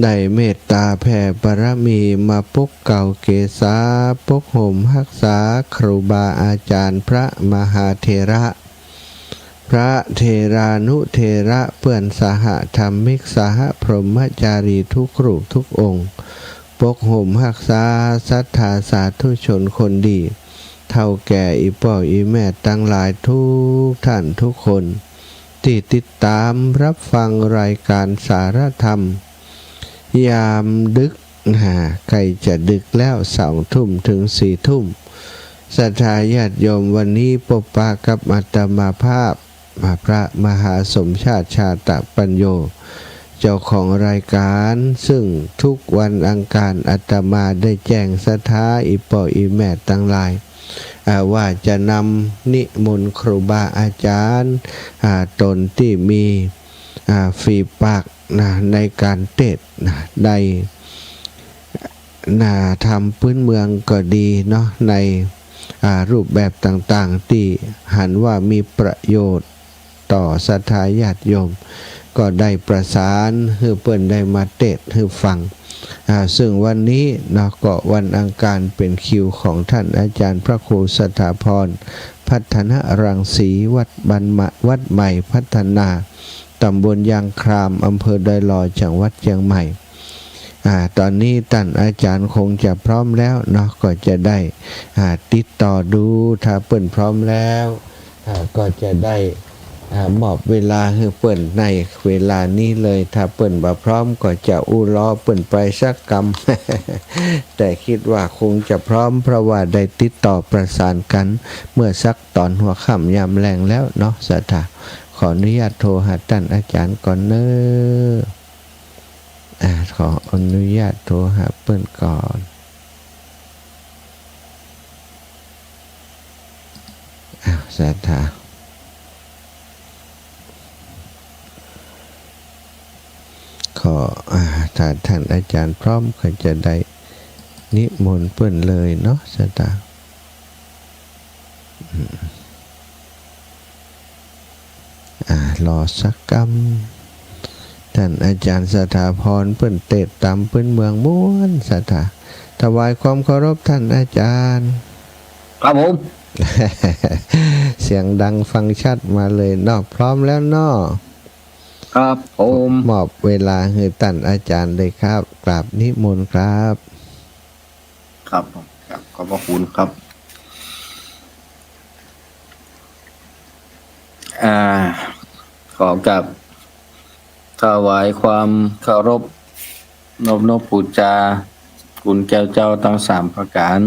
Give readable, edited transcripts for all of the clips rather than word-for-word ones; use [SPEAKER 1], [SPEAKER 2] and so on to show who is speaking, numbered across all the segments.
[SPEAKER 1] ได้เมตตาแผ่บารมีมาปกเก่าเกษาปกห่มรักษาครูบาอาจารย์พระมหาเถระพระเทรานุเทระเพื่อนสหธรรมิกสหพรหมจารีทุกรูปทุกองค์ปกห่มรักษาศรัทธาสาธุชนคนดีเท่าแก่อีพ่ออีแม่ตั้งหลายทุกท่านทุกคนที่ติดตามรับฟังรายการสารธรรมยามดึกใครจะดึกแล้ว2 ทุ่มถึง4 ทุ่มศรัทธาญาติโยมวันนี้พบปะกับอาตมาภาพพระมหาสมชาติชาตปัญโยเจ้าของรายการซึ่งทุกวันอังคารอาตมาได้แจ้งศรัทธาอีพ่ออีแม่ตั้งหลายว่าจะนำนิมนต์ครูบาอาจารย์ตนที่มีฝีปากในการเทศได้ทำพื้นเมืองก็ดีเนาะในรูปแบบต่างๆที่หันว่ามีประโยชน์ต่อศรัทธาญาติโยมก็ได้ประสานให้เพื่อนได้มาเทศให้ฟังซึ่งวันนี้เนาะก็วันอังคารเป็นคิวของท่านอาจารย์พระครูสถาพรพัฒนรังสีวัดใหม่พัฒนาตำบลยางครามอำเภอดอยหล่อจังหวัดเชียงใหม่ตอนนี้ท่านอาจารย์คงจะพร้อมแล้วเนาะก็จะได้ติดต่อดูถ้าเปิ่นพร้อมแล้วก็จะได้มอบเวลาให้เปิ่นในเวลานี้เลยถ้าเปิ่นบ่พร้อมก็จะอู้ล้อเปิ่นไปสักกรรม แต่คิดว่าคงจะพร้อมเพราะว่าได้ติดต่อประสานกันเมื่อสักตอนหัวค่ำยามแลงแล้วเนาะสถาขออนุญาตโทรหาท่านอาจารย์ก่อนเนอะขออนุญาตโทรหาเปิ้นก่อนสาธาขอถ้าท่านอาจารย์พร้อมก็จะได้นิมนต์เปิ้นเลยเนาะสาธารอสักกรรมท่านอาจารย์สถาพรเปิ้นเตะตามพื้นเมืองม้วนสถาถวายความเคารพท่านอาจารย์
[SPEAKER 2] ครับผม
[SPEAKER 1] เสียงดังฟังชัดมาเลยเนาะพร้อมแล้วเนาะ
[SPEAKER 2] ครับผม
[SPEAKER 1] มอบเวลาให้ท่านอาจารย์เลยครับกราบนิมนต์ครับ
[SPEAKER 2] ครับผมครับขอบพระคุณครับขอกับถวายความเคารพนบนบปูจาคุณแก้วเจ้าทั้ง3 ประการ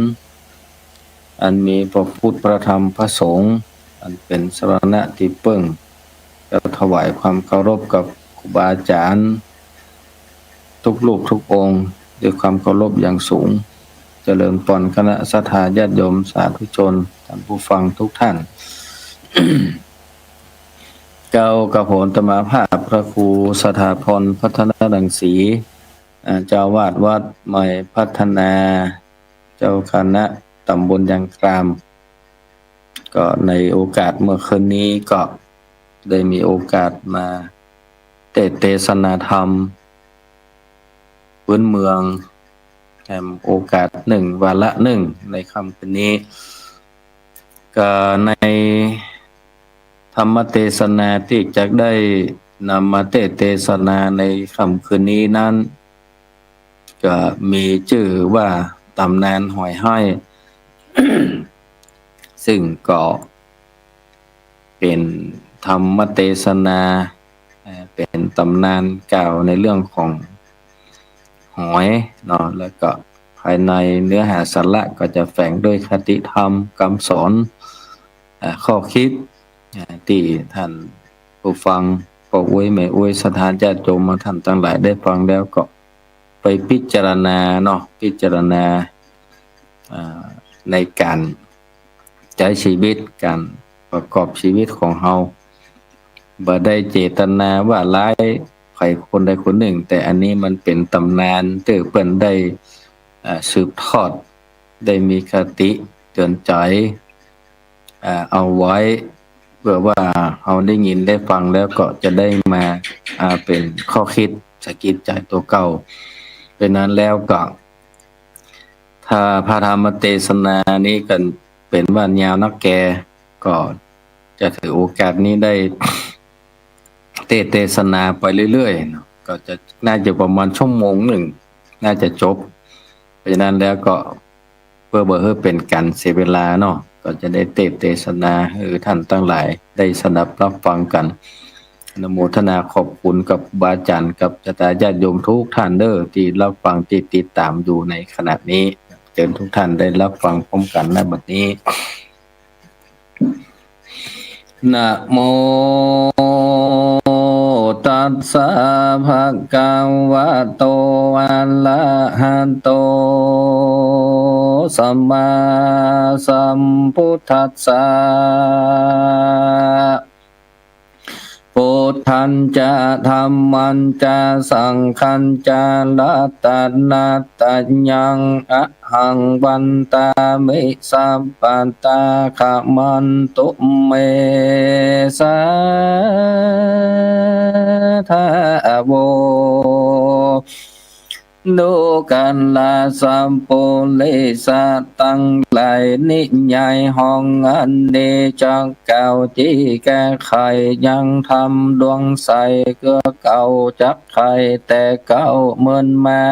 [SPEAKER 2] อันมีพระพุทธพระธรรมพระสงฆ์อันเป็นสรณะที่เพิ่งจะถวายความเคารพกับครูบาอาจารย์ทุกรูปทุกองค์ด้วยความเคารพอย่างสูงเจริญพรคณะศรัทธาญาติโยมสาธุชนท่านผู้ฟังทุกท่าน เจ้ากับผมตมาภาพพระครูสถาพรพัฒนารังสีเจ้าวาดวัดใหม่พัฒนาเจ้าคณะตำบลยางครามก็ในโอกาสเมื่อคืนนี้ก็ได้มีโอกาสมาเทศนาธรรมพื้นเมืองแห่งโอกาส1 วาระ 1ในค่ำคืนนี้ก็ในธรรมเทศนาที่จะได้นำมาเทศนาในค่ำคืนนี้นั้นก็มีชื่อว่าตำนานหอยห้อย ซึ่งก็เป็นธรรมเทศนาเป็นตำนานกล่าวในเรื่องของหอยเนาะแล้วก็ภายในเนื้อหาสาระก็จะแฝงด้วยคติธรรมคำสอนข้อคิดที่ท่านผู้ฟังพ่ออวยแม่อวยสถานญาติโยมมาท่านทั้งหลายได้ฟังแล้วก็ไปพิจารณาเนาะพิจารณาในการใช้ชีวิตการประกอบชีวิตของเฮาบ่ได้เจตนาว่าร้ายใครคนใดคนหนึ่งแต่อันนี้มันเป็นตำนานที่เพิ่นได้สืบทอดได้มีคติเตือนใจเอาไว้เพื่อว่าเราได้ยินได้ฟังแล้วก็จะได้มาเป็นข้อคิด สะกิดใจตัวเก่าเป็นนั้นแล้วก็ถ้าพระธรรมเทศนานี้กันเป็นว่ายาวนักแกก็จะถือโอกาสนี้ได้เทศนาไปเรื่อยๆเนาะก็จะน่าจะประมาณชั่วโมงหนึ่งน่าจะจบเพราะฉะนั้นแล้วก็เพื่อบ่ให้เป็นการเสียเวลาเนาะก็จะได้เทศนาให้ท่านทั้งหลายได้สดับรับฟังกันอนุโมทนาขอบคุณกับบาอาจารย์กับญาติโยมทุกท่านเด้อที่รับฟังติดตามดูในขณะนี้เชิญทุกท่านได้รับฟังพร้อมกันณบัดนี้นะโมตัสสะภะคะวะโตอะระหะโตสัมมาสัมพุทธัสสะพุทธันจะธัมมันจะสังฆันจะรัตนัตตัญญังอะหังวันตามิสัพพันตาขะมันตุเมสาทาโวดูกันลาสัมปุริสะตั้งหลายนิยายห้องอันเดจักเก่าที่แก้ไขยังทำดวงใสเกือเก่าจักไขแต่เก่าเหมือนมา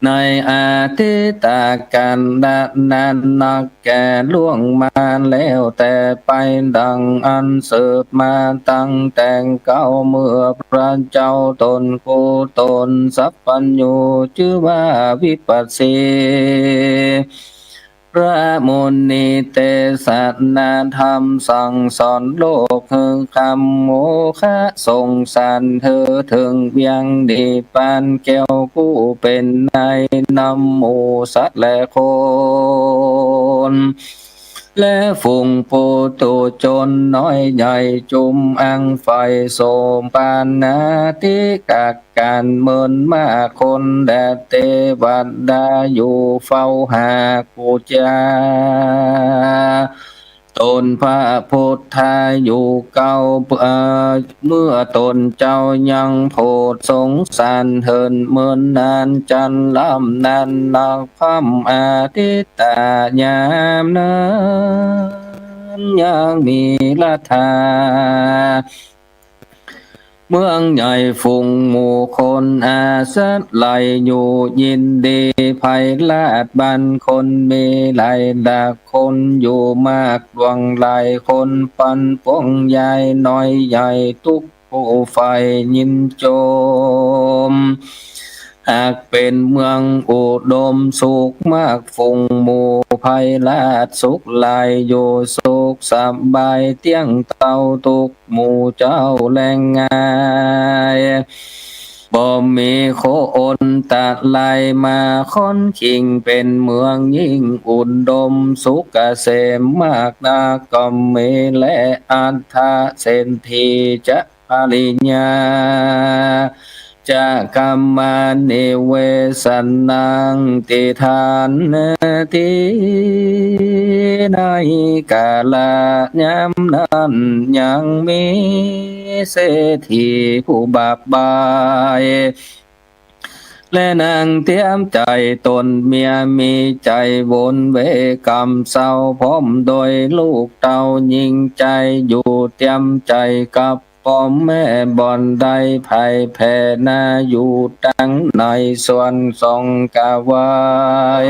[SPEAKER 2] ในอาทิตากันดานานนักแก่ล่วงมาแล้วแต่ไปดังอันสืบมาตั้งแต่เก่าเมื่อพระเจ้าตนกูตนสัพพัญญูชื่อว่าวิปัสสีพระมุนีเตศนาธรรมสั่งสอนโลกคือคำโมฆะทรงสารเธอถึงเบียงดีปานแก้วผู้เป็นนายนำหมู่สัตว์และคนและฝูงปูตุชนน้อยใหญ่จุมอังไฟโสมปานาติกักการเมินมาคนแดดเทวดาอยู่เฝ้าหากูจาตนพระพุทธาอยู่เก่าเมื่อตนเจ้ายังโพดสงสารเหินเมินนานจันลำนานนักพัมอาทิตายามนั้นยังมีละทาเมืองใหญ่ฝูงหมู่คนอาศัยไหลอยู่ยินดีภัยลาดบันคนมีไหลดักคนอยู่มากดวงไหลคนปันปวงใหญ่น้อยใหญ่ทุกผู้ไฟยินโจมหากเป็นเมืองอุดมสุขมากฝุ่งหมู่ภัยลาดสุขลายอยู่สุขสบายเตียงเต้าทุกหมู่เจ้าแรงงายบ่มีโคนตัดลายมาค่อนขิงเป็นเมืองยิ่งอุดมสุขเกษมมากนาก็มีและอัฏฐเศรษฐีจะปริญญาจะกรรมานิเวสนังติทานทิในกาลยามนั้นยังมีเศรษฐีผู้บาปบายและนางเตรียมใจตนเมียมีใจวนเวกรรมเศร้าพร้อมโดยลูกเต้ายิงใจอยู่เตรียมใจกับพ่อแม่บ่อนใดภัยแผ่นาอยู่ตั้งในส่วนทรงกาวาย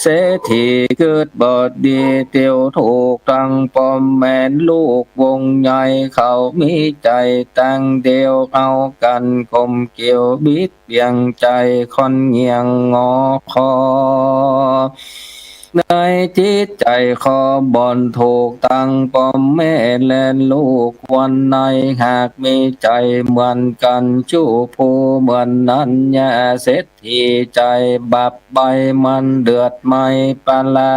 [SPEAKER 2] เศรษฐีเกิดบอดดีเตียวถูกตั้งพ่อแม่ลูกวงใหญ่เขามีใจตั้งเดียวเอากันคมเกี่ยวบิดเบี่ยงใจคนเงียงงอคอในจิตใจขอบอนถูกตั้งปอมแม่และลูกวันในหากมีใจเหมือนกันชู้ผู้เหมือนนั้นอย่าเสียทีใจบับใบมันเดือดไม่ปาลา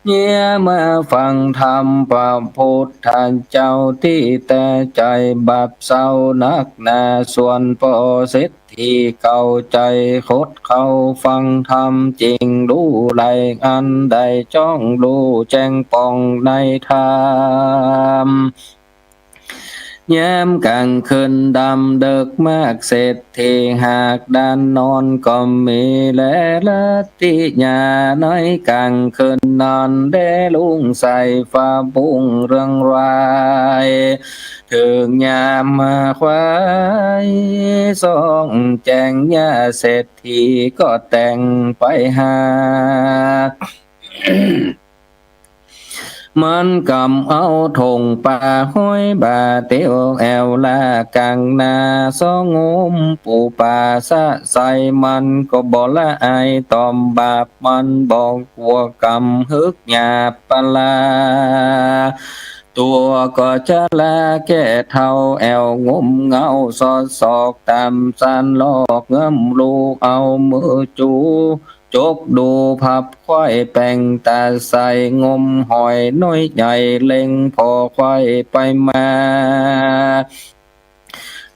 [SPEAKER 2] เยี่ยมาฟังธรรมพระพุทธเจ้าที่แต่ใจบับเศร้านักหนาส่วนพอเสียที่เข้าใจคดเข้าฟังธรรมจริงรู้ไหลอันใดจ้องรู้แจ้งปองในธรรม แย้มกลางคืนดำเดึกมากเศรษฐีหากด้านนอนก็มีและละติญาน้อยกลางคืนนอนได้ลุงใส่ฟ้าบุ้งเรื่องรายถึงยามมาควายสองแจงยาเศรษฐีก็แต่งไปหา มันกำเอาถงป่าห้อยบาเตียวแอวลากลางนาสองงมปูป่าสะใสมันก็บ่ละอายตอมบาปมันบอกกลัวกำฮึกหยาบปลาตัวก็จะลาแก่เท่าแอวงมเงาสอดศอกตามสันลอกเงมลูกเอามือจูจกดูพับควายแป่งตาใสงมหอยน้อยใหญ่เล็งพอควายไปมา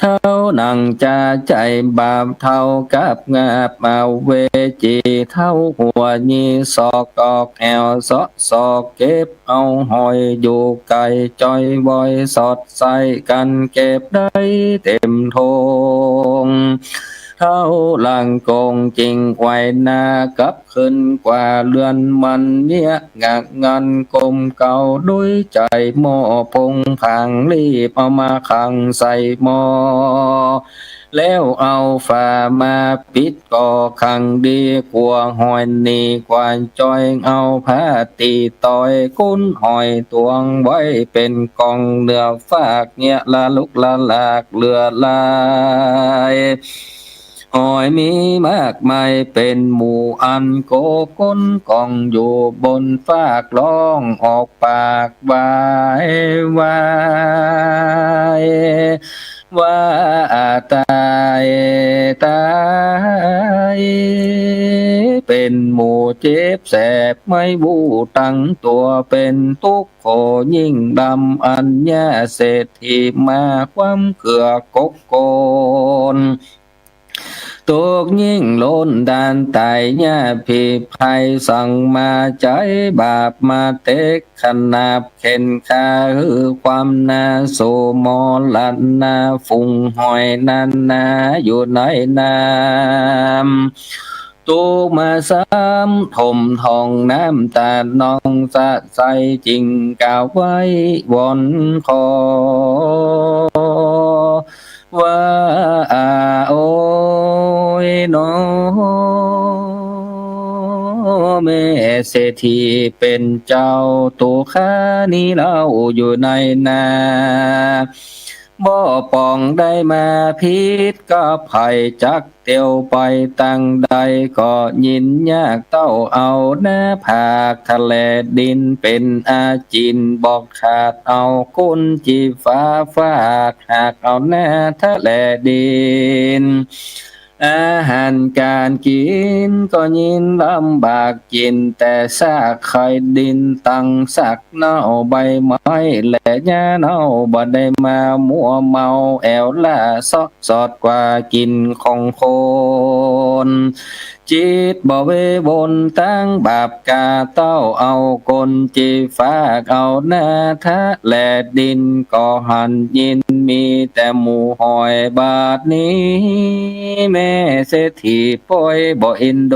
[SPEAKER 2] เท่านังจะใจบาปเท่ากับงาบมาเวจีเท่าหัวยีศอกออกแอวซอกศอกเก็บเอาหอยอยู่ไก่จอยบอยสอดใส่กันเก็บได้เต็มทงเท่าหลังกงจริงไว้หน้ากับขึ้นกว่าเรือนมันเนี่ยงักงันกลมเก่าด้วยใจหม้อพงขังรีบเอามาขังใส่หม้อแล้วเอาฝามาปิดก่อขังดีกว่าหอยนีกว่าจอยเอาผ้าตีต่อยกุ้นหอยตวงไว้เป็นกองเนื้อฝากเนี่ยละลุกละลากเรือลายหอยมีมากมายเป็นหมู่อันโกก้นกองอยู่บนฟากร้องออกปากวายวายว่าตายตายเป็นหมู่เจ็บแสบไม่บูตั้งตัวเป็นทุกข์โคยิ่งดำอันแย่เศรษฐีมาความเกลือกกโกนตกยิ่งล้นดานตายญาผีภัยสั่งมาใจบาปมาเตกขนาบเข็นคาคือความนาโสมอลันนาฟุงหอยนันนาอยู่ในน้ำตูมาซ้ำถมทองน้ำตาหนองสะใสจริงกล่าวไว้วอนคอว่าโอ้ยโนแม่เศรษฐีเป็นเจ้าตัวข้านี้เล่าอยู่ในนาบ่ปองได้มาพิษก็ไผ่จักเตียวไปตั้งใดก็ยินยากเต้าเอาหน้าผากทะเลดินเป็นอาจินบอกขาดเอากุนจีฟ้าฟากหากเอาหน้าทะเลดินอาหารการกินก็ยินลำบากกินแต่ซากไข่ดินตั้งสักเน่าใบไม้และหญ้าเน่าบ่ได้มามัวเมาแอวล่าซอกสอดกว่ากินของคนจิตบ่เวบนตั้งบาปกาเต้าเอากลจีฝากเอาหน้าทะแลดินก็หันยินมีแต่หมู่หอยบาทนี้แม่เศรษฐีป่อยบ่อินโด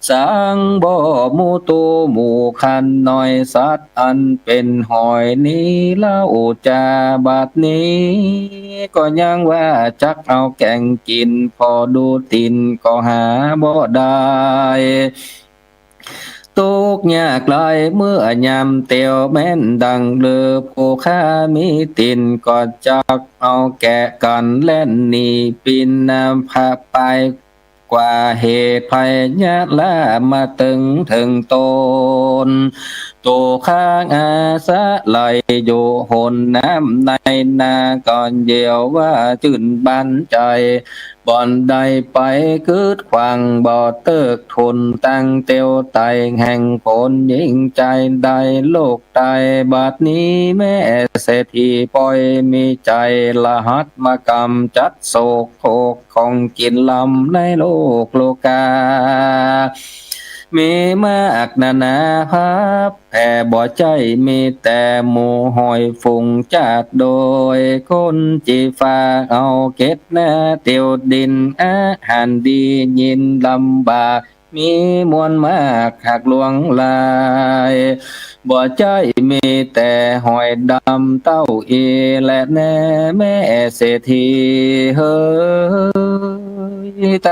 [SPEAKER 2] สังบ่หมู่ตูหมู่คันน้อยสัตว์อันเป็นหอยนี้เล่าจาบาทนี้ก็ยังว่าจักเอาแกงกินพอดูตินก็หาบ่ได้ทุกข์ยากหลายเมื่อยามเตียวแม่นดังเลือผู้ค้ามีตินก็จักเอาแกะกันเล่นหนีปินนำพาไปกว่าเหตุภัยยะละมาถึงตนตัวข้างอาสะไหลอยู่หนน้ำในนาก่อนเดียวว่าจื่นบันใจบ่อนใดไปคืดขวางบ่อเติกทุนตั้งเตียวไตแห่งผลยิ่งใจใดโลกใดบัดนี้แม่เศรษฐีปล่อยมีใจละหัตมากรรมจัดโศกโคกของกินลำในโลกโลกาแ มีมากนานาพับแผ่บ่ใจมีแต่หมู่หอยฝุ่งจัดโดยคนจีฟ้าเอาเก็ดหน้าเตียวดินอาหารดียินลำบากมีมวลมากหักหลวงลายบ่ใจมีแต่หอยดำเต้าอีและแน่แม่เศรษฐีเฮ้ยต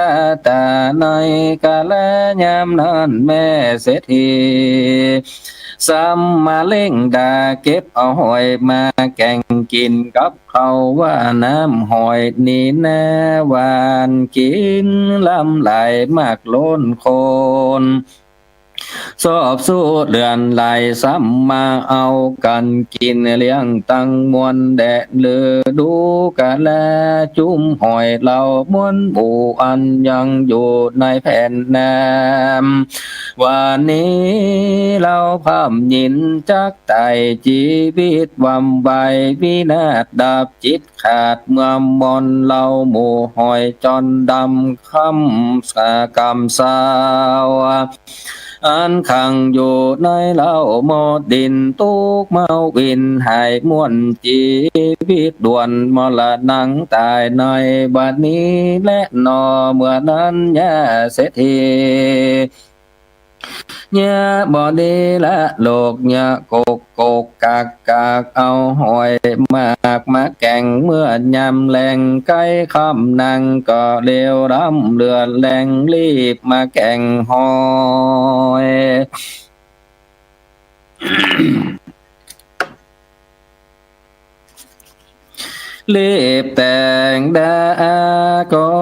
[SPEAKER 2] าในกาลยามนั้นแม่เศรษฐีซ้ำมาเล่งด่าเก็บเอาหอยมาแกงกินกับเขาว่าน้ำหอยนี่แน่หวานกินลำไหลมากล้นคนสอบสู้เดือนไหลซ้ำมาเอากันกินเลี้ยงตั้งมวลแดดเลือดูกะแลจุ้มหอยเรามวนบูอันยังอยู่ในแผ่นน้ำวันนี้เราพามยินจักไตชีวิตวำใบวินาศดับจิตขาดเมื่อมอนเราหมู่หอยจอนดำคำสากรรมสาวอันขังอยู่ในเล่าหมดดินตุกเมาวินหายม่วนชีวิตด่วนมรณังตายในบัดนี้และนอเมื่อนั้นยาเศรษฐีเนี่ยบ่ดีละโลกเนี่ยโกกกากเอาหอยมากมาแก่งเมื่อยำแรงไก่คำนางก็เร็วรำเลือดแรงรีบมาแก่งหอยรีบแต่งดากอ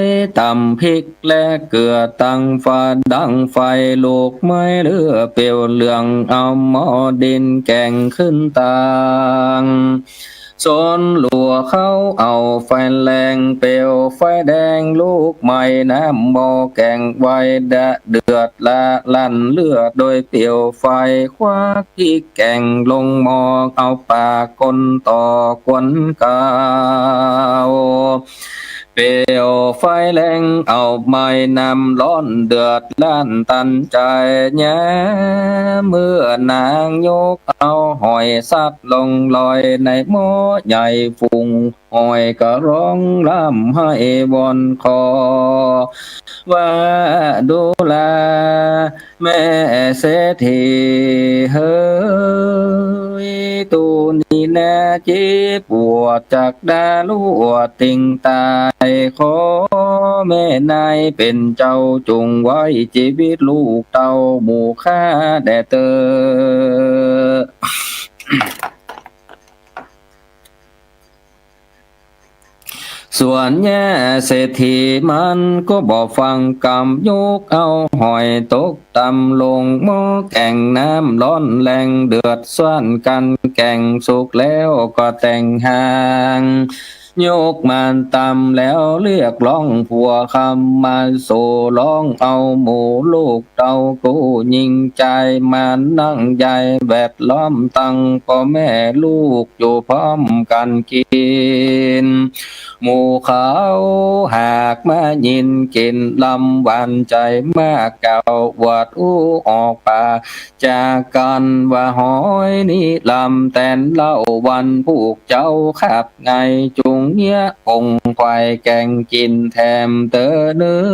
[SPEAKER 2] ยตำพริกและเกลือตั้งไฟดังไฟลูกไม้เรือเปลวเหลืองเอาหม้อดินแกงขึ้นตางสนหลัวเขาเอาไฟแรงเปลวไฟแดงลูกไม้น้ำหม้อแกงไว้เดือดละลั่นเลือดโดยเปลวไฟควักที่แกงลงหม้อเอาปากก้นต่อกวนกาวเปลวไฟแรงเอาไม้นำร้อนเดือดลั่นตันใจแย่เมื่อนางยกเอาหอยซัดลงลอยในหม้อใหญ่ฟุงหอยก็ร้องร่ำให้วอนคอว่าดูแลแม่เศรษฐีเฮ้ยตูนี่แน่จีปวดจากดาลัวติงตายขอแม่นายเป็นเจ้าจงไว้ชีวิตลูกเต้าหมู่ข้าแด่เตอ ส่วนแย่เศรษฐีมันก็บอกฟังกำยกเอาหอยตกตำลงหม้อแกงน้ำร้อนแรงเดือดส่วนกันแกงสุกแล้วก็แต่งหางยกมันตำแล้วเรียกร้องผัวคำมาสู่ร้องเอาหมูลูกเต้ากูยิงใจมันนั่งใหญ่แบบล้อมตั้งพ่อแม่ลูกอยู่พร้อมกันกินหมู่เขาหากมายินกินลำวันใจมากเก่าวัดอู้ออกป่าจากกันว่าหอยนี้ลำแต่นเล่าวันผูกเจ้าขับไงจุงเนี้ยคงควายแกงกินแถมเตอเนื้อ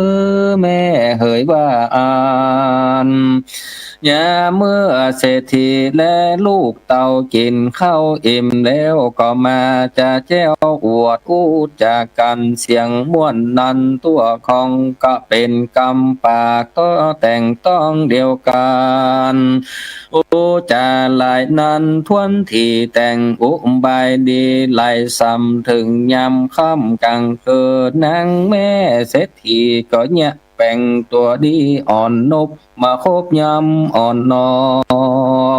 [SPEAKER 2] แม่เฮยว่าอ่านยาเมื่อเศรษฐีและลูกเต่ากินข้าวอิ่มแล้วก็มาจะแจ้วอวดอู้จากกันเสียงม่วนนั้นตัวของก็เป็นกำปากก็แต่งต้องเดียวกันอู้จะหลายนั้นทวนที่แต่งอุบายดีไหลซ้ำถึงยำค่ำกลางคืนนางแม่เศรษฐีก็เนี่ยแปลงตัวดีอ่อนนบมาคบยำอ่อนนอ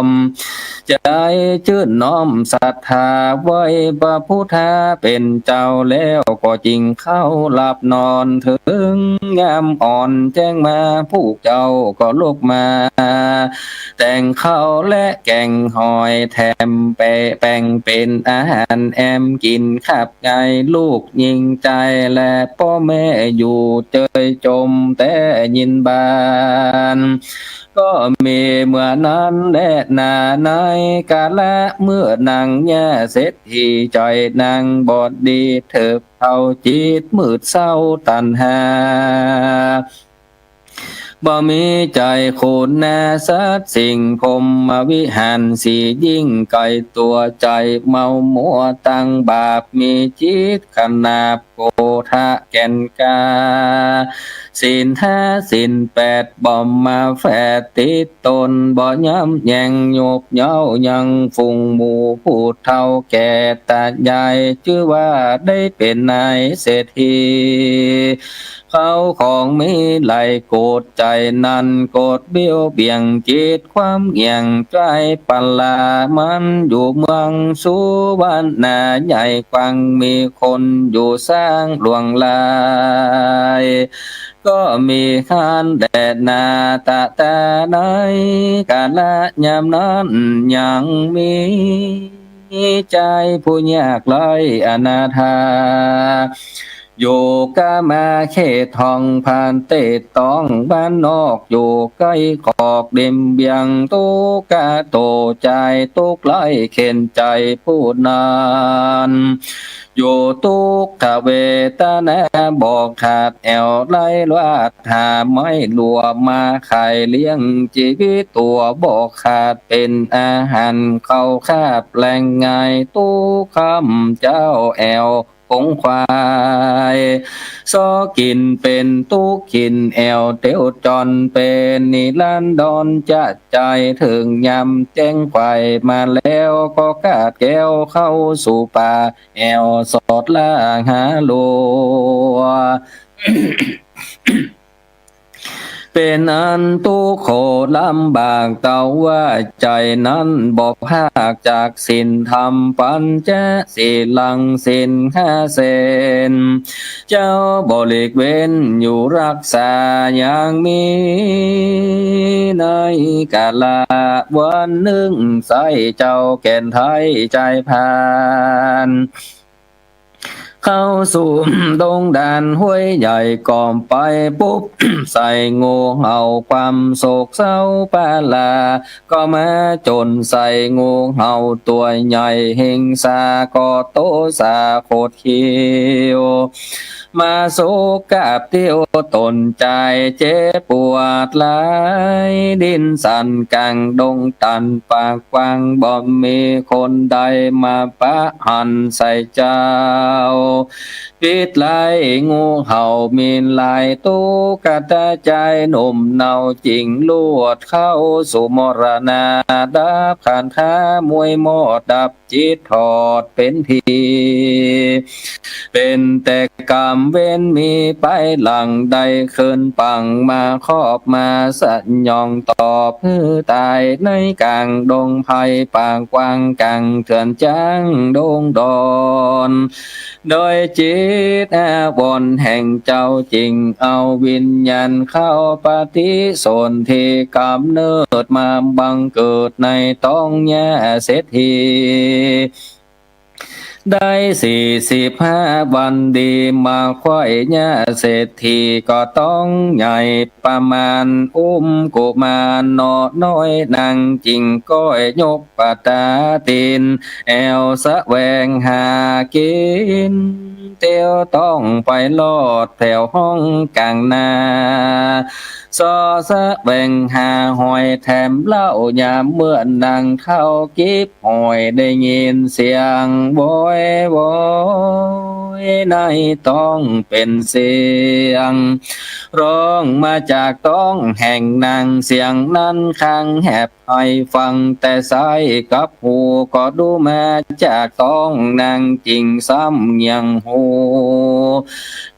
[SPEAKER 2] ม มใจชื่นน้อมศรัทธาไว้พระพุทธาเป็นเจ้าแล้วก็จริงเข้าหลับนอนถึงงามอ่อนแจ้งมาผู้เจ้าก็ลุกมาแต่งข้าวและแกงหอยแถมแป้งเป็นอาหารแอมกินขับไงลูกยิงใจและพ่อแม่อยู่เจยจมแต่ยินบานก็มีเมื่อนั้นและนาในกาละเมื่อนางแย่เสร็จที่จอยนางบอดดีเถิบเอาจิตมืดเศร้าตันหาบ่มีใจคุณนาสัตสิ่งพรหมวิหารสียิ่งไกลตัวใจเมามัวตั้งบาปมีจิตขนาบโกธะแก่นกาศีลห้าศีลแปดบ่มาแฝดติดตนบ่ย้ำแยงโยบเย้ายังฟุงหมู่ผู้เฒ่าแก่ตายายชื่อว่าได้เป็นนายเศรษฐีเขาของมีไหลโกรธใจนั้นโกรธเบี้ยวเบี่ยงจิตความเงียงใจปัลลามันอยู่เมืองสุวรรณาใหญ่กว้างมีคนอยู่สร้างหลวงลายก็มีขานแดดนาตาตาในกาละยามนั้นยังมีใจผู้ยากไร้อนาถาโยกามาเขตทองผ่านเตะตองบ้านนอกอยู่ใกล้ขอกเด่มเบียงตุกาโตใจตุกไล่เข็นใจผู้นานอยู่ทุกขเวทนาบอกขาดแอวไล่ลวาดหาไม่ลัวมาไข่เลี้ยงชีวิตตัวบอกขาดเป็นอาหารเข้าคาบแรงไงตุคำเจ้าแอวคงควายซอกินเป็นตุกกินแอวเตียวจอนเป็นนิลันดอนจะใจถึงยำแจ้งไข่มาแล้วก็กาดแก้วเข้าสู่ป่าแอวสอดล่าหาลัว เป็นอันตุโขลำบากเต่าว่าใจนั้นบอกภาคจากสินธรรมปัญจศีลังสินห้าเซนเจ้าบริกเว้นอยู่รักษาอย่างมีในกาลวันหนึ่งใส่เจ้าแก่นไทยใจพานเข้าสู่ดงด่านห้วยใหญ่ก่อมไปปุ๊บ ใส่งูเห่าความโศกเศร้าปาลาก็มาจนใส่งูเห่าตัวใหญ่เฮงสาก็โตสาโคตรเขียวมาโศกกับเที่ยวตนใจเจ็บปวดหลายดินสั่นกลางดงตันปากกว้างบ่มีคนใดมาปะหันใส่เจ้าปิดไหลงูเห่ามีนลายตู้กระตาใจหนุ่มเนาจริงลวดเข้าสู่มรณาดับขันค้ามวยหมอดดับจิตถอดเป็นทีเป็นแต่กรรมเว้นมีไปหลังใดคืนปังมาครอบมาสัญญองตอบเพื่อตายในกลางดงไผ่ปางกว้างกลางเถื่อนจังดงดอนโดยจิตอาวนแห่งเจ้าจริงเอาวิญญาณเข้าปฏิสนธิกำเนิดมาบังเกิดในต้องแย่เศรษฐีได้45 วันดีมาควายญาเศรษฐีก็ต้องใหญ่ประมาณกุมารนอน้อยนางจริงก้อยยกปตาตินแอวสะแวงหากินเตียวต้องไปลอดแถวห้องกลางนาซอสะแวงหาหอยแถมเล่ายามเมื่อนางเข้ากิบหอยได้ยินเสียงโวยโวยในต้องเป็นเสียงร้องมาจากต้องแห่งนางเสียงนั้นข้างแหบให้ฟังแต่สายกับหูก็ดูมาจากต้องนางจริงซ้ำยังหู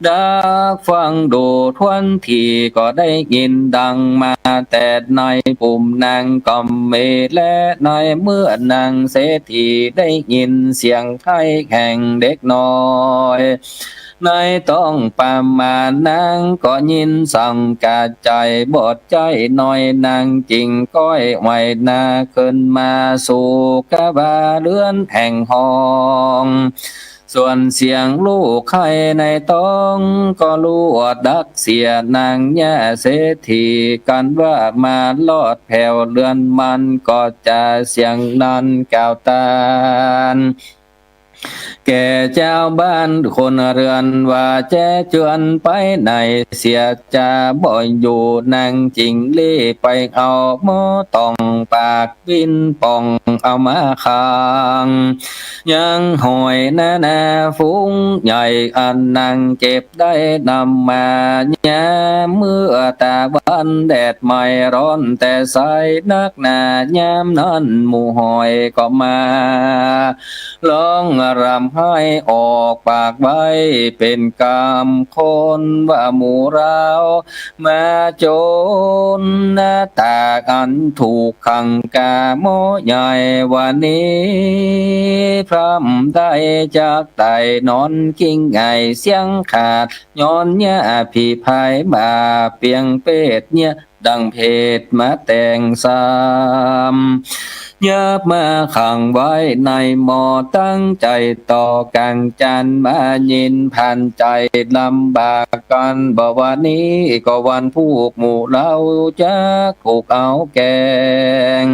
[SPEAKER 2] ดักฟังดูทวนทีก็ได้ยินดังมาแต่ในปุ่มนางกอมเมและในเมื่อนางเศรษฐีได้ยินเสียงไทยแข่งเด็กน้อยในต้องประมาณนางก็ยินสั่งกาใจบอดใจหน่อยนางจริงก้อยไหวนาขึ้นมาสู่กะบาเรือนแห่งห้องส่วนเสียงลูกไข่ในต้องก็รู้ว่าดักเสียนางแย่เศรษฐีกันว่ามาลอดแผ่วเรือนมันก็จะเสียงนั้นกล่าวตานแก่เจ้าบ้านคนเรือนว่าแจ้จวนไปไหนเสียจะบ่อยอยู่นางจริงเล่ไปเอาหม้อตองปากวินป่องเอามาคางยังหอยนาฟุ้งใหญ่อันนางเก็บได้นำมาเนี่ยเมื่อตาบ้านแดดไม่ร้อนแต่ใสนักหนายามนั้นหมู่หอยก็มาร้องรำให้ออกปากไว้เป็นกามคนว่าหมู่เรามาโจรหน้าตากันถูกขังกาโมใหญ่วันนี้พรำได้จากไต่นอนกิ้งไงเสียงขาดย้อนเนี่ยผีพายบาเปียงเป็ดเนี่ยดังเพศมาแต่งสามยับมาขังไว้ในหมอตั้งใจต่อกังจันมายินผ่านใจลำบากกันบ่วันนี้ก็วันผูกหมู่เราจะผูกเอาแกง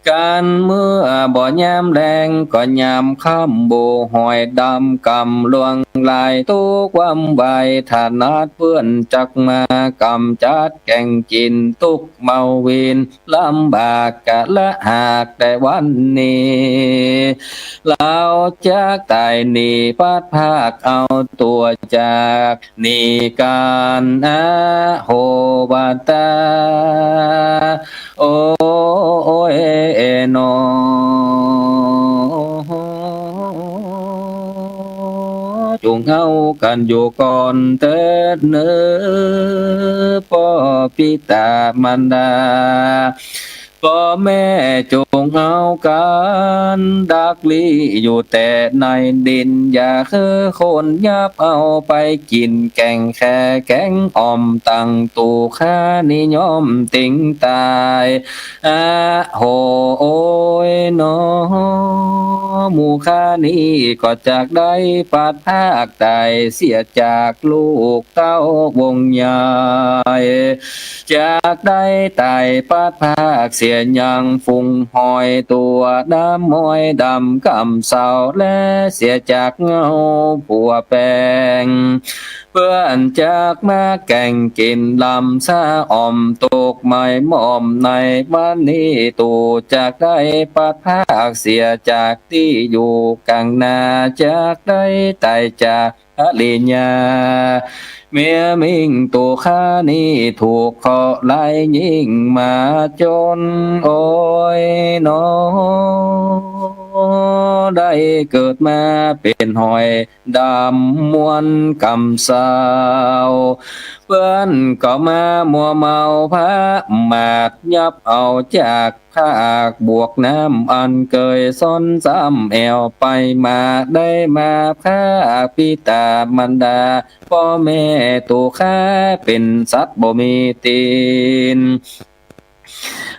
[SPEAKER 2] การเมื่อบ่ยามแรงก็ยามค่ำโบหอยดำกำลวงลายตุกความใบถนัดเพื่อนจักมากำจัดแก่งกินตุกเมาวินลำบากกะละหากแต่วันนี้เราจากตายนี่พัดภาคเอาตัวจากนี่การโหบาตาโอยโนจงเอากันอยู่ก่อนเถิดเนื้อพ่อปิตามารดาพ่อแม่จงเอากันดักลีอยู่แต่ในดินอย่าคือคนยับเอาไปกินแกงแค่แกงอ่อมตั้งตูข้านิยมติงตายโหโอยโนหมู่ข้านี้ก็จากได้ปัดภาคใต้เสียจากลูกเต้าวงใหญ่จากได้ตายปัดภาคเสียยังฟุงหอยตัวดำมอยดำกำเสาและเสียจากเงาผัวแปงเพื่อนจากมาแก่งกินลำซาอ่อมตกไม้หม่อมในบ้านนี้ตูจากได้ปัดภาคเสียจากที่อยู่กลางนาจากได้ตายจากอลิญญาเมียมิงตัวข้านี้ถูกเคาะไล่ยิงมาจนโอ้ยน้อได้เกิดมาเป็นหอยดำมวนกำสาวเพื่อนก็มามัวเมาพระมาดยับเอาจากภาคบวกน้ำอันเกยซ้อนซ้ำแอวไปมาได้มาภาคปิตามารดาพ่อแม่ตัวข้าเป็นสัตว์บ่มีตีน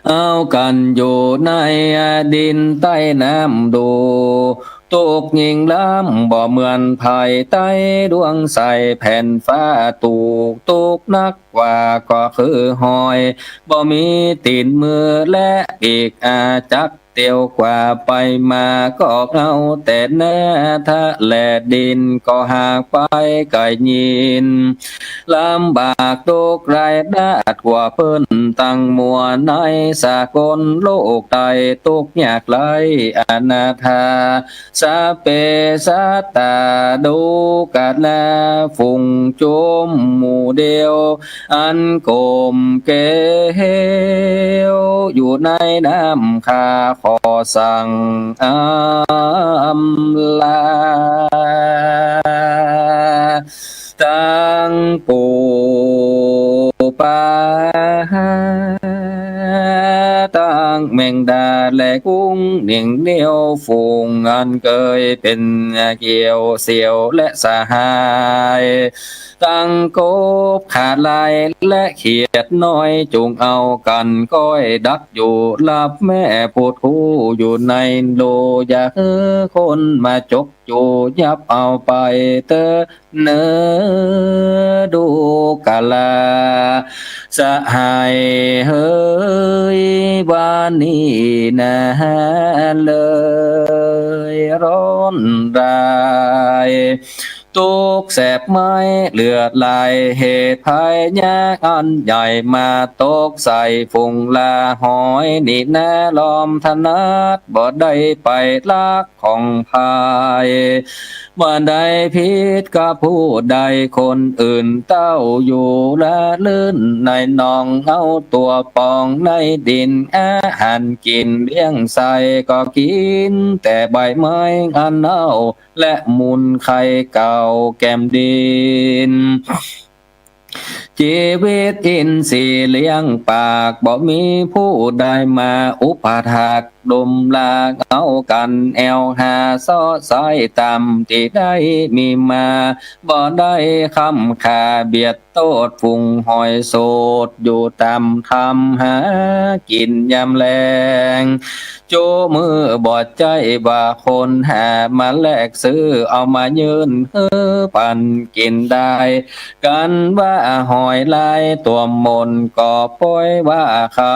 [SPEAKER 2] เอากันอยู่ในดินใต้น้ำดูตกยิงล้ำบ่เหมือนภายใต้ดวงใสแผ่นฟ้าตกนักกว่าก็คือหอยบ่มีตีนมือและอีกอาจักเตียวกว่าไปมาก็เอาแต่เนื้อทะเลดินก็หากไปไกลยินลำบากทุกรายได้กว่าเพิ่นตั้งมัวในสากลโลกใดทุกยากไรอนาถาสาเปสัตตาดูกัดแลฟุงจมหมู่เดียวอันกลมเกลอยู่ในน้ำคาขอสั่งอำลา หนึ่งเดียวฝูงอันเคยเป็นเกี่ยวเสี่ยวและสหายตั้งกบขาดลายและเขียดน้อยจุงเอากันก้อยดักอยู่ลับแม่พูดคู่อยู่ในโลอยากให้คนมาจกอยู่ยับเอาไปเตอเนอดูกาลาสหายเฮ้ยวันนี้นะเลยร้อนรายตุกแสบไม้เลือดไหลเหตุภัยยากอันใหญ่มาตกใส่ฟุงลาหอยนี่แน่ลอมธนัดบ่ได้ไปลักของภายว่าใดพิษกับผู้ใดคนอื่นเต้าอยู่ละลื่นในหนองเอาตัวปองในดินอาหารกินเลี้ยงใส่ก็กินแต่ใบไม้อันเน่าและมูลไข่เก่าแก้มดินชีวิตอินทรีย์เลี้ยงปากบ่มีผู้ใดมาอุปถากดมลากเอากันแอวหาซ้อสายตามที่ได้มีมาบ่ได้คำขาเบียดโตดฟุงหอยโสดอยู่ตามทำหากินยามแลงโจมือบอดใจว่าคนหามาแลกซื้อเอามายืนเฮือปันกินได้กันว่าหอยลายตัวมนก็ป้อยว่าใคร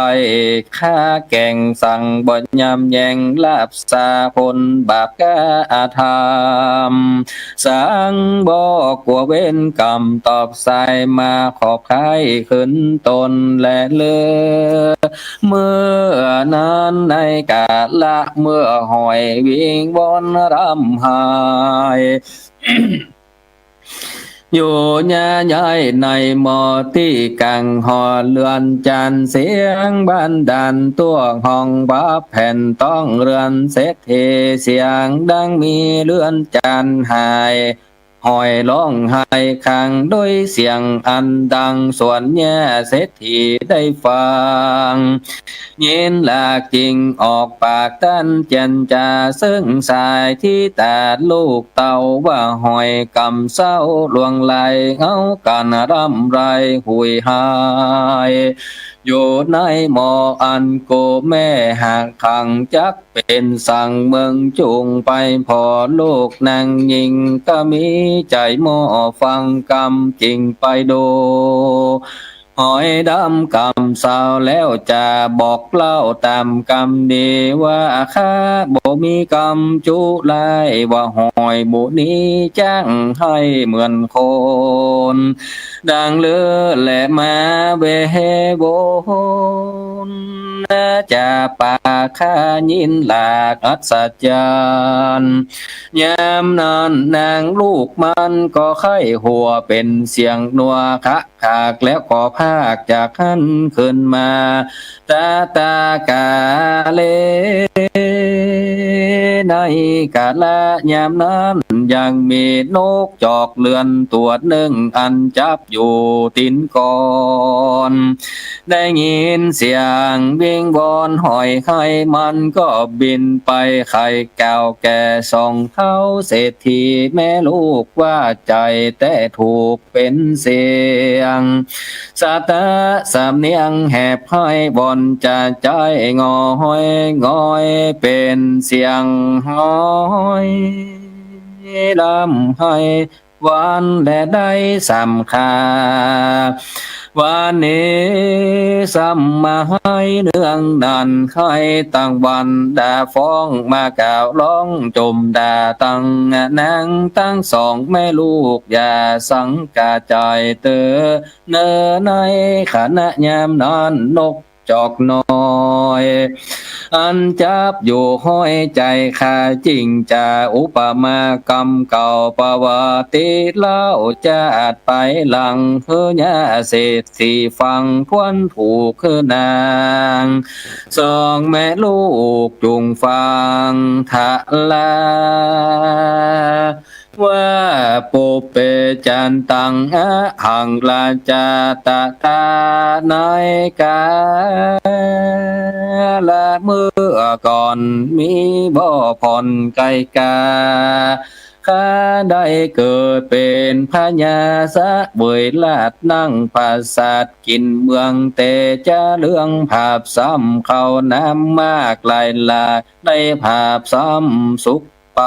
[SPEAKER 2] ค่าแกงสั่งบ่ยำแยงลาบสาพนบาปกาอาธรรมสังบอกกลัวเว้นกรรมตอบสายมาขอบใครขึ้นตนและเลือเมื่อนั้นในกาละเมื่อหอยวิ่งบนรำหาย อยู่ญาใหญ่ในมอที่กังหอเลือนจันเสียงบันดาลตัวห้องบับแผ่นต้องเรือนเศรษฐีเสียงดังมีเลือนจันหายหอยร้องไห้ขังด้วยเสียงอันดังส่วนแย่เศรษฐีได้ฟังยินหลากจริงออกปากตั้นเจนจาซึ่งสายที่ตาลูกเต่าว่าหอยกำเศร้าลวงไหลเอากันรำไรหุยหายอยู่ในหมออันโกแม่หากขังจักเป็นสั่งเมืองจุงไปพอลูกนางยิงก็มีใจหมอฟังกรรมจริงไปโดหอยดำกำสาวแล้วจะบอกเล่าตามกรรมดีว่าข้าบ่มีกรรมจุไลว่าหอยบุนี้จ้างให้เหมือนคนดังเลือและมาเวโบนจะปาข้ายินหลากอัศจรรย์ยามนั้นนางลูกมันก็ไข้หัวเป็นเสียงนัวคะขากแล้วก็ภาคจากขันขึ้นมาตากาเลในกาละยามนั้นยังมีนกจอกเลือนตัวหนึ่งอันจับอยู่ตินก่อนได้ยินเสียงวิงวอนหอยไข่มันก็บินไปไข่แก้วแก่สองเท้าเศรษฐีแม่ลูกว่าใจแต่ถูกเป็นเสียงสาตาสามเนียงแหบให้บอนจะใจงอยงอยเป็นเสียงหอยลำให้วันและได้สำคาวันนี้สัมมาให้เนื่องนันให้ตั้งวันด่าฟ้องมากล่าวร้องจมด่าตั้งนางตั้งสองแม่ลูกอย่าสังกาใจเตอเนอในขณะยามนั้นนกจอกน้อยอันจับอยู่ห้อยใจขาจริงจะอุปมากรรมเก่าประวัติเล่าจะอาจไปหลังเพื่อเศรษฐีฟังทวนถูกคือนางสองแม่ลูกจุงฟังทะลา ว่าปุเปจันตังอะหังลาจาตาตาในกาละเมื่อก่อนมีบ่อผ่อนไกกาข้าได้เกิดเป็นพญาสะเวยลาดนั่งปราสาทกินเมืองเตจะเรื่องภาพซ้ำเขาน้ำมากลายลาได้ภาพซ้ำสุขไป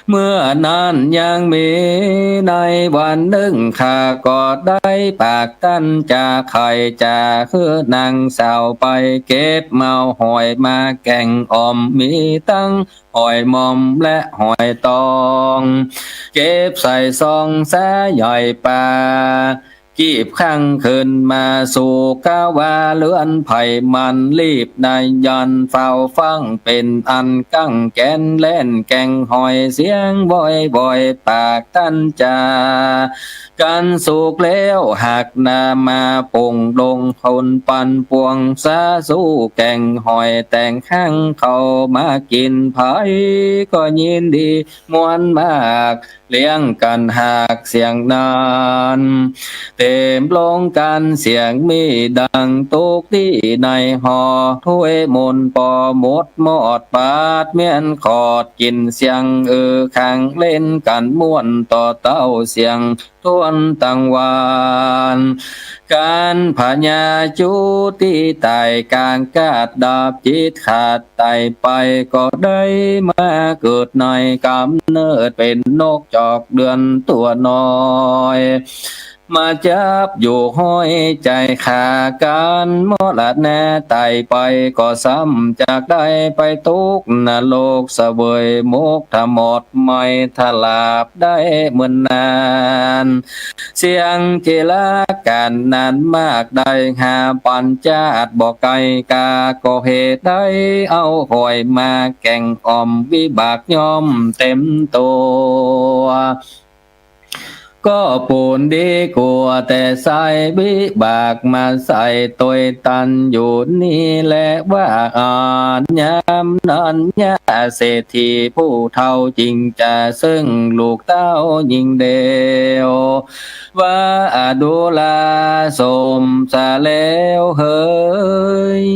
[SPEAKER 2] เมื่อนั้นยังมีในวันหนึ่งข้าก็ได้ปากตั้นจะไข่จะคือนางสาวไปเก็บเมาหอยมาแกงอ่อมมีตั้งหอยมอมและหอยตองเก็บใส่ซองแสใหญ่ปลากีบข้างขึ้นมาสู่กาวาเลือนไผ่มันรีบนายยันเฝ้าฟังเป็นอันกั้งแกนเล่นแกงหอยเสียงบ่อยปากตั้นจากันสุกแล้วหักนามาปงลงคนปันปวงสาสู้แกงหอยแต่งข้างเขามากินไผ่ก็ยินดีมวนมากเลี้ยงกันหากเสียงนานเต็มลงกันเสียงมีดังตุกที่ในหอถ้วยมนปอหมดหมอดปาดเมียนขอดกินเสียงขังเล่นกันม่วนต่อเต้าเสียงทวนตังวานการพญาจุติตายกลางกาดดาบจิตขาดไตไปก็ได้มาเกิดในกำเนิดเป็นนกจอกเดือนตัวน้อยมาจับอยู่ห้อยใจขาการมรณะตายไปก็ซ้ำจากได้ไปทุกนรกเสวยมุกทหมดไม่ทลาบได้เหมือนนานเสียงเจรกันนานมากได้หาปัญจาดบอกไกกาก็เหตุได้เอาหอยมาแก่งอ่อมวิบากย่อมเต็มตัวก็ปูนดีกว่าแต่ใส่บิบากมาใส่ตัวตันอยู่นี่แหละว่าอ่านยามนั้นยาเศรษฐีผู้เท่าจริงจะซึ่งลูกเต้ายิงเดียวว่าดูลาสมสาแล้วเฮ้ย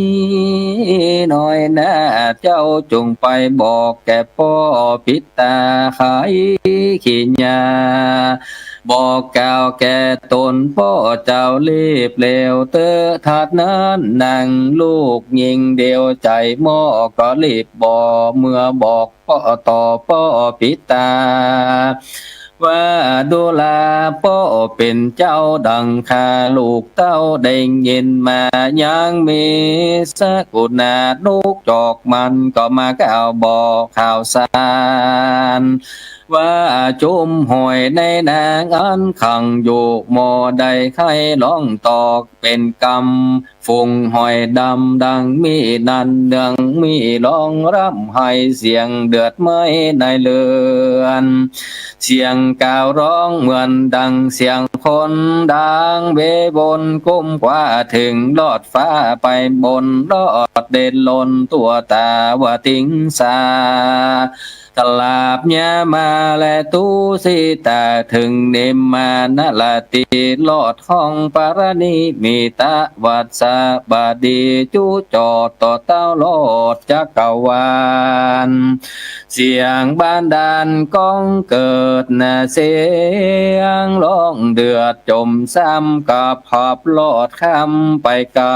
[SPEAKER 2] น้อยนะเจ้าจงไปบอกแก่พ่อพิตาขายขี้ยาบอกกล่าวแก่ตนพ่อเจ้ารีบเร็วเตอทัดนั้นนางลูกยิงเดียวใจหม้อก็รีบบอกเมื่อบอกพ่อต่อพ่อพิตาว่าดูลาพ่อเป็นเจ้าดังคาลูกเต้าได้ยินมายังมีสกุณาลูกจอกมันก็มากล่าวบอกข่าวสารว่าจุมหอยในนางอันขังอยู่หมอใดไข่ร้องตอกเป็นกรรมฟุงหอยดำดังมีนันเดืองมีร้องร่ำให้เสียงเดือดไม่ในเลือนเสียงกล่าวร้องเหมือนดังเสียงคนดังเบบนก้มกว่าถึงลอดฟ้าไปบนลอดเด่นลนตัวตาว่าทิ้งสาตลาบญามาและตูสิตาถึงเนมมานาลาติลอดห้องปารณีมีตะวัดสาบาดีจูจอดต่อเต้าลอดจักรวาลเสียงบ้านดานก้องเกิดนาเสียงร้องเดือดจมซ้ำกับหอบลอดข้ามไปไกล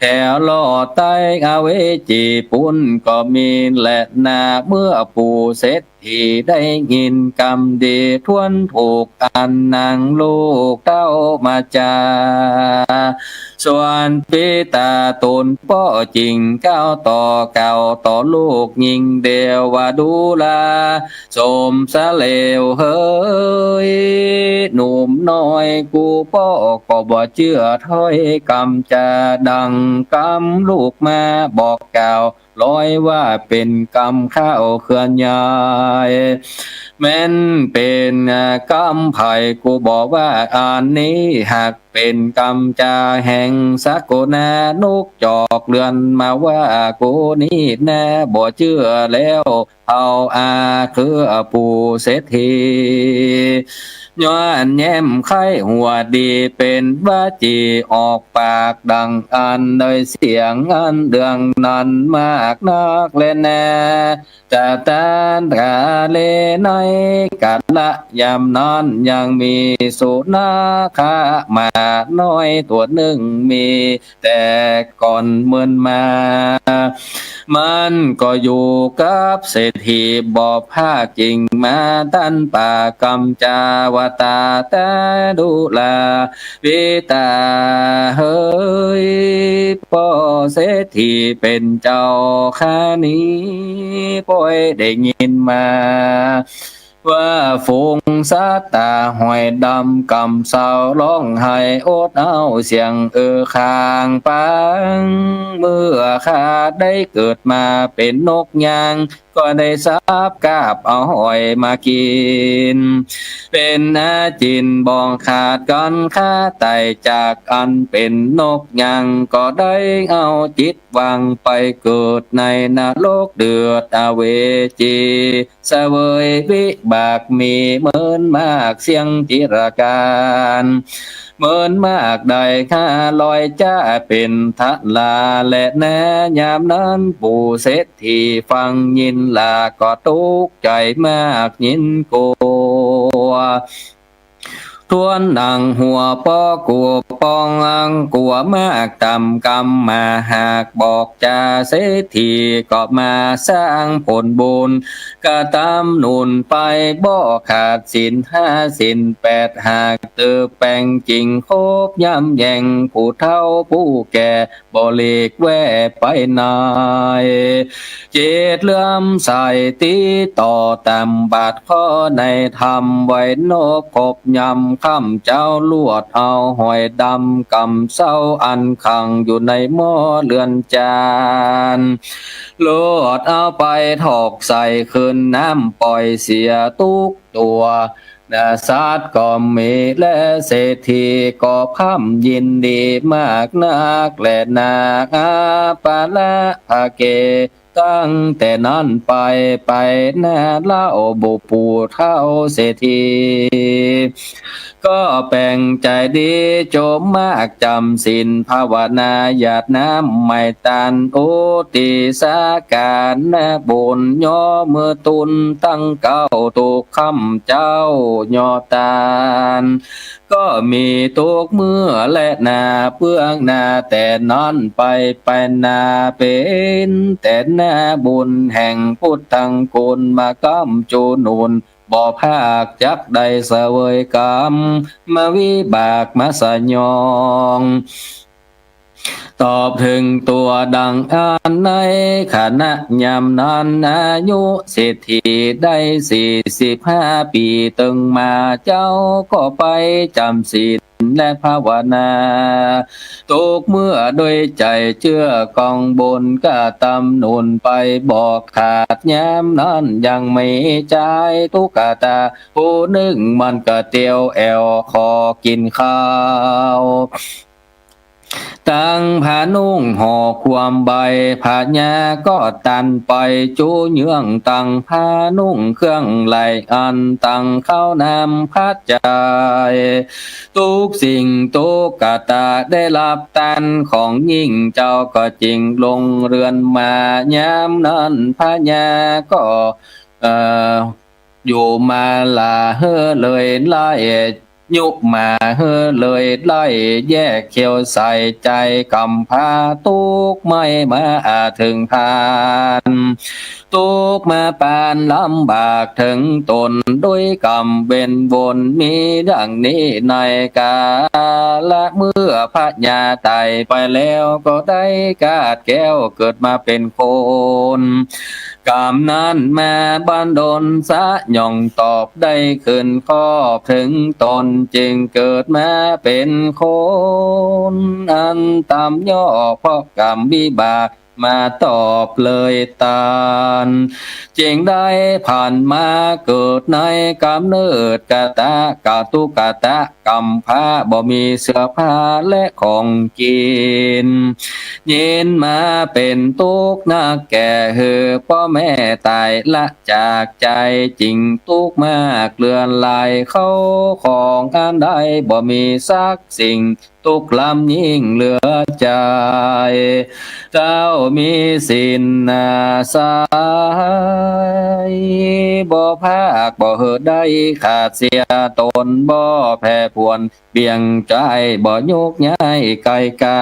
[SPEAKER 2] แถวลอดใต้อาเวจีปุ่นก็มีและนาเมื่อปู่เสร็จที่ได้ยินกรรมดีทวนถูกอันนางลูกเต้ามาจาส่วนปิตาตนพ่อจริงก้าวต่อเก่าต่อลูกยิงเดียวว่าดูลาสมสะเลวเฮ้ยหนุ่มน้อยกูพ่อก็บ่เชื่อถ้อยคำจะดังกำลูกมาบอกกล่าวร้อยว่าเป็นกรรมข้าวเคลื่อนย้าย แม้นเป็นกรรมไผ่กูบอกว่าอันนี้หากเป็นกรรมจาแห่งสักโกนานกจอกเรือนมาว่ากูนี่แน่บ่เชื่อแล้วเอาคือปู่เศรษฐีย้อนแย้มไข้หัวดีเป็นว่าจีออกปากดังอันโดยเสียงอันเดืองนั้นมากนักเล่นแน่จะตานกาเลในกัละยามนอนยังมีสุนัขมาน้อยตัวหนึ่งมีแต่ก่อนเมินมา มันก็อยู่กับเศรษฐีบ่อผ้ากิ่งมาตันป่ากำจาวตาแต่ดูแลวิตาเฮ้ยพ่อเศรษฐีเป็นเจ้าข้านี้ป่อยได้ยินมาว่าฝูงสัตว์ตาหอยดำกำเศร้าร้องไห้โอดเอาเสียงข้างปังเมื่อข้าได้เกิดมาเป็นนกยางก็ได้สาบกาบเอาหอยมากินเป็นอาจินบองขาดกันข้าไตจากอันเป็นนกยางก็ได้เอาจิตวางไปเกิดในนรกเดือดอเวจีเสวยวิบากมีเหมือนมากเสียงจิรการเหมือนมากได้ข้าลอยจ้าเป็นทะลาและแน่ยามนั้นปู่เศรษฐีฟังยินลาก็ทุกข์ใจมากยินกลัวทวนดังหัวปอกลัวปองอังกลัวมากตำกรรมมาหากบอกจาเศรษฐีก็มาสร้างผลบุญก็ตามนุนไปบ่ขาดศีลห้าศีลแปดหากเติบแปลงจริงครบย่ำแย่งผู้เฒ่าผู้แก่บ่เลีกแวไปนายเจตเลื่อมใสตีต่อตามบาทข้อในธรรมไว้นบคบยำค่ำเจ้าลวดเอาหอยดำกำเศร้าอันขังอยู่ในหม้อเรือนจานลวดเอาไปถอกใส่คืนน้ำปล่อยเสียทุกตัวนาศาสตร์ก็มีและเศรษฐีก็พ่ำยินดีมากนักและนาปาละอาเกตั้งแต่นั้นไปหน้าเล่าบุปูเท่าเศรษฐีก็แปลงใจดีโจมมากจำศีลภาวนาหยาดน้ำไม่ตันโอติสาการนะบุญย่อมือตุนตั้งเก้าตุกคำเจ้าย่อตานก็มีตุกเมื่อและนาเพื่องนาแต่นอนไปนาเป็นแต่หน้าบุญแห่งพุทธังกุลมากำจูนุนบ่ภาคจักได้เสวยกรรมมาวิบากมาสยองตอบถึงตัวดังอันในขณะยามนั้นอายุเศรษฐีได้45 ปีตึงมาเจ้าก็ไปจำศีลและภาวนาทุกเมื่อด้วยใจเชื่อกองบนก็ตำนุนไปบอกขาดยามนั้นยังไม่ใจทุกตาผู้หนึ่งมันก็เตียวแอวขอกินข้าวตั้งผ้านุ่งห่อความใบผ้าญาก็ตันไปจูเยื่องตั้งผ้านุ่งเครื่องไหลอันตั้งเข้านำพัดใจทุกสิ่งทุกกตาได้รับตันของยิ่งเจ้าก็จริงลงเรือนมายามนั้นผ้าญาก็อยู่มาลาเฮอเลยไล่ยุบมาเฮอเลยไล่แยกเขียวใส่ใจกำพาทุกไม่มาถึงพานทุกมาปานลำบากถึงตนด้วยกรรมเวนวนมีดังนี้ในกาละเมื่อพระญาตายไปแล้วก็ได้กาดแก้วเกิดมาเป็นคนกรรมนั้นมาบันดลสะย่องตอบได้ขึ้นครอบถึงตนจึงเกิดมาเป็นคนอันตามย่อเพราะกรรมวิบาก มาตอบเลยตานเจงได้ผ่านมาเกิดในกำเนิดกะตะกะตุกะตะกำพร้าบ่มีเสื้อผ้าและของกินเย็นมาเป็นตุกนักแก่เหือพ่อแม่ตายละจากใจจริงตุกมากเลือนลายเข้าของอันใดบ่มีสักสิ่งตุกลำยิ่งเหลือใจเจ้ามีสินนาสายบ่ภาคบ่เหิดได้ขาดเสียตนบ่แผ่พวนเบี่ยงใจบ่ยกย้ายไกลกา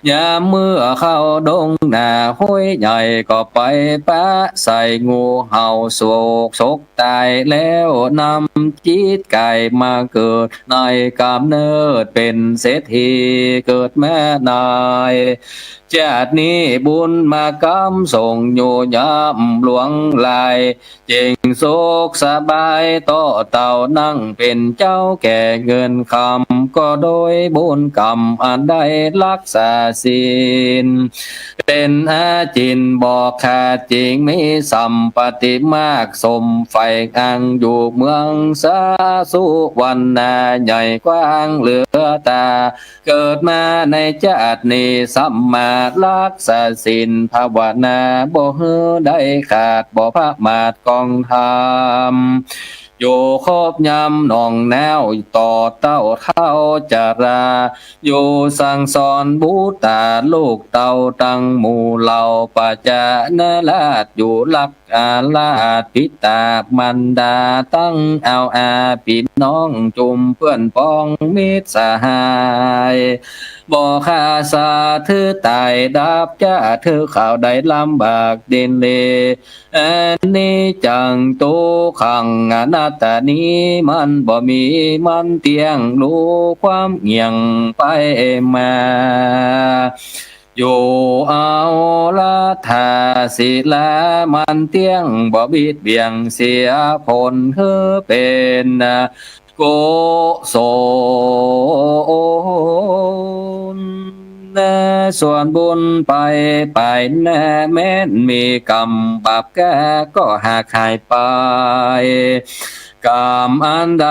[SPEAKER 2] ยามเมื่อเข้าดงหน้าห้วยใหญ่ก็ไปปะใส่งูเห่าโศกศกตายแล้วนำจิตไก่มาเกิดในกำเนิดเป็นเศรษฐีเกิดแม่นายชาตินี้บุญมากำส่งอยู่ยามหลวงลายเจงโศกสบายต่อเต่านั่งเป็นเจ้าแก่เงินคำก็โดยบุญกรรมอันได้รักษาศีลเป็นอาจินบอกขาดจริงมีสัมปติมากสมไฟอังอยู่เมืองสาสุวรรณาใหญ่กว้างเหลือตาเกิดมาในชาตินี้สัมมารักษาศีลภาวนาบ่ฮือได้ขาดบ่พระมาทกองธรรมอยู่ครบยำหนองแนวต่อเต้าเท่าจาราอยู่สั่งสอนบูตาลูกเต้าตั้งหมู่เหล่าปัจจานาลาดอยู่ลักอาลาดพิตามันดาตั้งเอาอาพี่น้องจุมเพื่อนพ้องมิตรสหายบ่ค่าสาถือตายดับจ้าถือข่าวใดลำบากเด่นเลอันนี้จังโตขังอนัตตานี้มันบ่มีมันเตียงรู้ความเงียงไปมาอยู่เอาละทาศิลามันเตียงบ่บิดเบี่ยงเสียผลเฮือเป็นโกศลส่วนบุญไปแน่แม้นมีกรรมบาปแก่ก็หากหายไปกรรมอันใด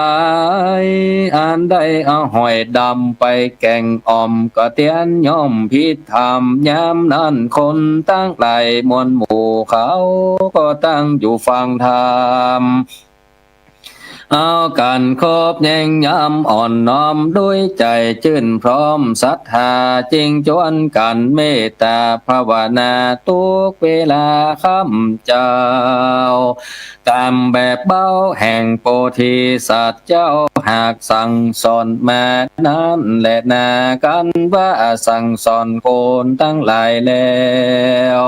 [SPEAKER 2] เอาหอยดำไปแกงอ่อมก็เตียนย่อมพิษธรรมยามนั้นคนตั้งหลายมวลหมู่เขาก็ตั้งอยู่ฟังธรรมเอากันครบแย่งย้ำอ่อนน้อมด้วยใจชื่นพร้อมศรัทธาจริงจวนกันเมตตาภาวนาทุกเวลาค่ำเจ้าตามแบบเบ้าแห่งโพธิสัตว์เจ้าหากสั่งสอนมานั้นแหละนากันว่าสั่งสอนคนตั้งหลายแล้ว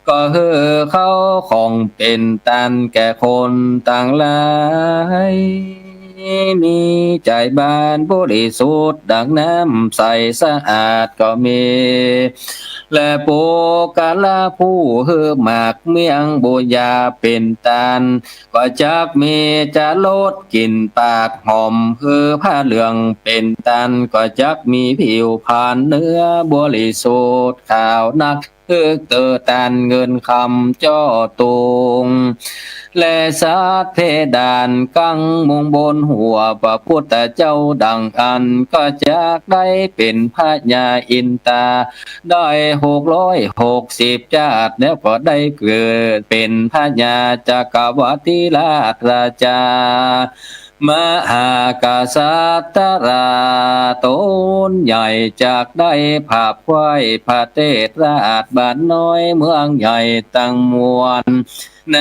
[SPEAKER 2] ก็คือเขาของเป็นตันแก่คนต่างหลายมีใจบานบริสุทธิ์ดังน้ำใสสะอาดก็มีและโปกาลาผู้ฮือหมากเมียงบุญาเป็นตันก็จักมีจะลดกลิ่นปากหอมคือผ้าเหลืองเป็นตันก็จักมีผิวพรรณเนื้อบริสุทธิ์ขาวนักคือเตอตันเงินคำจ้อตุงและสัตว์เพดานกังมุงบนหัวพระพุทธเจ้าดังอันก็จากได้เป็นพระญาอินตาได้660ชาติแล้วก็ได้เกิดเป็นพระญาจักรวรรดิราชามหากษัตราตนใหญ่จากได้ภาพไว้พระเทศราชบ้านน้อยเมืองใหญ่ตั้งมวลน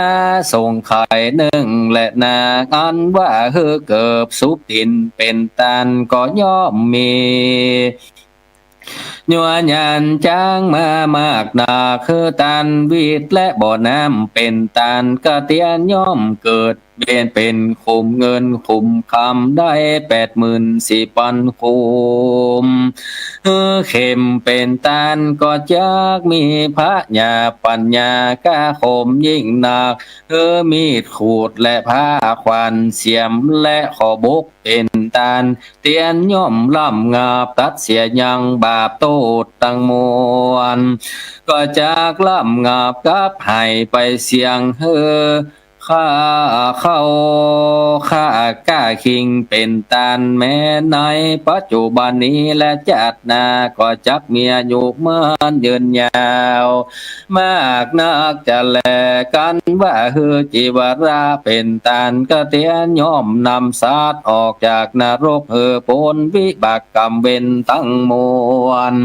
[SPEAKER 2] าส่งไข่หนึ่งและนาอันว่าฮือเกิบสุบตินเป็นตันก็ย่อมมียัวยันจางมามากนาคือตันวิทย์และบ่อน้ำเป็นตันกระเตียนย่อมเกิดเป็นคุมเงินคุมคำได้84,000คุมเข็มเป็นตันก็จักมีพระญาปัญญากล้าคมยิ่งหนักมีดขูดและผ้าควันเสียมและขอบกเป็นตันเตียนย่อมล่ำงาบตัดเสียยังบาปต้ ดตั้งมวลก็จากล่ำงาบกับให้ไปเสียงเฮอข้าเข้าข้ากล้าคิงเป็นตานแม้ในปัจจุบันนี้และจัดนาก็จักเมียอยู่มันยืนยาวมากนักจะแลกันว่าฮือจิวราเป็นตานก็เตียนย่อมนำสาดออกจากนรกเฮอผลวิบากกรรมเวนตั้งมวล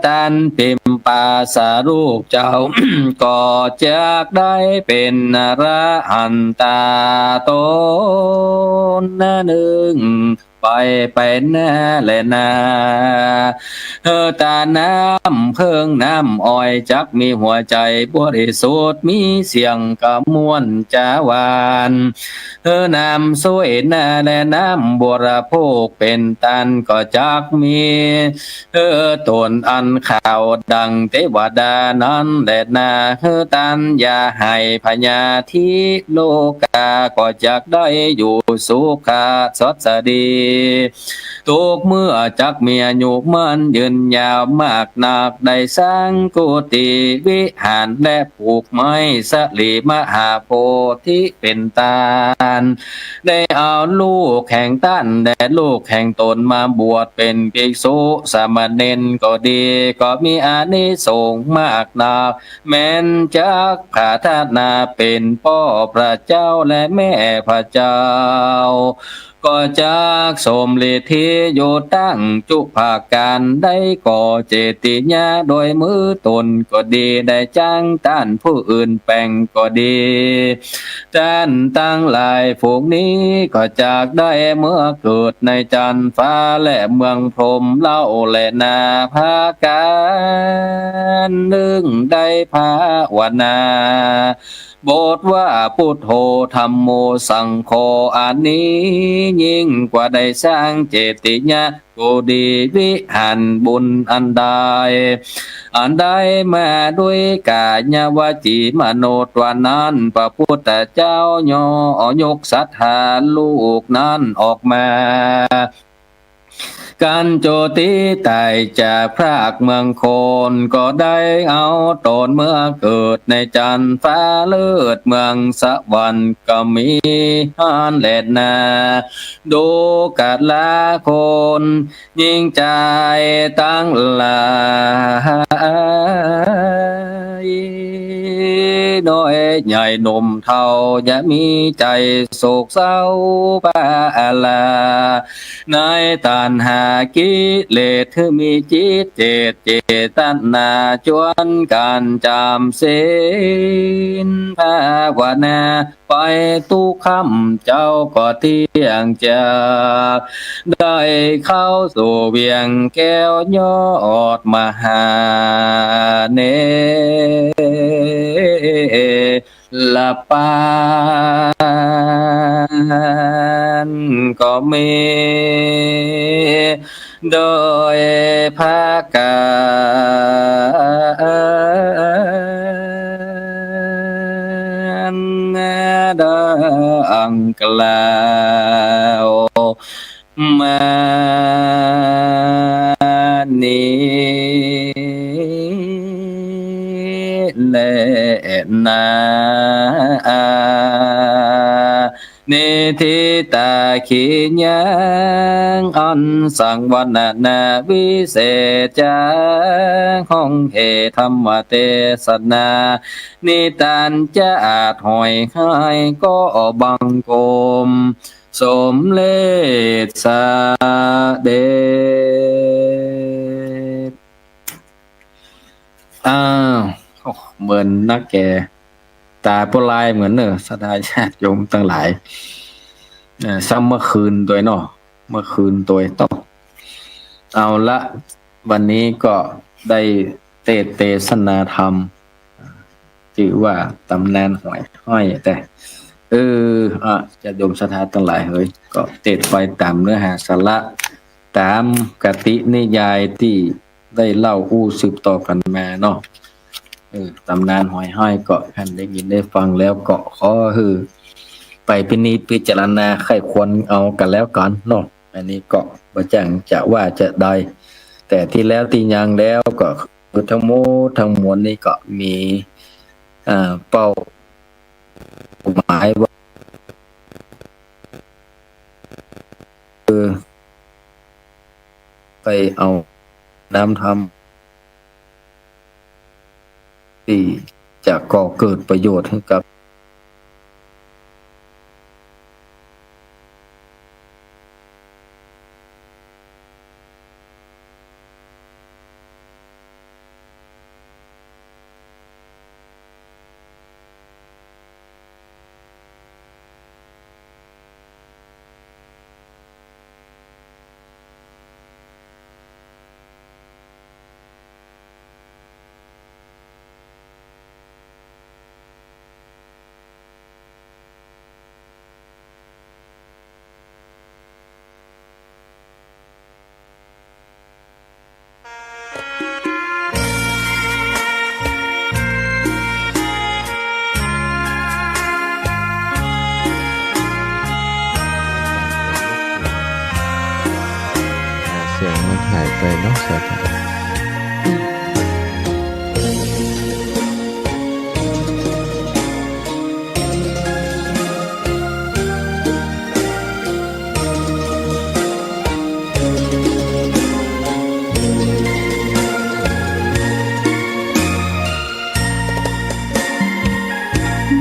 [SPEAKER 2] ตันปิมปาสารูปเจ้า ก็จากได้เป็นอรหันตาตนหนึ่งไปแน่แลนาตาน้ำเพิ่งน้ำอ้อยจักมีหัวใจบริสุทธิ์มีเสียงกระมวลจาวานน้ำสวยนาและน้ำบัวระโภคเป็นตันก็จักมีตนอันข่าวดังเทวดานั้นแลนาตันอย่าให้พญาธิโลกาก็จักได้อยู่สุขาสดสดีทุกเมื่อจักเมียอยู่มันยืนยาวมากนักได้สร้างกุฏิวิหารและปลูกไม้สลีมหาโพธิเป็นตาลได้เอาลูกแห่งตั้นแด่ลูกแห่งตนมาบวชเป็นภิกษุสามเณรก็ดีก็มีอานิสงส์มากนักแม้นจักพัฒนาเป็นพ่อพระเจ้าและแม่พระเจ้าก็จากสมฤทธิโยตั้งจุภาการได้ก่อเจติญาโดยมือตนก็ดีได้จ้างต้านผู้อื่นแปลงก็ดีท่านตั้งหลายพวกนี้ก็จากได้เมื่อเกิดในจันทร์ฟ้าและเมืองพรหมเล่าและนาภาการนึ่งได้ภาวนาบทว่าพุทโธธัมโมสังโฆอันนี้ยิ่งกว่าได้สร้างเจติญากุฏิวิหารบุญอันใดมาด้วยกายาวจีมโนตวันนั้นพระพุทธเจ้ายกศรัทธาลูกนั้นออกมาการโจติตายจากพรากเมืองโคนก็ได้เอาตนเมื่อเกิดในจันทร์ฟ้าเลือดเมืองสวรรค์ก็มีฮานแลดนาดูกัดละคนยิ่งใจตั้งหลายโดยใหญ่หนุ่มเท่าอย่ามีใจโศกเศร้าปาลานายตัณหากิเลสที่มีจิตเจตนาจวนการจำศีลภาวนาไปทุกคำเจ้าก็เที่ยงจากได้เข้าสู่เวียงแก้วยอดมหาเนละปานก็มีโดยภาการดังกล่าวมานี้แลนานิทิตาขียังอันสังวันนาวิเศษจาห้องเหธรรมเทศนานิทานจะอาจหอยให้ก็บังกลมสมเลศสาเดชเหมือนนักแก่ตาโปรายเหมือนเนอะสดาญาติโยมทั้งหลายซ้ำเมื่อคืนตัวเนาะเมื่อคืนตัวต้องเอาละวันนี้ก็ได้เทศนาธรรมชื่อว่าตำนานหอยห้อยแต่จะโยมสถานทั้งหลายเฮ้ยก็เทศไปตามเนื้อหาสาระตามกตินิยายที่ได้เล่าสืบต่อกันมาเนาะตำนานหอยห้อยก็ท่านได้ยินได้ฟังแล้วก็ขอไปพิจารณาใครควรเอากันแล้วกันเนาะอันนี้ก็บ่จังจะว่าจะได้ แต่ที่แล้วที่ยังแล้วก็คือทั้งหมดทั้งมวลนี่ก็มีเป้าหมายว่าคือไปเอาน้ำทำที่จะก่อเกิดประโยชน์ให้กับ
[SPEAKER 1] เสียงมันหายไปเนาะสาธุ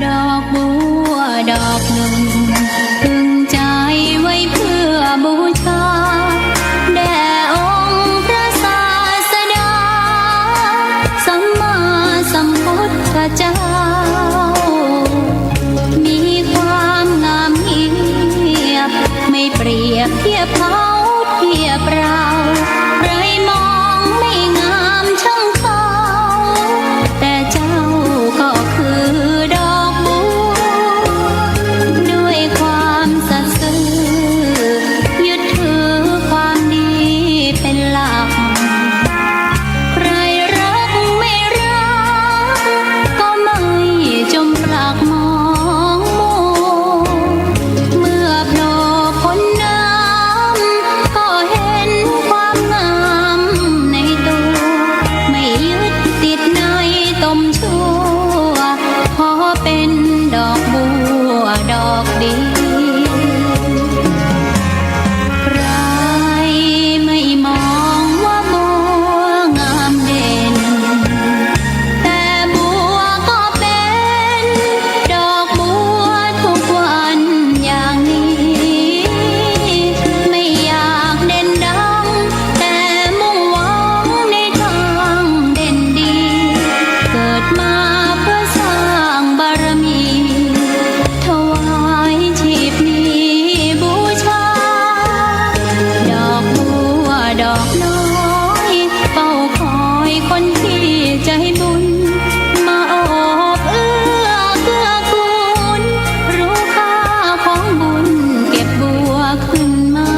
[SPEAKER 3] ดอกบัวดอกหนึ่งพึงใจไว้เพื่อบูชาแด่องค์พระศาสดาสัมมาสัมพุทธเจ้ามีความงามเงียบไม่เปรียบเทียบเขาเทียบเราใครมองไม่งามช่างเขาแต่เจ้าก็คือดอกบัวด้วยความสัตย์ซื่อยึดถือความดีเป็นหลักใครรักไม่รักก็ไม่จมปลักมองมัวเมื่อโผล่พ้นน้ำก็เห็นความงามในตัวไม่ยึดติดในตมชั่วขอเป็นดอกบัวดอกดีใครไม่มองว่าบัวงามเด่นแต่บัวก็เป็นดอกบัวทุกวันอย่างนี้ไม่อยากเด่นดังแต่มุ่งหวังในทางเด่นดีเกิดมาเพื่อสร้างบารมีถวายชีพนี้บูชาดอกบัวดอกน้อยเฝ้าคอยคนที่ใจบุญมาโอบเอื้อเกื้อกูลรู้ค่าของบุญเก็บบัวขึ้นมา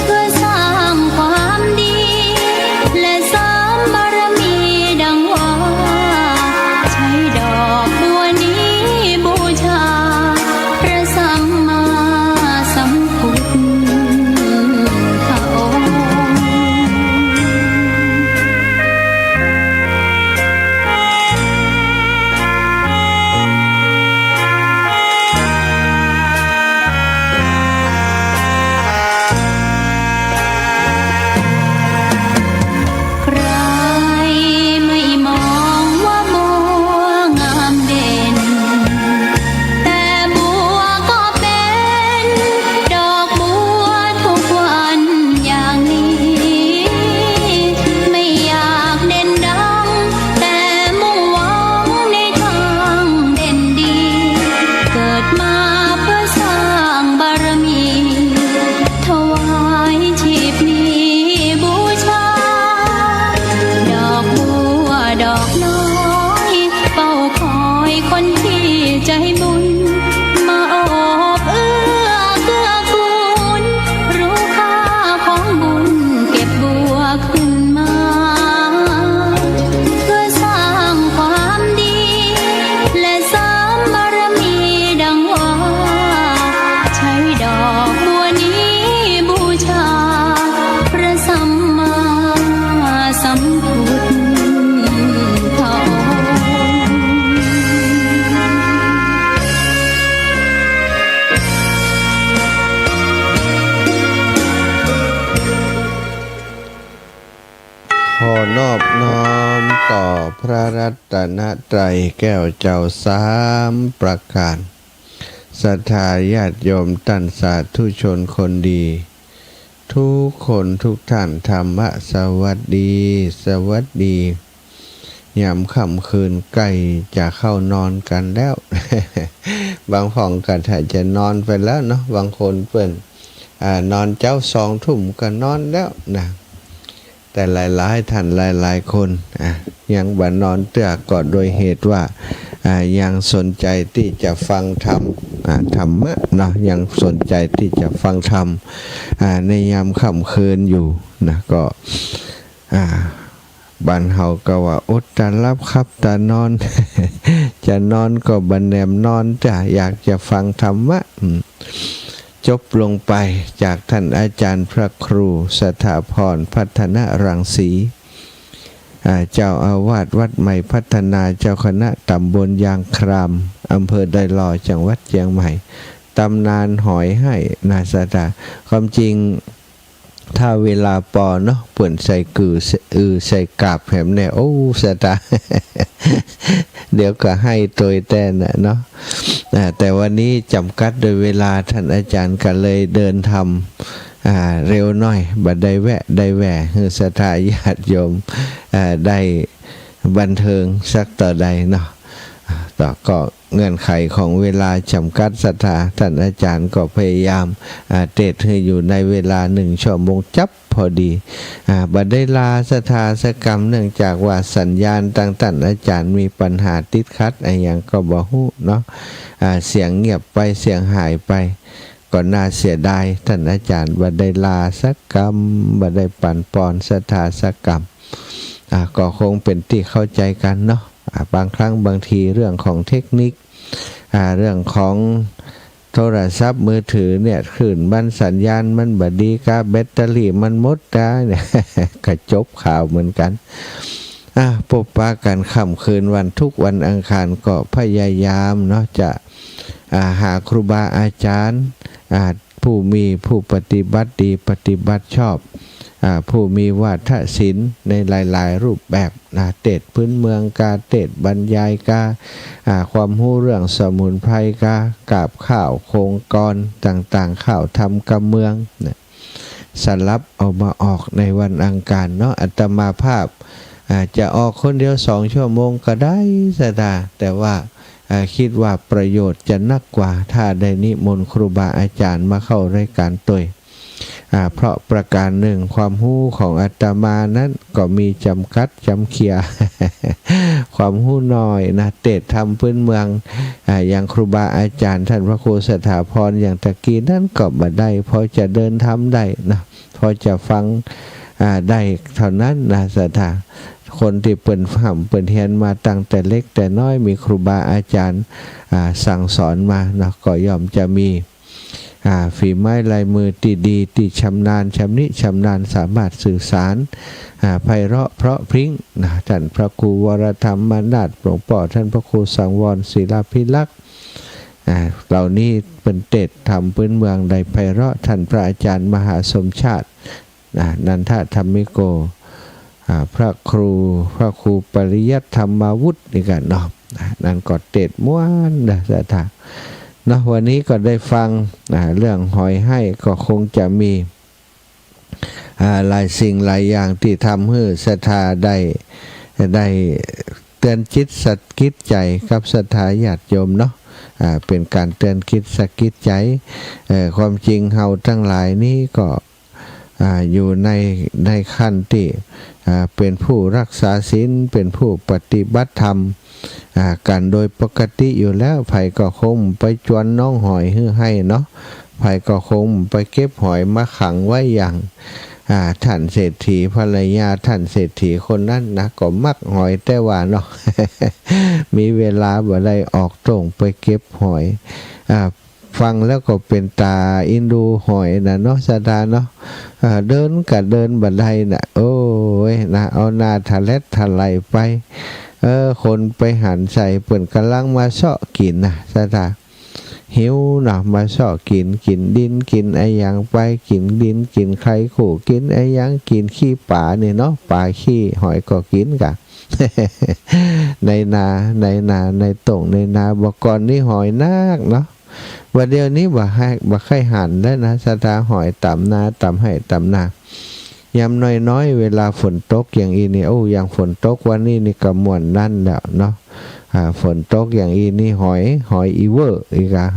[SPEAKER 3] เพื่อสร้างความดีและเสริมบารมีดังว่าใช้ดอกบัวนี้บูชาพระสัมมาสัมพุทธองค์ ใครไม่มองว่าบัวงามเด่นแต่บัวก็เป็นดอกบัวทุกวันอย่างนี้ไม่อยากเด่นดังแต่มุ่งหวังในทางเด่นดีเกิดมาเพื่อสร้างบารมีถวายชีพนี้บูชาดอกบัวดอกน้อยเฝ้าคอยคนที่ใจบุญมาโอบเอื้อเกื้อกูลรู้ค่าของบุญเก็บบัวขึ้นมาเพื่อสร้างความดีและเสริมบารมีดังว่าใช้ดอกบัวนี้บูชาพระสัม
[SPEAKER 1] ระรัตนตรัยแก้วเจ้าสามประการศรัทธาญาติโยมท่านสาธุชนคนดีทุกคนทุกท่านธรรมะสวัสดีสวัสดียามค่ำคืนใกล้จะเข้านอนกันแล้ว บางฝ่องกันถ้าจะนอนไปแล้วเนาะบางคนเปิ่นนอนเจ้า2 ทุ่มก็นอนแล้วนะแต่หลายๆท่านหลายๆคนยังบ่นอนเตื้อก็โดยเหตุว่ายังสนใจที่จะฟังธรรมธรรมะเนาะยังสนใจที่จะฟังธรรมในยามค่ำคืนอยู่นะก็บ้านเฮาก็ว่าอดตารับครับตานอน จะนอนก็บันแนมนอนจ้ะอยากจะฟังธรรมะจบลงไปจากท่านอาจารย์พระครูสถาพรพัฒนรังสีเจ้าอาวาสวัดใหม่พัฒนาเจ้าคณะตำบลยางครามอำเภอไดหล่อจังหวัดเชียงใหม่ตำนานหอยให้นาสตาความจริงถ้าเวลาปอเนาะเปิ่นใส่กือใส่กาบแหมแน่โอ้สตา เดี๋ยวก็ให้ตัวแต่นะเนาะแต่วันนี้จำกัดโดยเวลาท่านอาจารย์ก็เลยเดินทำเร็วหน่อยบัดได้แวะได้แหวะคือศรัทธาญาติโยมได้บันเทิงสักต่อใดเนาะต่อก็เงื่อนไขของเวลาจำกัดศรัทธาท่านอาจารย์ก็พยายามเทศให้อยู่ในเวลา1 ชั่วโมงจับพอดีบัดได้ลาศรัทธาสกรรมเนื่องจากว่าสัญญาณต่างๆอาจารย์มีปัญหาติดขัดอะไรอย่างก็บ่ฮู้เนาะเสียงเงียบไปเสียงหายไปก็น่าเสียดายท่านอาจารย์บัดได้ลาสักกรรมบัดได้ปั่นปอนศรัทธาสกรรมก็คงเป็นที่เข้าใจกันเนาะบางครั้งบางทีเรื่องของเทคนิคเรื่องของโทรศัพท์มือถือเนี่ยคลื่นบันสัญญาณมันบดีกาแบตเตอรี่มันหมดได้เนี่ย ก็จบข่าวเหมือนกันพบปะกันค่ำคืนวันทุกวันอังคารก็พยายามเนาะจะหาครูบาอาจารย์ผู้มีผู้ปฏิบัติดีปฏิบัติชอบผู้มีวาทศิลป์ในหลายๆรูปแบบเทศพื้นเมืองกาเทศบรรยายกาความรู้เรื่องสมุนไพรกาบข้าวโครงกรต่างๆข้าวทำกำเมืองสลับเอามาออกในวันอังคารเนาะอาตมาภาพจะออกคนเดียว2 ชั่วโมงก็ได้สตาแต่ว่าคิดว่าประโยชน์จะนักกว่าถ้าได้นิมนต์ครูบาอาจารย์มาเข้ารายการตัวเพราะประการหนึ่งความรู้ของอาตมานั้นก็มีจำกัดจำเขีย ความรู้น้อยนะเทศธรรมพื้นเมืองอย่างครูบาอาจารย์ท่านพระครูสถาพรอย่างตะกี้นั้นก็บ่ได้พอจะเดินทำได้นะพอจะฟังได้เท่านั้นนะศรัทธาคนที่เปิ่นฟังเปิ่นเรียนมาตั้งแต่เล็กแต่น้อยมีครูบาอาจารย์สั่งสอนมานะก็ย่อมจะมีฝีไม้ลายมือที่ดีที่ชำนาญชำนิชำนาญสามารถสื่อสารไพเราะเพราะพริ้งท่านพระครูวรธรรมมานาถหลวงพ่อท่านพระครูสังวรศิลาภิลักษ์เหล่านี้เป็นเทศธรรมพื้นเมืองใดไพเราะท่านพระอาจารย์มหาสมชาตินันทธรรมิโกพระครูปริยัติธรรมาวุฒินี่กันเนาะนั่นก็เทศม้วนสถานะวันนี้ก็ได้ฟังเรื่องหอยให้ก็คงจะมีหลายสิ่งหลายอย่างที่ทำให้ศรัทธาได้เตือนจิตสะกิดใจกับศรัทธาญาติโยมเนาะเป็นการเตือนคิดสะกิดใจความจริงเฮาทั้งหลายนี้ก็อยู่ในขั้นที่เป็นผู้รักษาศีลเป็นผู้ปฏิบัติธรรมกันโดยปกติอยู่แล้วไผก็คงไปจวนน้องหอยให้เนาะไผก็คงไปเก็บหอยมาขังไว้อย่างท่านเศรษฐีภรรยาท่านเศรษฐีคนนั้นนะก็มักหอยแต่ว่าเนาะ มีเวลาบ่ได้ออกตรงไปเก็บหอยฟังแล้วก็เป็นตาอินดูหอยนะเนาะสดาเนาะเดินกับเดินบันไดนะโอ้ยนะเอาหน้าทะเล็ดทะไหลไปคนไปหันใส่เปิ่นกำลังมาเสาะกินนะสดาหิวนะมาเสาะกินดินกินไอ้ยังไปกินดินกินไข่ขู่กินไอ้ยังกินขี้ป่าเนี่ยเนาะป่าขี้หอยก็กินกะ ในในตรงในนาบอกก่อนนี่หอยนักเนาะว่าเดียวนี้บ่ค่อยหันแล้วนะสตาหอยต่ำนาต่ำให้ต่ำนายามน้อยเวลาฝนตกอย่างอีนี่โอ้อย่างฝนตกวันนี้นี่ก็ม่วนนั่นแล้วเนาะฝนตกอย่างอีนี่หอยอีเวอร์อีกอะ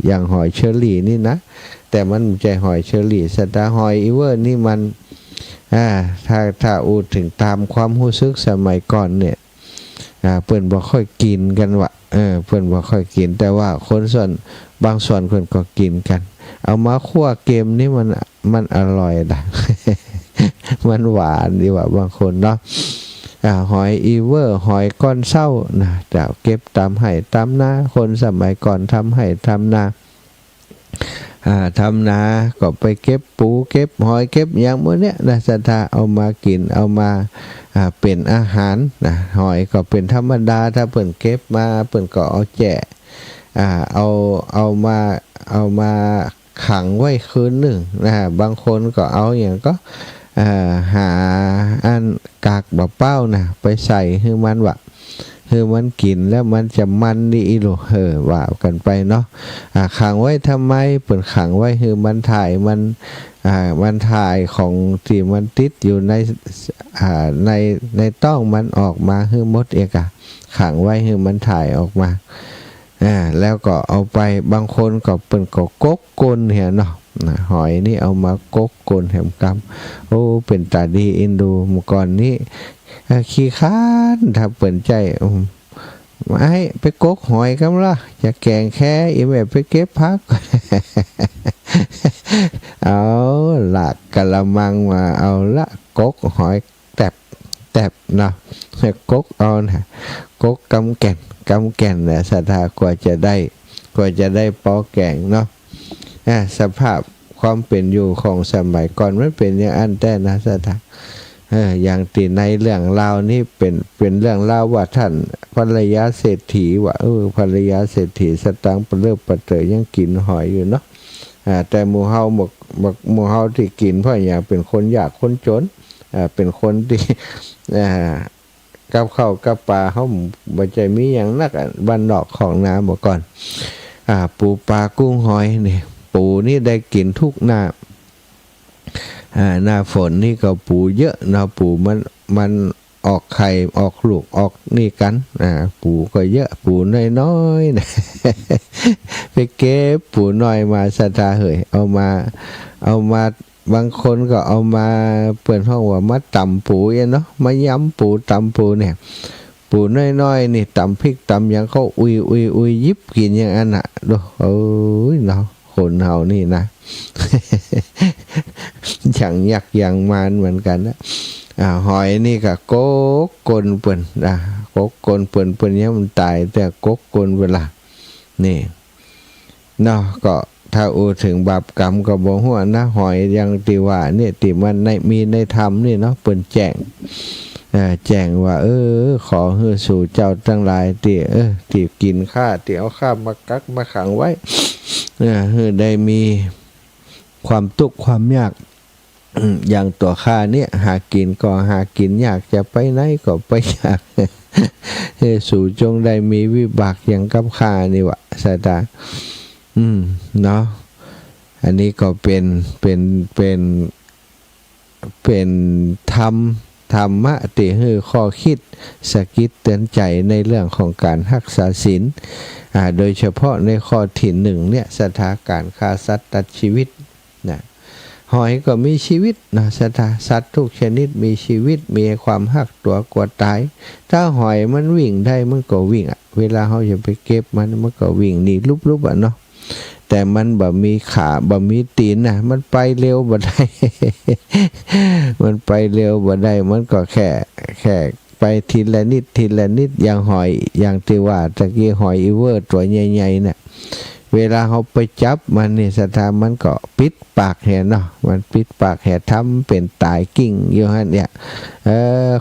[SPEAKER 1] อย่างหอยเชอรี่นี่นะแต่มันไม่ใช่หอยเชอรี่สตาหอยอีเวอร์นี่มันถ้าอูถึงตามความรู้สึกสมัยก่อนเนี่ยเพิ่นบ่ค่อยกินกันวะเพิ่นบ่ค่อยกินแต่ว่าคนส่วนบางส่วนเพิ่นก็กินกันเอามาคั่วเกมนี่มันอร่อยนะ มันหวานดีว่าบางคนเนาะหอยอีเวอร์หอยก้อนเศร้านะจะเก็บตามไห่ตามนาคนสมัยก่อนทำไห่ทำนาทำนาก็ไปเก็บปูเก็บหอยเก็บอย่างพวกเนี้ยนะสถาเอามากินเอามาเป็นอาหารนะหอยก็เป็นธรรมดาถ้าเปิ่นเก็บมาเปิ่นก็เอาแจกเอามาขังไว้คืนหนึ่งนะบางคนก็เอาอย่างก็หาอันกากบะเป้านะไปใส่ให้มันวะคือมันกินแล้วมันจะมันดีหรอว่ากันไปเนาะขังไว้ทำไมเปิดขังไว้คือมันถ่ายของที่มันติดอยู่ในต้องมันออกมาคือมดเอกขังไว้คือมันถ่ายออกมาแล้วก็เอาไปบางคนก็เป็นก็กกกลเห็นเนาะหอยนี่เอามากกกลแหมกำโอ้เป็นตาดีอินดูเมื่อก่อนนี้ขี้ค้านถ้าเปิ่นใจให้ไปกกหอยกันล่ะจะแกงแค่อีแบบไปเก็บพัก เอาละกะละมังมาเอาละกกหอยแตบเนาะกกเอานะกกกำแก่นเนี่ยศรัทธากว่าจะได้ปอแกงเนาะสภาพความเป็นอยู่ของสมัยก่อนมันเป็นอย่างอันแต่นะศรัทธาอย่างตีในเรื่องราวนี่เป็นเรื่องราวว่าท่านภรรยาเศรษฐีว่าภรรยาเศรษฐีสตังค์เลิกประเตยยังกินหอยอยู่เนาะแต่หมู่เฮาที่กินเพราะอย่างเป็นคนยากคนจนเป็นคนที่กับข้าวกับปลาเฮาบ่ใจมีหยังนักบ้านนอกของนาบ่ก่อนปูปลากุ้งหอยนี่ปูนี่ได้กินทุกหน้าฝนนี่ก็ปูเยอะนะปูมันออกไข่ออกลูกออกนี่กันปูก็เยอะปูน้อยๆนะ ไปเก็บปูน้อยมาสตาเอามาบางคนก็เอามาเปิดห้องว่ามาตำปูเนาะมาย้ำปูตำปูเนี่ยปูน้อยๆนี่ตำพริกตำยังเขาอุยยิบกินอย่างนั้นอ่ะดูเนาะคนเฮานี่นะ อย่างยักอย่างมานเหมือนกันนะหอยนี่ก็กกกลเปิ่นกกกลเปิ่นเนี่ยมันตายแต่กกกลเวลานี่เนาะก็ถ้าถึงบาปกรรมก็บ่ฮู้นะหอยยังติว่าเนี่ยติมันมีในธรรมนี่เนาะเปิ่นแจ้งว่าขอให้สู่เจ้าทั้งหลายที่กินข้าที่เอาข้ามากักมาขังไว้ให้ได้มีความทุกข์ความยากอย่างตัวข้าเนี่ยหากินก็หากินยากจะไปไหนก็ไปยาก ให้สู่จงได้มีวิบากอย่างกับข้านี่วะสาตาเนาะอันนี้ก็เป็นธรรมะที่ให้ข้อคิดสะกิดเตือนใจในเรื่องของการรักษาศีลโดยเฉพาะในข้อที่หนึ่งเนี่ยสถานการฆ่าสัตว์ตัดชีวิตนะหอยก็มีชีวิตนะสัตว์ทุกชนิดมีชีวิตมีความหักตัวกลัวตายถ้าหอยมันวิ่งได้มันก็วิ่งเวลาเขาจะไปเก็บมันก็วิ่งหนีลุบเนาะแต่มันบ่มีขาบ่มีตีนนะมันไปเร็วบ่ได้ มันไปเร็วบ่ได้มันก็แค่ไปทีละนิดอย่างหอยอย่างที่ว่าตะกี้หอยอีเวอร์ตัวใหญ่ๆเนี่ยเวลาเขาไปจับมันนี่สถานมันก็ปิดปากแห่เนาะมันปิดปากแห่ทำเป็นตายกิ่งอยู่ฮะเนี่ย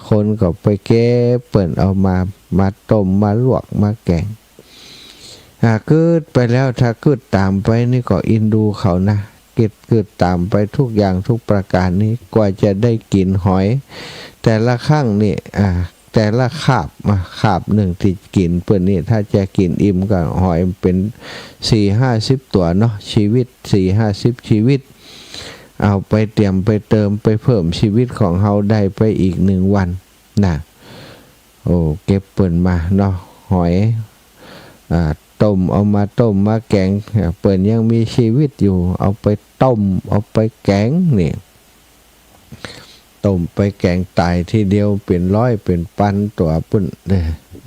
[SPEAKER 1] คนก็ไปเก็บเปิ่นเอามาต้มมาลวกมาแกงกึดไปแล้วถ้ากึดตามไปนี่ก็อินดูเขานะกึดตามไปทุกอย่างทุกประการนี้กว่าจะได้กินหอยแต่ละครั้งนี่ แต่ละคาบหนึ่งที่กินเปิ้นนี่ถ้าจะกินอิ่มก็หอยเป็น4-50 ตัวเนาะชีวิต4-50ชีวิตเอาไปเตรียมไปเติมไปเพิ่มชีวิตของเฮาได้ไปอีก1 วันนะโอ้เก็บเปิ้นมาเนาะหอยต้มเอามาต้มมาแกงเปิ้นยังมีชีวิตอยู่เอาไปต้มเอาไปแกงนี่ต้มไปแกงตายทีเดียวเป็นร้อยเป็นพันตัวเปิ้น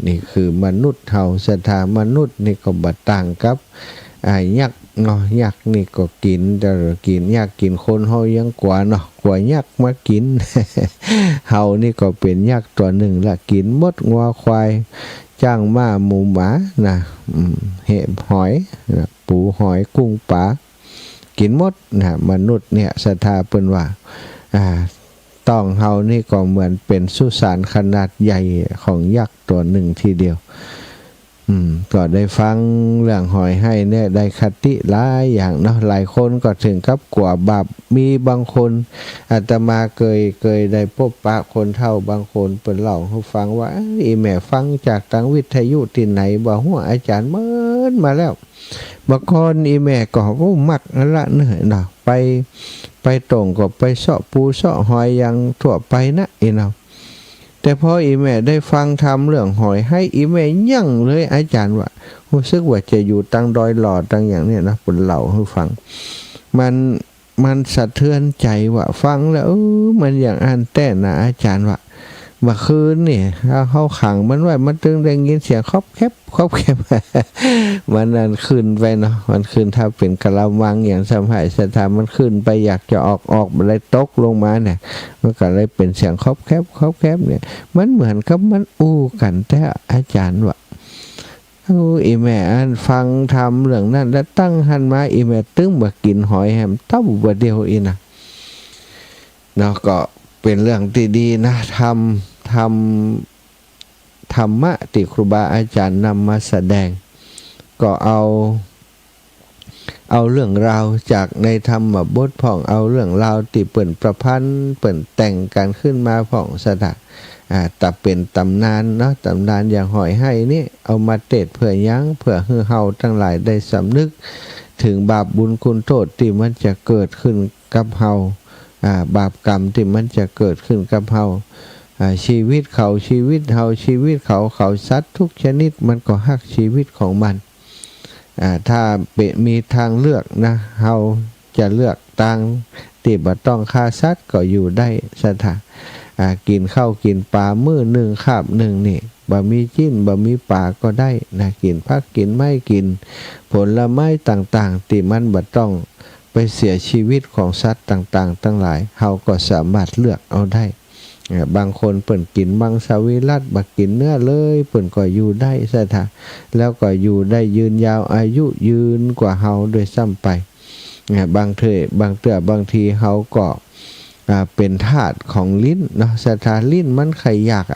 [SPEAKER 1] นี่คือมนุษย์เฮาศรัทธามนุษย์นี่ก็บ่ต่างกับยักษ์เนาะยักษ์นี่ก็กินแต่กินยักษ์กินคนเฮายังกว่าเนาะกว่ายักษ์มากิน เฮานี่ก็เป็นยักษ์ตัวหนึ่งละกินหมดงัวควายจ้างม้าหมูหมานะเห็บหอยนะปูหอยกุ้งปลากินหมดนะมนุษย์เนี่ยศรัทธาเปิ้นว่าต้องเฮานี่ก็เหมือนเป็นสุสานขนาดใหญ่ของยักษ์ตัวหนึ่งทีเดียวก็ได้ฟังเรื่องหอยให้เนี่ยได้คติหลายอย่างเนาะหลายคนก็ถึงกับกลัวบาปมีบางคนอาตมาเคยได้พบปะคนเฒ่าบางคนเปิ้นเล่าให้ฟังว่าอีแม่ฟังจากทางวิทยุที่ไหนบ่ฮู้อาจารย์เมินมาแล้วบางคนอีแม่ก็มักนั่นละเนาะไปตรงก็ไปเสาะปูเสาะหอยอย่างทั่วไปนะอีเนาะแต่พออีแม่ได้ฟังทำเรื่องหอยให้อีแม่ยั่งเลยอาจารย์ว่ารู้สึกว่าจะอยู่ตั้งดอยหลอดตั้งอย่างเนี้ยนะผมเล่าให้ฟังมันสะเทือนใจว่าฟังแล้วมันอย่างอันแต่นะอาจารย์ว่าเมื่อคืนนี่เขาขังมันไว้มันตึงได้ยินเสียงครอบแคบมันนั่นขึ้นไปเนาะมันขึ้นถ้าเป็นกะละมังอย่างสมัยสถานมันขึ้นไปอยากจะออกมันเลยตกลงมาเนี่ยมันก็เลยเป็นเสียงครอบแคบเนี่ยมันเหมือนกับมันอู้กันแต่อาจารย์ว่าอีแม่อันฟังทำเรื่องนั้นแล้วตั้งหันมาอีแม่ตึ้งมากินหอยแฮมเต้าบัวเดียวอีนะเนาะก็เป็นเรื่องที่ดีนะทำธรรมะที่ครูบาอาจารย์นำมาแสดงก็เอาเรื่องราวจากในธรรมบทผ่องเอาเรื่องราวที่เปิ่นประพันธ์เปิ่นแต่งกันขึ้นมาผ่องสถาแต่เป็นตำนานเนาะตำนานอย่างหอยให้นี่เอามาเทศเพื่อยั้งเพื่อให้เฮาทั้งหลายได้สำนึกถึงบาปบุญคุณโทษที่มันจะเกิดขึ้นกับเฮาบาปกรรมที่มันจะเกิดขึ้นกับเฮาชีวิตเขาชีวิตเฮาชีวิตเขาสัตว์ทุกชนิดมันก็ฮักชีวิตของมันถ้ามีทางเลือกนะเฮาจะเลือกทางที่บ่ต้องฆ่าสัตว์ก็อยู่ได้สถานกินข้าวกินปลามื้อหนึ่งคาบหนึ่งนี่บ่มีจิ้นบ่มีปลาก็ได้นะกินผักกินไม้กินผลไม้ต่างๆที่มันบ่ต้องไปเสียชีวิตของสัตว์ต่างๆทั้งหลายเฮาก็สามารถเลือกเอาได้บางคนเปิ่นกินมังสวิรัติบักกินเนื้อเลยเปิ่นก็อยู่ได้ซะท่าแล้วก็อยู่ได้ยืนยาวอายุยืนกว่าเฮาโดยซ้ำไปบางทีเฮาก็เป็นธาตุของลิ้นเนาะสถานลิ้นมันไขยาก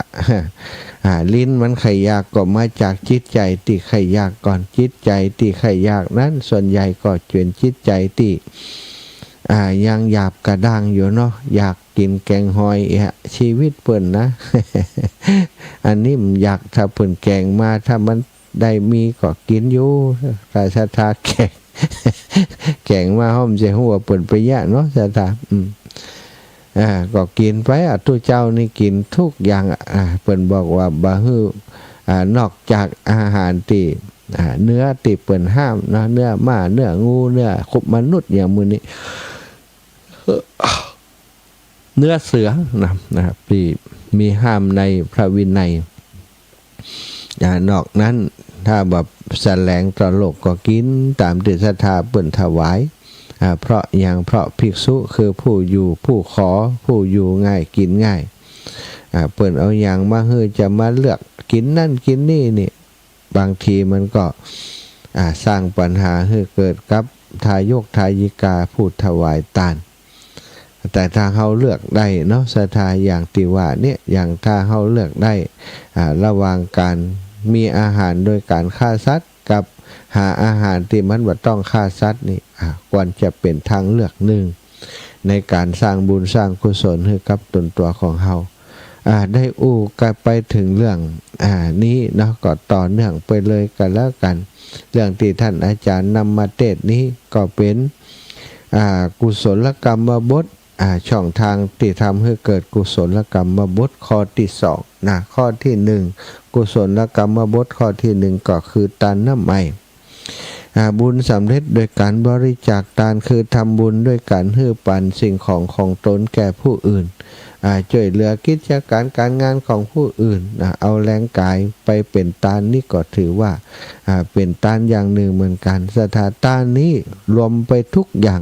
[SPEAKER 1] ลิ้นมันไขยากก็มาจากจิตใจที่ไขยากก่อนจิตใจที่ไขยากนั้นส่วนใหญ่ก็เป็นจิตใจที่ยังหยาบกระด้างอยู่เนาะอยากกินแกงหอยชีวิตเปิ่นนะ อันนี้มันอยากถ้าเปิ่นแกงมาถ้ามันได้มีก็กินอยู่แต่ศรัทธาแกง แกงมาห้อมใจหัวเปิ่นไปยะเนาะศรัทธาก็กินไปตัวเจ้านี่กินทุกอย่างเปิ่นบอกว่าบ่ฮื้อนอกจากอาหารที่เนื้อที่เปิ่นห้ามนะเนื้อม้าเนื้องูเนื้อคุบมนุษย์อย่างมื้อนี้เนื้อเสือนะครับที่มีห้ามในพระวินัยนอกนั้นถ้าแบบแสลงต่อโลกก็กินตามที่ศรัทธาเปิ่นถวายเพราะภิกษุคือผู้อยู่ผู้ขอผู้อยู่ง่ายกินง่ายเปิ่นเอาอย่างมาเฮือจะมาเลือกกินนั่นกินนี่นี่บางทีมันก็สร้างปัญหาให้เกิดกับทายกทายิกาผู้ถวายทานแต่ถ้าเฮาเลือกได้เนาะศรัทธาอย่างที่ว่าเนี่ยอย่างถ้าเฮาเลือกได้ระหว่างการมีอาหารโดยการฆ่าสัตว์กับหาอาหารที่มันบ่ต้องฆ่าสัตว์นี่ควรจะเป็นทางเลือกหนึ่งในการสร้างบุญสร้างกุศลให้กับตนตัวของเฮา ได้กันไปถึงเรื่องนี้เนาะก็ต่อเนื่องไปเลยกันแล้วกันเรื่องที่ท่านอาจารย์นำมาเทศนี้ก็เป็นกุศลกรรมบทช่องทางที่ทำให้เกิดกุศลกรรมบทข้อที่สองนะข้อที่หนึ่งกุศลกรรมบทข้อที่หนึ่งก็คือทานน้ำใหม่บุญสำเร็จโดยการบริจาคทานคือทำบุญด้วยการให้ปันสิ่งของตนแก่ผู้อื่นช่วยเหลือกิจการงานของผู้อื่นเอาแรงกายไปเป็นทานนี่ก็ถือว่าเป็นทานอย่างหนึ่งเหมือนกันสถานทานนี้รวมไปทุกอย่าง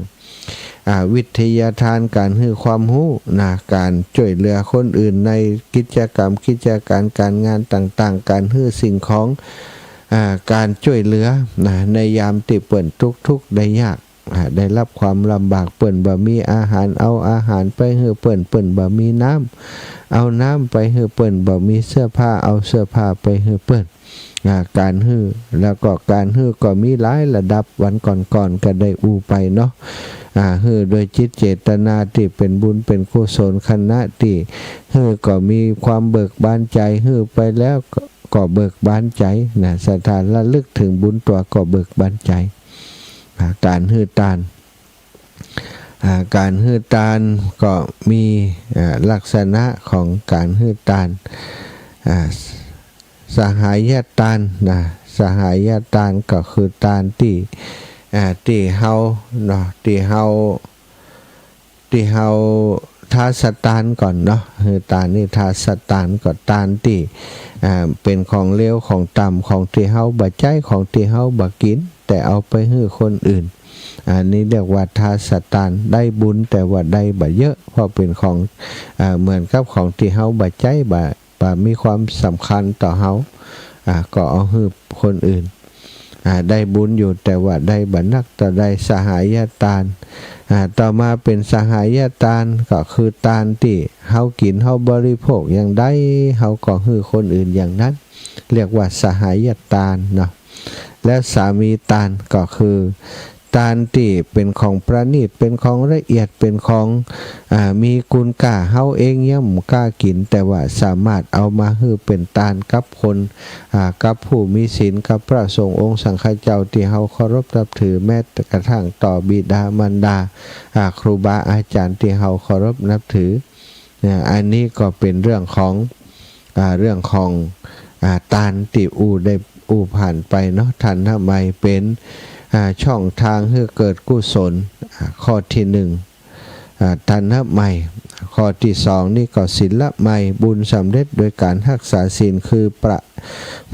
[SPEAKER 1] วิทยาทานการให้ความรู้การช่วยเหลือคนอื่นในกิจการงานต่างๆการให้สิ่งของการช่วยเหลือในยามที่เปิ่นทุกข์ได้ยากได้รับความลำบากเปิ่นบ่มีอาหารเอาอาหารไปให้เปิ่นบ่มีน้ำเอาน้ำไปให้เปิ่นบ่มีเสื้อผ้าเอาเสื้อผ้าไปให้เปิ่นการฮื้อแล้วก็การฮื้อก็มีหลายระดับวันก่อนก็ได้ไปเนาะฮื้อโดยจิตเจตนาที่เป็นบุญเป็นกุศลคณะที่ฮื้อก็มีความเบิกบานใจฮื้อไปแล้วก็เบิกบานใจสถานระลึกถึงบุญตัวก็เบิกบานใจการฮื้อทานการฮื้อทานก็มีลักษณะของการฮื้อทานสหายทานสหายทานก็คือทานที่เฮาเนาะที่เฮาทาสตานก่อนเนาะคือทานนี่ทาสตานก็ทานที่เป็นของเลวของต่ำของที่เฮาบ่ใจของที่เฮาบ่กินแต่เอาไปให้คนอื่นอันนี้เรียกว่าทาสตานได้บุญแต่ว่าได้บ่เยอะเพราะเป็นของเหมือนกับของที่เฮาบ่ใจบ่มีความสำคัญต่อเฮาก็เอาให้คนอื่นได้บุญอยู่แต่ว่าได้บ่นักต่อได้สหายทานต่อมาเป็นสหายทานก็คือทานที่เฮากินเฮาบริโภคอย่างใดเฮาก็ให้คนอื่นอย่างนั้นเรียกว่าสหายทานเนาะและสามีทานก็คือทานที่เป็นของประณีตเป็นของละเอียดเป็นของมีคุณค่าเฮาเองยังบ่กล้ากินแต่ว่าสามารถเอามาให้เป็นทานกับคนกับผู้มีศีลกับพระสงฆ์องค์สังฆเจ้าที่เฮาเคารพนับถือแม้แต่กระทั่งต่อบิดามารดาครูบาอาจารย์ที่เฮาเคารพนับถืออันนี้ก็เป็นเรื่องของทานที่ได้ผ่านไปเนาะท่านทำไมเป็นช่องทางให้เกิดกุศลข้อที่หนึ่งทานใหม่ข้อที่สองนี่ก็ศีลใหม่บุญสำเร็จโดยการรักษาศีลคือประ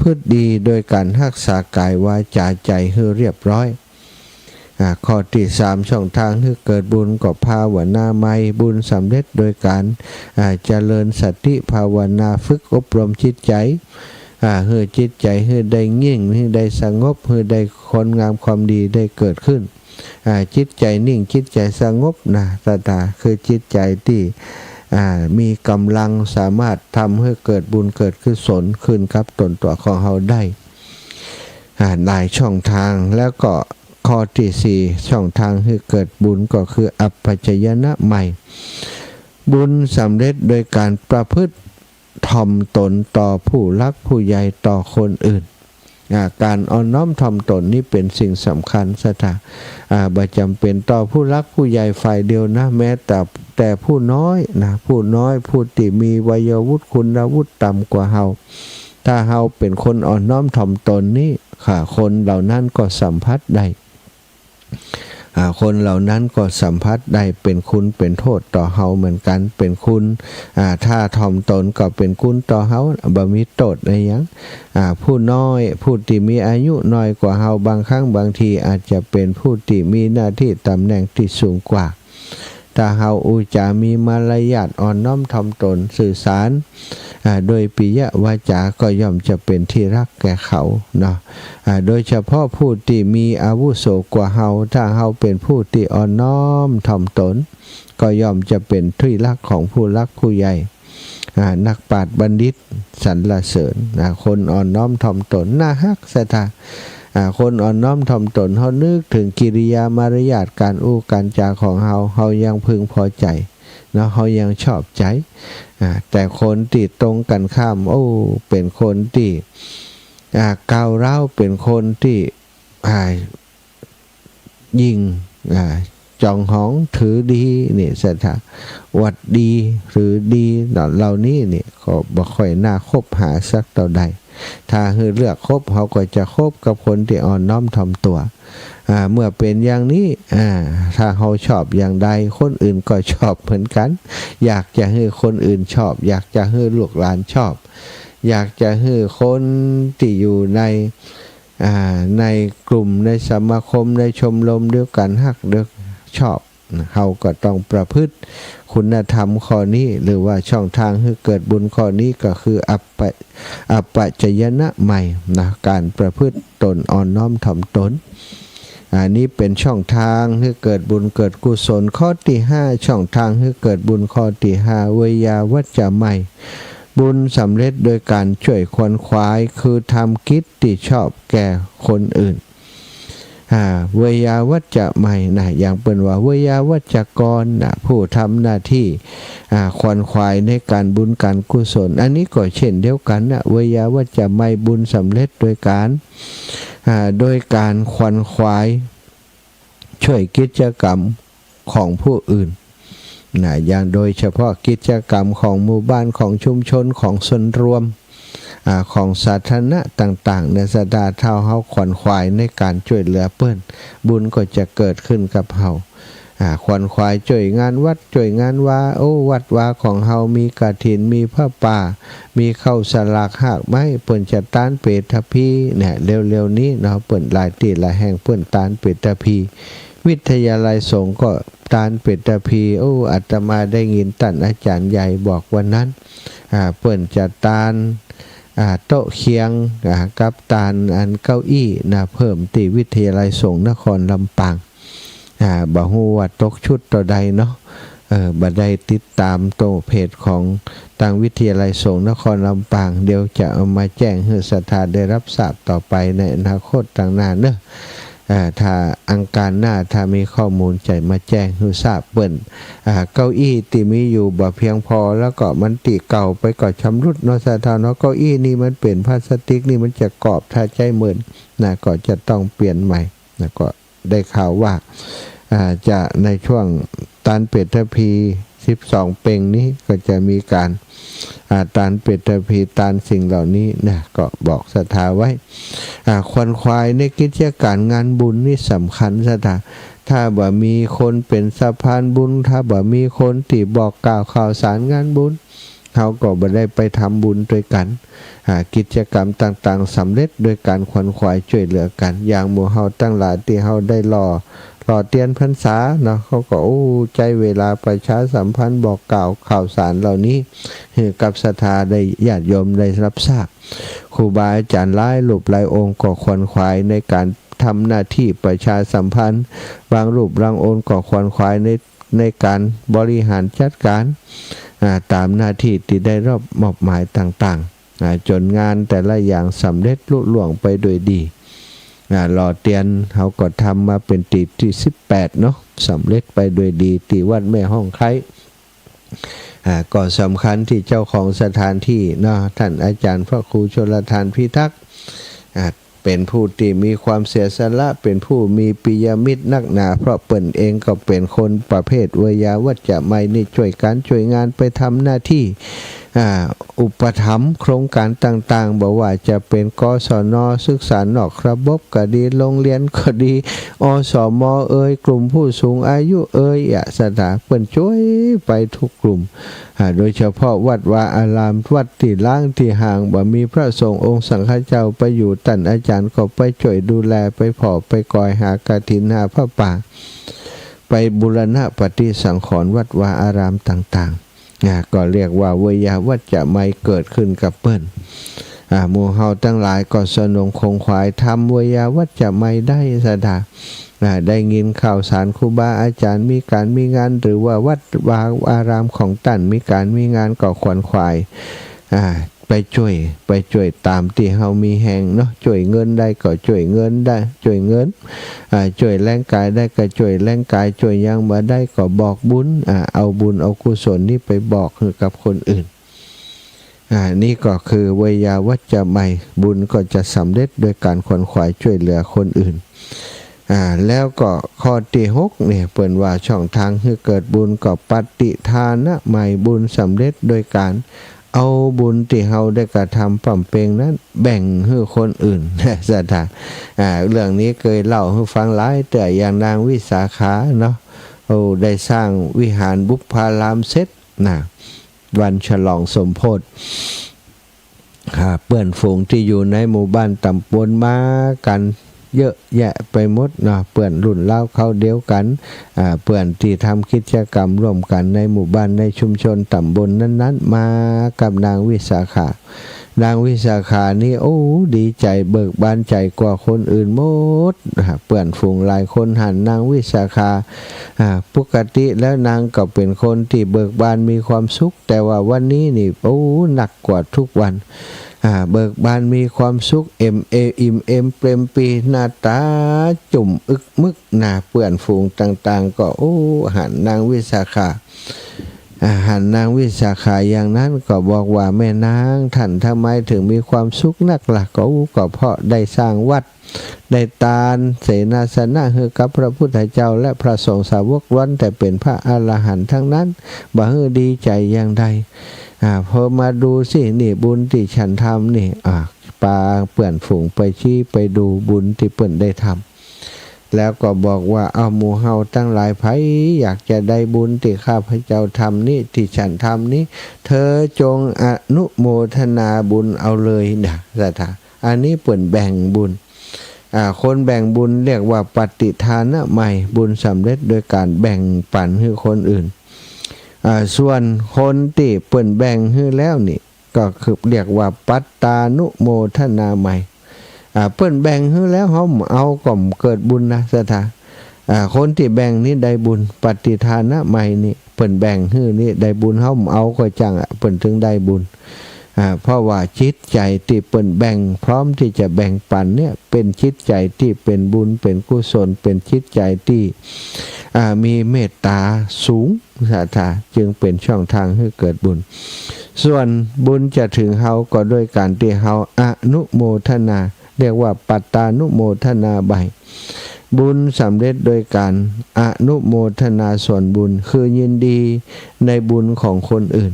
[SPEAKER 1] พฤติดีโดยการรักษากายวาจาใจให้เรียบร้อยข้อที่สามช่องทางให้เกิดบุญก็ภาวนาใหม่บุญสำเร็จโดยการเจริญสติภาวนาฝึกอบรมจิตใจให้จิตใจให้ได้เงี่ยงให้ได้สงบให้ได้คนงามความดีได้เกิดขึ้นจิตใจนิ่งจิตใจสงบตาคือจิตใจที่มีกำลังสามารถทำให้เกิดบุญเกิดกุศลขึ้นกับตนตัวของเราได้หลายช่องทางแล้วก็ข้อที่สี่ช่องทางให้เกิดบุญก็คืออัปปัจจยนะใหม่บุญสำเร็จโดยการประพฤติถ่อมตนต่อผู้รักผู้ใหญ่ต่อคนอื่นการอ่อนน้อมถ่อมตนนี่เป็นสิ่งสำคัญบ่จำเป็นต่อผู้รักผู้ใหญ่ฝ่ายเดียวนะแม้แต่ผู้น้อยผู้ที่มีวัยวุฒิคุณวุฒิต่ำกว่าเฮาถ้าเฮาเป็นคนอ่อนน้อมถ่อมตนนี่คนเหล่านั้นก็สัมผัสได้คนเหล่านั้นก็สัมผัสได้เป็นคุณเป็นโทษต่อเฮาเหมือนกันเป็นคุณถ้าถ่อมตนก็เป็นคุณต่อเฮาบ่มีโทษอะไรหยังผู้น้อยผู้ที่มีอายุน้อยกว่าเฮาบางครั้งบางทีอาจจะเป็นผู้ที่มีหน้าที่ตำแหน่งที่สูงกว่าถ้าเฮาจามีมารยาทอ่อนน้อมถ่อมตนสื่อสารโดยปิยวาจาก็ย่อมจะเป็นที่รักแก่เขาเนาะโดยเฉพาะผู้ที่มีอาวุโสกว่าเฮาถ้าเฮาเป็นผู้ที่อ่อนน้อมถ่อมตนก็ย่อมจะเป็นที่รักของผู้รักผู้ใหญ่นักปราชญ์บัณฑิตสรรเสริญคนอ่อนน้อมถ่อมตนน่าฮักคนอ่อนน้อมถ่อมตนเฮานึกถึงกิริยามารยาทการการจาของเฮายังพึงพอใจ เนาะเขายังชอบใจแต่คนที่ตรงกันข้ามเป็นคนที่ก้าวร้าวเป็นคนที่ยิงจองหองถือดีนี่สถาวัดดีหรือดีเหล่านี้นี่ก็บ่ค่อยน่าคบหาสักเท่าใดถ้าคือเลือกคบเขาก็จะคบกับคนที่อ่อนน้อมถ่อมตัวเมื่อเป็นอย่างนี้ถ้าเขาชอบอย่างใดคนอื่นก็ชอบเหมือนกันอยากจะให้คนอื่นชอบอยากจะให้ลูกหลานชอบอยากจะให้คนที่อยู่ในกลุ่มในสมาคมในชมรมเดียวกันฮักเดียวชอบเขาก็ต้องประพฤติคุณธรรมข้อนี้หรือว่าช่องทางให้เกิดบุญข้อนี้ก็คืออัปปัจจยนะใหม่นะการประพฤติตนอ่อนน้อมถ่อมตนอันนี้เป็นช่องทางให้เกิดบุญเกิดกุศลข้อที่5ช่องทางให้เกิดบุญข้อที่5เวยาวัจจะใหม่บุญสำเร็จโดยการช่วยควนขวายคือทำกิจที่ชอบแก่คนอื่นเวยาวัจจะใหม่นะอย่างเป็นว่าเวยาวัจจะกรนะผู้ทำหน้าที่ควนขวายในการบุญการกุศลอันนี้ก็เช่นเดียวกันนะเวยาวัจจะใหม่บุญสำเร็จโดยการควนขวายช่วยกิจกรรมของผู้อื่นนะอย่างโดยเฉพาะกิจกรรมของหมู่บ้านของชุมชนของส่วนรวมของสาธารณะต่างๆในสถานเท่าเฮาขวัญขวายในการช่วยเหลือเพื่อนบุญก็จะเกิดขึ้นกับเฮาขวัญขวายช่วยงานวัดช่วยงานว่าวัดวาของเฮามีกฐินมีผ้าป่ามีข้าวสลากหากไม้เปิ้นจะต้านเปตพีเนี่ยเร็วๆนี้เนาะเปิ้นหลายที่หลายแห่งเปิ้นต้านเปตพีวิทยาลัยสงฆ์ก็ตานเปตพีอาตมาได้ยินท่านอาจารย์ใหญ่บอกวันนั้นเปิ้นจะตานโต๊ะเคียงกับตานอันเก้าอี้เพิ่มที่วิทยาลัยสงฆ์นครลำปางบ่ฮู้ว่าตกชุดต่อใดเนาะบ่ได้ติดตามโตเพจของทางวิทยาลัยสงฆ์นครลำปางเดี๋ยวจะเอามาแจ้งให้ศรัทธาได้รับทราบต่อไปในอนาคตต่างหน้าเนอะถ้าอังการหน้าถ้ามีข้อมูลใจมาแจ้งให้ทราบเปิ้นเก้าอี้ที่มีอยู่บ่เพียงพอแล้วก็มันติเก่าไปก็ชำรุดเนาะสาธารณะเก้าอี้นี่มันเป็นพลาสติกนี่มันจะกรอบถ้าใจเหมือนก็จะต้องเปลี่ยนใหม่ก็ได้ข่าวว่าจะในช่วงตานเปตพี12เป่งนี้ก็จะมีการตานเปตพีตานสิ่งเหล่านี้ก็บอกศรัทธาไว้ควนควายในกิจการงานบุญนี่สำคัญศรัทธาถ้าบ่มีคนเป็นสะพานบุญถ้าบ่มีคนที่บอกกล่าวข่าวสารงานบุญเขาก็บ่ได้ไปทำบุญด้วยกันกิจกรรมต่างๆสำเร็จโดยการควนควายช่วยเหลือกันอย่างหมู่เฮาตั้งหลายที่เฮาได้รอเตียนพรรษาเนาะเขาก็ใจเวลาประชาสัมพันธ์บอกกล่าวข่าวสารเหล่านี้ให้กับศรัทธาได้ญาติโยมได้รับทราบครูบาอาจารย์หลายรูปหลายองค์ก็ควนขวายในการทำหน้าที่ประชาสัมพันธ์บางรูปบางองค์ก็ควนขวายในการบริหารจัดการตามหน้าที่ที่ได้รับมอบหมายต่างๆจนงานแต่ละอย่างสำเร็จลุล่วงไปโดยดีหล่อเตียนเขาก็ทำมาเป็นตีที่18เนาะสำเร็จไปโดยดีที่วัดแม่ห้องไคร้ก็สำคัญที่เจ้าของสถานที่เนาะท่านอาจารย์พระครูชลทานพิทักษ์เป็นผู้ที่มีความเสียสละเป็นผู้มีปิยมิตรนักหนาเพราะเปิ่นเองก็เป็นคนประเภทเวยาวัจจะไม่นี่ช่วยการช่วยงานไปทำหน้าที่อุปถัมภ์โครงการต่างๆบอกว่าจะเป็นกศน.ศึกษานอกระบบก็ดีโรงเรียนก็ดีอสม.กลุ่มผู้สูงอายุสถานเปิ่นช่วยไปทุกกลุ่มโดยเฉพาะวัดวาอารามวัดที่ล้างที่ห่างบ่มีพระสงฆ์องค์สังฆเจ้าไปอยู่ท่านอาจารย์ก็ไปช่วยดูแลไปผอไปกอยหากฐินหาผ้าป่าไปบูรณะปฏิสังขรณ์วัดวาอารามต่างๆก็เรียกว่าเวยาวัจจะไม่เกิดขึ้นกับเปิ้นหมู่เฮาทั้งหลายก็สนองคงขวายทำเวยาวัจจะไม่ได้ศรัทธาได้ยินข่าวสารครูบาอาจารย์มีการมีงานหรือว่าวัดวาอารามของท่านมีการมีงานก็ขวนขวายไป ช่วยตามที่เฮามีแหงเนาะช่วยเงินได้ก็ช่วยเงินได้ช่วยเงินช่วยแรงกายได้ก็ช่วยแรงกายช่วยยังบ่ได้ก็บอกบุญเอาบุญเอากุศลนี่ไปบอกกับคนอื่นนี่ก็คือเวยาวัจจะใหม่บุญก็จะสำเร็จโดยการขวนขวายช่วยเหลือคนอื่นแล้วก็ข้อที่6เนี่ยเปิ่นว่าช่องทางให้เกิดบุญก็ปฏิทานะใหม่บุญสำเร็จโดยการเอาบุญที่เฮาได้กระทำปั่มเปงนั้นแบ่งให้คนอื่นศรัทธาเรื่องนี้เคยเล่าให้ฟังหลายแต่อย่างนางวิสาขาเนาะได้สร้างวิหารบุพารามเสร็จนะวันฉลองสมโภชเพื่อนฝูงที่อยู่ในหมู่บ้านตำบลมากันเยอะแยะไปหมดเนาะเพื่อนรุ่นเล่าเขาเดียวกันเพื่อนที่ทำกิจกรรมร่วมกันในหมู่บ้านในชุมชนตำบลนั้นๆมากับนางวิสาขานางวิสาขานี่โอ้ดีใจเบิกบานใจกว่าคนอื่นหมดเพื่อนฝูงหลายคนหันนางวิสาขาปกติแล้วนางก็เป็นคนที่เบิกบานมีความสุขแต่ว่าวันนี้นี่โอ้หนักกว่าทุกวันเบิกบานมีความสุขอิ่มเอมเปรมปีหน้าตาจุ่มอึกมึกหน้าเปื่อนฝูงต่างๆก็โอ้หันนางวิสาขาหันนางวิสาขาอย่างนั้นก็บอกว่าแม่นางท่านทำไมถึงมีความสุขนักล่ะก็เพราะได้สร้างวัดได้ทานเสนาสนะให้กับพระพุทธเจ้าและพระสงฆ์สาวกล้วนแต่เป็นพระอรหันต์ทั้งนั้นบ่ฮือดีใจอย่างใดพอมาดูสินี่บุญที่ฉันทำนี่ปาเปื่อนฝูงไปชี้ไปดูบุญที่เปิ้นได้ทำแล้วก็บอกว่าเอาหมู่เฮาตั้งหลายไผอยากจะได้บุญที่ข้าพเจ้าทำนี่ที่ฉันทำนี่เธอจงอนุโมทนาบุญเอาเลยนะสัทธาอันนี้เปิ้นแบ่งบุญคนแบ่งบุญเรียกว่าปฏิทานะใหม่บุญสำเร็จโดยการแบ่งปันให้คนอื่นส่วนคนที่เปิ้นแบ่งให้แล้วนี่ก็คือเรียกว่าปัตตานุโมทนาใหม่เปิ้นแบ่งให้แล้วเฮาเอาก็เกิดบุญนะสัทธาคนที่แบ่งนี่ได้บุญปฏิทานะใหม่นี่เปิ้นแบ่งให้นี่ได้บุญเฮาเอาก็จังเปิ้นถึงได้บุญเพราะว่าจิตใจที่เปิ้นแบ่งพร้อมที่จะแบ่งปันเนี่ยเป็นจิตใจที่เป็นบุญเป็นกุศลเป็นจิตใจที่มีเมตตาสูงศรัทธาจึงเป็นช่องทางให้เกิดบุญส่วนบุญจะถึงเฮาก็โดยการที่เฮาอนุโมทนาเรียกว่าปัตตานุโมทนาใบบุญสำเร็จโดยการอนุโมทนาส่วนบุญคือยินดีในบุญของคนอื่น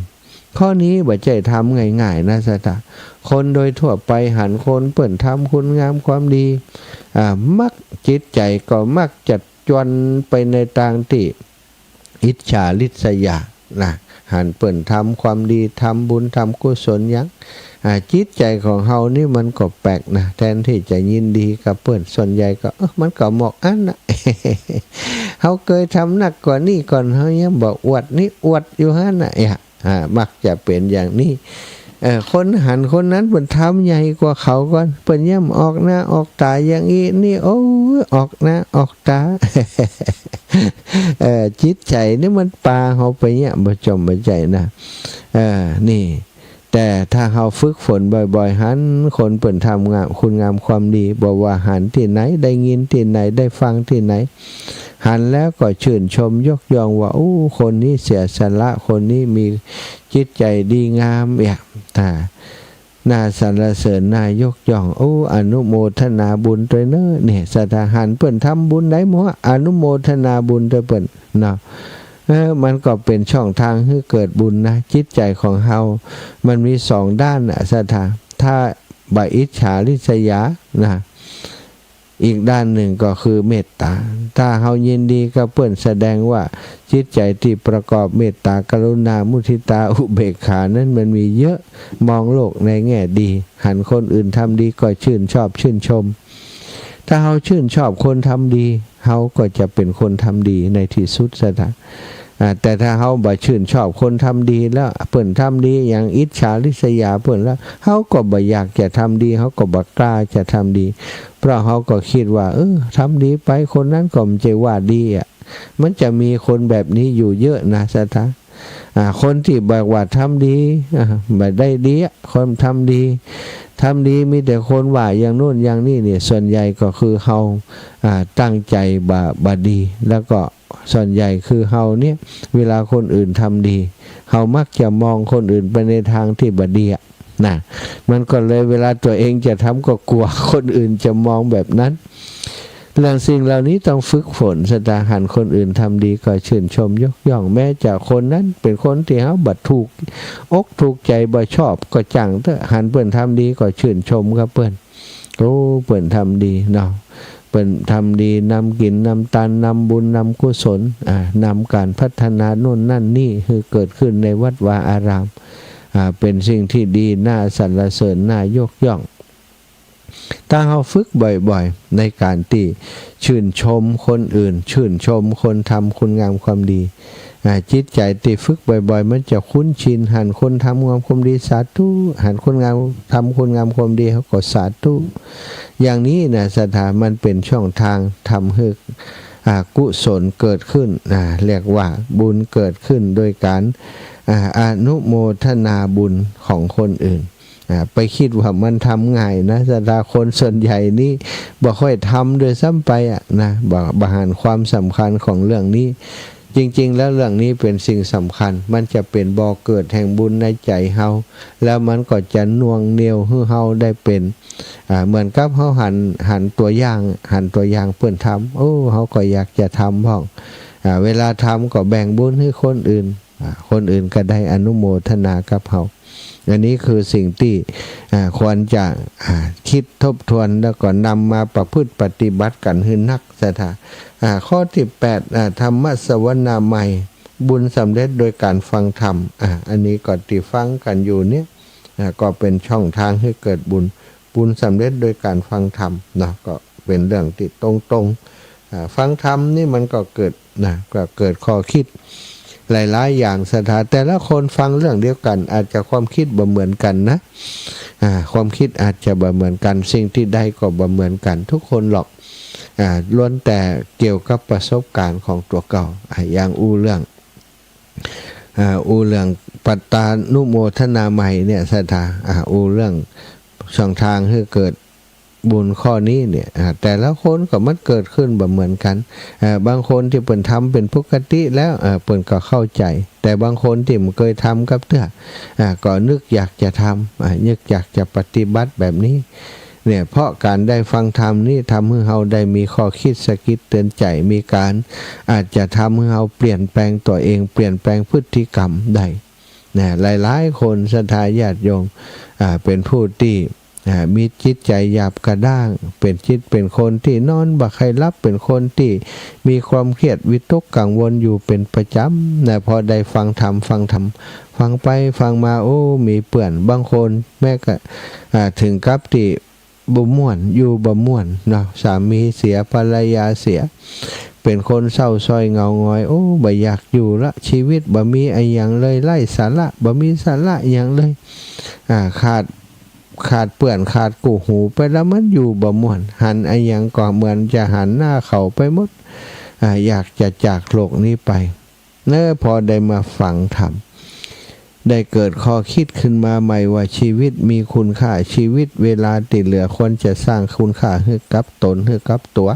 [SPEAKER 1] ข้อนี้บ่ใจทำง่ายๆนะสัตว์คนโดยทั่วไปหันคนเปิ่นทำคุณงามความดีมักจิตใจก็มักจัดจวนไปในทางที่อิจฉาริษยานะหันเปิ่นทำความดีทำบุญทำกุศลยังจิตใจของเฮานี่มันก็แปลกนะแทนที่จะยินดีกับเปิ่นส่วนใหญ่ก็มันก็หมอกอันนะ เฮาเคยทำหนักกว่านี้ก่อนเฮายังบอกอวดนี่อวดอยู่หั่นน่ะมักจะเป็นอย่างนี้คนหันคนนั้นเปิ้นทำใหญ่กว่าเขาก่อนเปิ้นย่ำออกหน้าออกตาอย่างนี้นี่โอ้ออกหน้าออกตา จิตใจนี่มันปาเฮาไปเนี่ยบ่จมบ่ใจนะนี่แต่ถ้าเฮาฝึกฝนบ่อยๆหันคนเปิ้นทำงามคุณงามความดีบ่ว่าหันที่ไหนได้ยินที่ไหนได้ฟังที่ไหนหันแล้วก็ชื่นชมยกย่องว่าโอ้คนนี้เสียสละคนนี้มีจิตใจดีงามน่าสรรเสริญน่ายกย่องโอ้อนุโมทนาบุญด้วยเนอะเนี่ยสถาหันเปิ้นทำบุญได้หมดอนุโมทนาบุญด้วยเปิ้นเนาะมันก็เป็นช่องทางให้เกิดบุญนะจิตใจของเฮามันมีสองด้านนะสถาถ้าบ่อิจฉาริษยานะอีกด้านหนึ่งก็คือเมตตาถ้าเฮายินดีกับเปิ้นแสดงว่าจิตใจที่ประกอบเมตตากรุณามุทิตาอุเบกขานั้นมันมีเยอะมองโลกในแง่ดีหันคนอื่นทำดีก็ชื่นชอบชื่นชมถ้าเฮาชื่นชอบคนทำดีเฮาก็จะเป็นคนทำดีในที่สุดซะนะแต่ถ้าเฮาบ่ชื่นชอบคนทำดีแล้วเปิ้นทำดีอย่างอิจฉาริษยาเปิ้นแล้วเฮาก็บ่อยากจะทำดีเฮาก็บ่กล้าจะทำดีเพราะเฮาก็คิดว่าทำดีไปคนนั้นก็ไม่ใช่ว่าดีมันจะมีคนแบบนี้อยู่เยอะนะสะทะ คนที่บอกว่าทำดีไม่ได้ดีคนทำดีมีแต่คนว่าอย่างโน้นอย่างนี้เนี่ยส่วนใหญ่ก็คือเฮาตั้งใจบาดีแล้วก็ส่วนใหญ่คือเฮาเนี่ยเวลาคนอื่นทำดีเฮามักจะมองคนอื่นไปในทางที่บดีนะมันก็เลยเวลาตัวเองจะทำก็กลัวคนอื่นจะมองแบบนั้นเรื่องสิ่งเหล่านี้ต้องฝึกฝนสตาหันคนอื่นทำดีก็ชื่นชมยกย่องแม้จะคนนั้นเป็นคนที่เฮาบัดถูกอกถูกใจบ่ชอบก็จังเถอะหันเปิ้นทำดีก็ชื่นชมครับเปิ้นโอ้เปิ้นทำดีเนาะเปิ้นทำดีนำกินนำทานนำบุญนำกุศลนำการพัฒนาโน่นนั่นนี่คือเกิดขึ้นในวัดวาอารามเป็นสิ่งที่ดีน่าสรรเสริญน่ายกย่องถ้าเราฝึกบ่อยๆในการที่ชื่นชมคนอื่นชื่นชมคนทำคุณงามความดีจิตใจที่ฝึกบ่อยๆมันจะคุ้นชินหันคนทำความดีสาธุหันคนงามทำคุณงามความดีเขาก็สาธุอย่างนี้นะสถานมันเป็นช่องทางทำให้กุศลเกิดขึ้นเรียกว่าบุญเกิดขึ้นโดยการอนุโมทนาบุญของคนอื่นไปคิดว่ามันทำง่ายนะสถานคนส่วนใหญ่นี่บ่ค่อยทำโดยซ้ำไปนะบหันความสำคัญของเรื่องนี้จริงๆแล้วเรื่องนี้เป็นสิ่งสำคัญมันจะเป็นบ่อเกิดแห่งบุญในใจเฮาแล้วมันก็จะน่วงเหนี่ยวให้เฮาได้เป็นเหมือนกับเฮาหันตัวอย่างเพิ่นทำโอ้เฮาก็อยากจะทำบ้างเวลาทำก็แบ่งบุญให้คนอื่นก็ได้อนุโมทนากับเฮาอันนี้คือสิ่งที่ควรจะคิดทบทวนแล้วก็นำมาประพฤติปฏิบัติกันให้นักศรัทธาข้อที่8ธรรมสวนาใหม่บุญสำเร็จโดยการฟังธรรมอันนี้ก็ที่ฟังกันอยู่เนี่ยก็เป็นช่องทางให้เกิดบุญสำเร็จโดยการฟังธรรมนะก็เป็นเรื่องที่ตรงฟังธรรมนี่มันก็เกิดก็เกิดข้อคิดหลายๆอย่างสถานแต่ละคนฟังเรื่องเดียวกันอาจจะความคิดบ่เหมือนกันนะความคิดอาจจะบ่เหมือนกันสิ่งที่ได้ก็บ่เหมือนกันทุกคนหรอกล้วนแต่เกี่ยวกับประสบการณ์ของตัวเก่าอย่างเรื่องปัตตานุโมทนาใหม่เนี่ยสถานเรื่องช่องทางให้เกิดบุญข้อนี้เนี่ยแต่ละคนก็มันเกิดขึ้นแบบเหมือนกันบางคนที่เปิ่นทำเป็นปกติแล้วเปิ่นก็เข้าใจแต่บางคนที่มันเคยทำกับเตื้อก็นึกอยากจะทำนึกอยากจะปฏิบัติแบบนี้เนี่ยเพราะการได้ฟังธรรมนี่ทำให้เราได้มีข้อคิดสะกิดเตือนใจมีการอาจจะทำให้เราเปลี่ยนแปลงตัวเองเปลี่ยนแปลงพฤติกรรมได้เนี่ยหลายๆคนศรัทธาญาติโยมเป็นผู้ที่มีจิตใจหยาบกระด้างเป็นคนที่นอนบ่ใครรับเป็นคนที่มีความเครียดวิตกกังวลอยู่เป็นประจำนะพอได้ฟังธรรมฟังไปฟังมาโอ้มีเปื่อนบางคนแม้ก็ถึงกับที่บ่ม่วนอยู่บ่ม่วนเนาะสามีเสียภรรยาเสียเป็นคนเศร้าซ้อยเงาง้อยโอ้บ่อยากอยู่ละชีวิตบ่มีอะไรอย่างเลยไร้สาระบ่มีสาระอย่างเลยขาดเปื่อนขาดกูหูไปแล้วมันอยู่บ่ม่วนหันไอ้ยังก็เหมือนจะหันหน้าเขาไปหมดอยากจะจากโลกนี้ไปพอได้มาฟังธรรมได้เกิดข้อคิดขึ้นมาใหม่ว่าชีวิตมีคุณค่าชีวิตเวลาติดเหลือควรจะสร้างคุณค่าให้กับตนให้กับตัว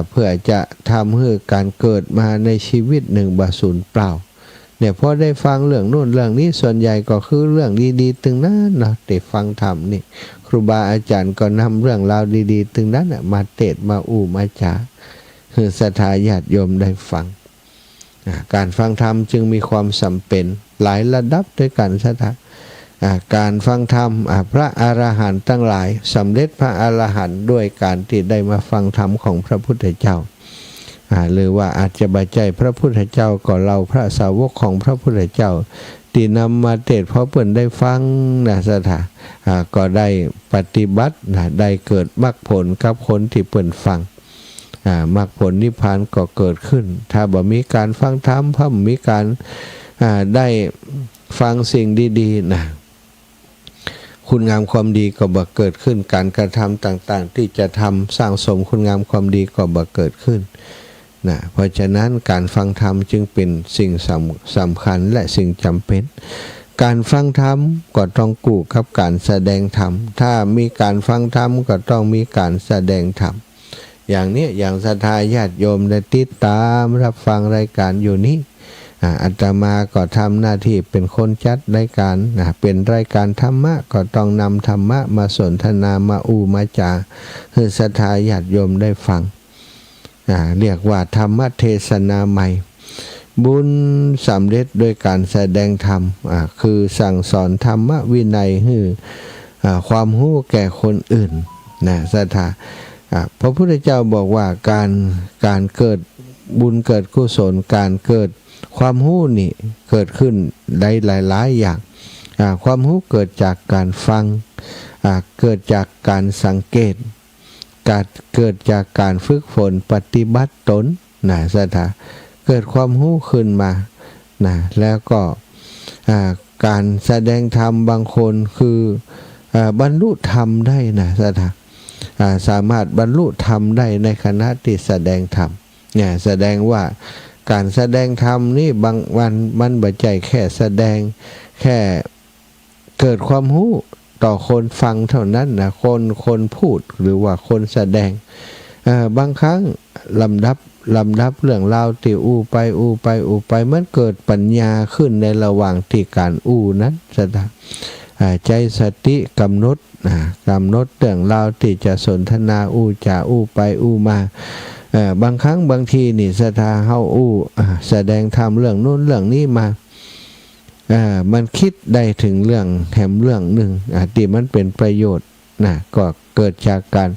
[SPEAKER 1] เพื่อจะทำให้การเกิดมาในชีวิตหนึ่งบ่สูญเปล่าเนี่ยพอได้ฟังเรื่องโน้นเรื่องนี้ส่วนใหญ่ก็คือเรื่องดีๆตึงนั้นเนาะได้ฟังธรรมนี่ครูบาอาจารย์ก็นำเรื่องราวดีๆตึงนั้นมาเทศมามาจาคือศรัทธาญาติโยมได้ฟังการฟังธรรมจึงมีความจำเป็นหลายระดับด้วยกันศรัทธาการฟังธรรมพระอรหันต์ทั้งหลายสำเร็จพระอรหันต์ด้วยการที่ได้มาฟังธรรมของพระพุทธเจ้าหรือว่าอาจจะบาใจพระพุทธเจ้าก็เราพระสาวกของพระพุทธเจ้าที่นำมาเทศเพราะเพิ่นได้ฟังสถาก็ได้ปฏิบัติได้เกิดมรรคผลกับคนที่เพิ่นฟังมรรคผลนิพพานก็เกิดขึ้นถ้าบ่มีการฟังธรรมพระมีการได้ฟังสิ่งดีๆคุณงามความดีก็บ่เกิดขึ้นการกระทำต่างๆที่จะทำสร้างสมคุณงามความดีก็บ่เกิดขึ้น นะเพราะฉะนั้นการฟังธรรมจึงเป็นสิ่งสำคัญและสิ่งจำเป็นการฟังธรรมก็ต้องกู้กับการแสดงธรรมถ้ามีการฟังธรรมก็ต้องมีการแสดงธรรมอย่างนี้อย่างศรัทธาญาติโยมได้ติดตามรับฟังรายการอยู่นี้อาตมาก็ทำหน้าที่เป็นคนจัดรายการเป็นรายการธรรมะก็ต้องนำธรรมะมาสนทนามามาจาให้ศรัทธาญาติโยมได้ฟังเรียกว่าธรรมเทศนาใหม่บุญสำเร็จโดยการแสดงธรรมคือสั่งสอนธรรมวินัยให้ความรู้แก่คนอื่นนะศรัทธาพระพุทธเจ้าบอกว่าการเกิดบุญเกิดกุศลการเกิดความรู้นี่เกิดขึ้นได้หลายๆอย่างความรู้เกิดจากการฟังเกิดจากการสังเกตเกิดจากการฝึกฝนปฏิบัติตนนะศรัทธาเกิดความรู้ขึ้นมานะแล้วก็การแสดงธรรมบางคนคือบรรลุธรรมได้นะศรัทธาสามารถบรรลุธรรมได้ในขณะที่แสดงธรรมเนี่ยแสดงว่าการแสดงธรรมนี่บางวันมันบ่ใจแค่แสดงแค่เกิดความรู้ต่อคนฟังเท่านั้นนะคนพูดหรือว่าคนแสดงบางครั้งลำดับเรื่องราวที่อู้ไปมันเกิดปัญญาขึ้นในระหว่างที่การนั้นสถาใจสติกำหนดเรื่องราวที่จะสนทนาจะไปมาบางครั้งบางทีนี่สถาเฮาแสดงธรรมเรื่องโน้นเรื่องนี้มามันคิดได้ถึงเรื่องแหมเรื่องหนึ่งที่มันเป็นประโยชน์ก็เกิดจากการ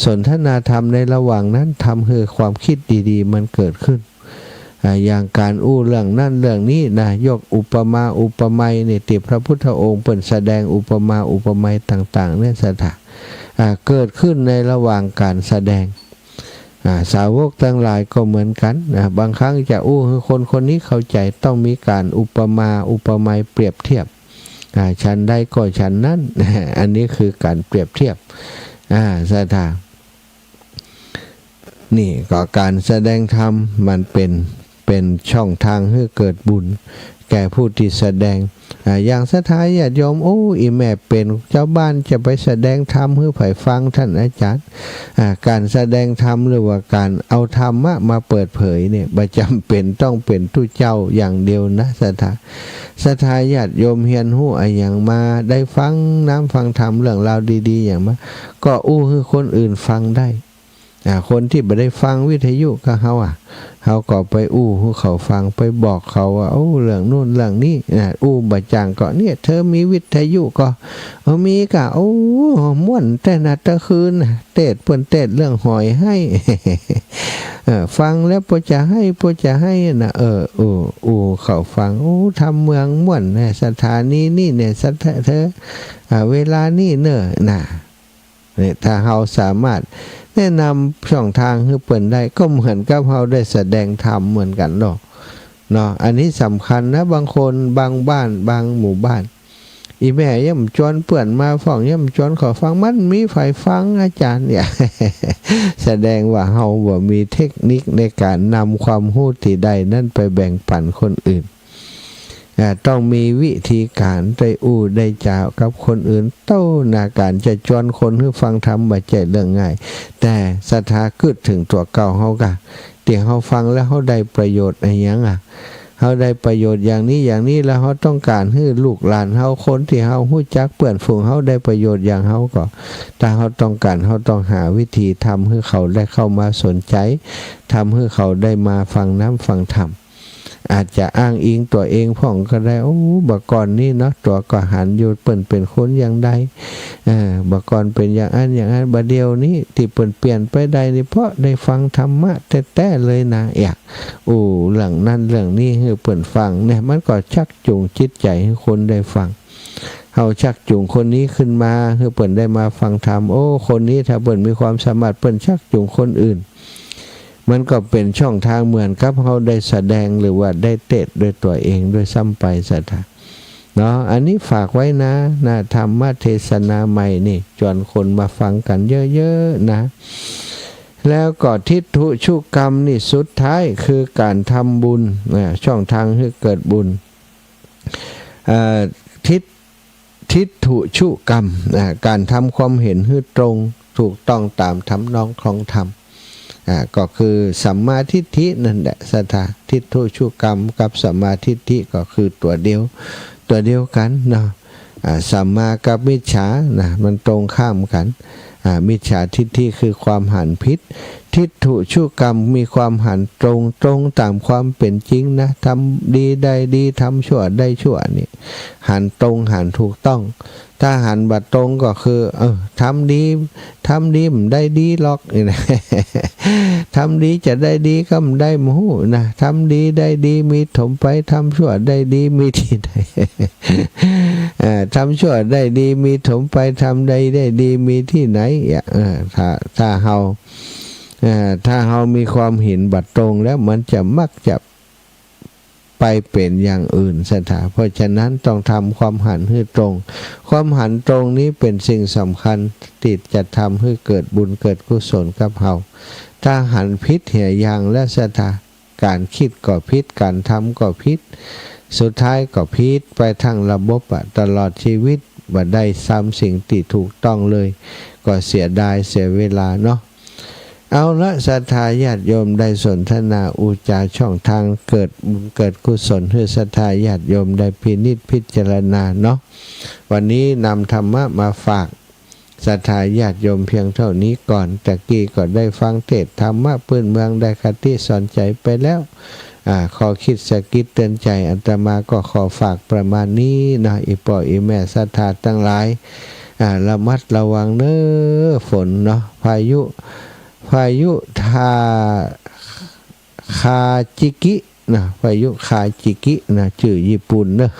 [SPEAKER 1] สนทนาธรรมในระหว่างนั้นทำให้ความคิดดีๆมันเกิดขึ้นอย่างการเรื่องนั่นเรื่องนี้ยกอุปมาอุปไมยนี่ที่พระพุทธองค์เปิ่นแสดงอุปมาอุปไมยต่างๆเนี่ยสถาเกิดขึ้นในระหว่างการแสดงสาวกทั้งหลายก็เหมือนกันบางครั้งจะให้คนนี้เข้าใจต้องมีการอุปมาอุปไมยเปรียบเทียบฉันได้ก็ฉันนั้นอันนี้คือการเปรียบเทียบศรัทธานี่ก็การแสดงธรรมมันเป็นช่องทางให้เกิดบุญแก่ผู้ที่แสดงอย่างศรัทธาญาติโยมอีแม่เป็นเจ้าบ้านจะไปแสดงธรรมให้ไผ่ฟังท่านอาจารย์การแสดงธรรมหรือว่าการเอาธรรมะมาเปิดเผยเนี่ยบ่จำเป็นต้องเป็นทุเจ้าอย่างเดียวนะศรัทธาญาติโยมเฮียนหู้อย่างมาได้ฟังฟังธรรมเรื่องราวดีๆอย่างมาก็ให้คนอื่นฟังได้คนที่ไม่ได้ฟังวิทยุก็เขาก็ไปให้เขาฟังไปบอกเขาว่าเรื่องนู่นเรื่องนี้บัจจังก็เนี่ยเธอมีวิทยุก็มีกะม่วนแต่นาตะคืนเทศเรื่องหอยให้ ฟังแล้วพอจะให้นะเขาฟังทำเมืองม่วนสถานีนี่เนี่ยเธอเวลานี่เนอะเนี่ยถ้าเราสามารถแนะนำช่องทางให้เปิดได้ก็เหมือนกับเราได้แสดงธรรมเหมือนกันเนาะอันนี้สำคัญนะบางคนบางบ้านบางหมู่บ้านอีแม่ย่ำจวนเปื่อนมาฟังย่ำจวนขอฟังมันมีฝ่ายฟังอาจารย์เนี่ย แสดงว่าเราบ่มีเทคนิคในการนำความรู้ที่ใดนั่นไปแบ่งปันคนอื่นต้องมีวิธีการได้จ่ากับคนอื่นการจะจวนคนให้ฟังธรรมบ่ใช่เรื่องง่ายแต่ศรัทธาคิดถึงตัวเก่าเฮากะที่เฮาฟังแล้วเฮาได้ประโยชน์อะไรอย่างเฮาได้ประโยชน์อย่างนี้แล้วเฮาต้องการให้ลูกหลานเฮาคนที่เฮาฮู้จักเปื้อนฝูงเฮาได้ประโยชน์อย่างเฮาก็ถ้าเฮาต้องการเฮาต้องหาวิธีทำให้เขาได้เข้ามาสนใจทำให้เขาได้มาฟังฟังธรรมอาจจะอ้างอิงตัวเองพ่องก็ได้บักก่อนนี่เนาะตัวก็หันอยู่เปิ่นเป็นคนอย่างใดบักก่อนเป็นอย่างนั้นบัดเดียวนี้ที่เปิ่นเปลี่ยนไปใดนี่เพราะได้ฟังธรรมะแท้ๆเลยนะเรื่องนั้นเรื่องนี้ให้เปิ่นฟังเนี่ยมันก็ชักจูงจิตใจให้คนได้ฟังเฮาชักจูงคนนี้ขึ้นมาให้เปิ่นได้มาฟังธรรมคนนี้ถ้าเปิ่นมีความสามารถเปิ่นชักจูงคนอื่นมันก็เป็นช่องทางเหมือนกับเขาได้แสดงหรือว่าได้เทศด้วยตัวเองด้วยซ้ำไปสัตว์เนาะอันนี้ฝากไว้นะธรรมเทศนาใหม่นี่จวนคนมาฟังกันเยอะๆนะ แล้วก็ทิฏฐุชุกรรมนี่สุดท้ายคือการทำบุญช่องทางให้เกิดบุญทิฏฐุชุกรรมการทำความเห็นให้ตรงถูกต้องตามทำนองคลองธรรมก็คือสัมมาทิฏฐินั่นแหละสถาทิฏฐุชุกรรมกับสัมมาทิฏฐิก็คือตัวเดียวกันเนาะสัมมากับมิจฉานะมันตรงข้ามกันมิจฉาทิฏฐิคือความหันผิดทิฏฐุชุกรรมมีความหันตรงตามความเป็นจริงนะทำดีได้ดีทำชั่วได้ชั่วนี่หันตรงหันถูกต้องถ้าหันบัดตรงก็คือทำดีมันได้ดีหรอกนี่นะทำดีจะได้ดีก็มันได้หมู่นะทำดีได้ดีมีถมไปทำชั่วได้ดีมีที่ใดทำชั่วได้ดีมีถมไปทำได้ดีมีที่ไหนถ้าเฮามีความเห็นบัดตรงแล้วมันจะมักจะไปเป็นอย่างอื่นเพราะฉะนั้นต้องทำความหันให้ตรงความหันตรงนี้เป็นสิ่งสำคัญที่จะทำให้เกิดบุญเกิดกุศลกับเฮาถ้าหันพิษเหี่ยยางและการคิดก็พิษการทำก็พิษสุดท้ายก็พิษไปทั้งระบบตลอดชีวิตบ่ได้ซ้ำสิ่งที่ถูกต้องเลยก็เสียดายเสียเวลาเนาะเอาละศรัทธาญาติโยมได้สนทนาอุจาช่องทางเกิดกุศลให้ศรัทธาญาติโยมได้พินิจพิจารณาเนาะวันนี้นำธรรมะมาฝากศรัทธาญาติโยมเพียงเท่านี้ก่อนตะกี้ก็ได้ฟังเทศธรรมะพื้นเมืองได้คติสอนใจไปแล้วขอคิดสะกิดเตือนใจอาตมาก็ขอฝากประมาณนี้นะอีพ่ออีแม่ศรัทธาทั้งหลายระมัดระวังเน้อฝนเนาะพายุคาจิกินะพายุคาจิกินะชื่อญี่ปุ่นเนอะ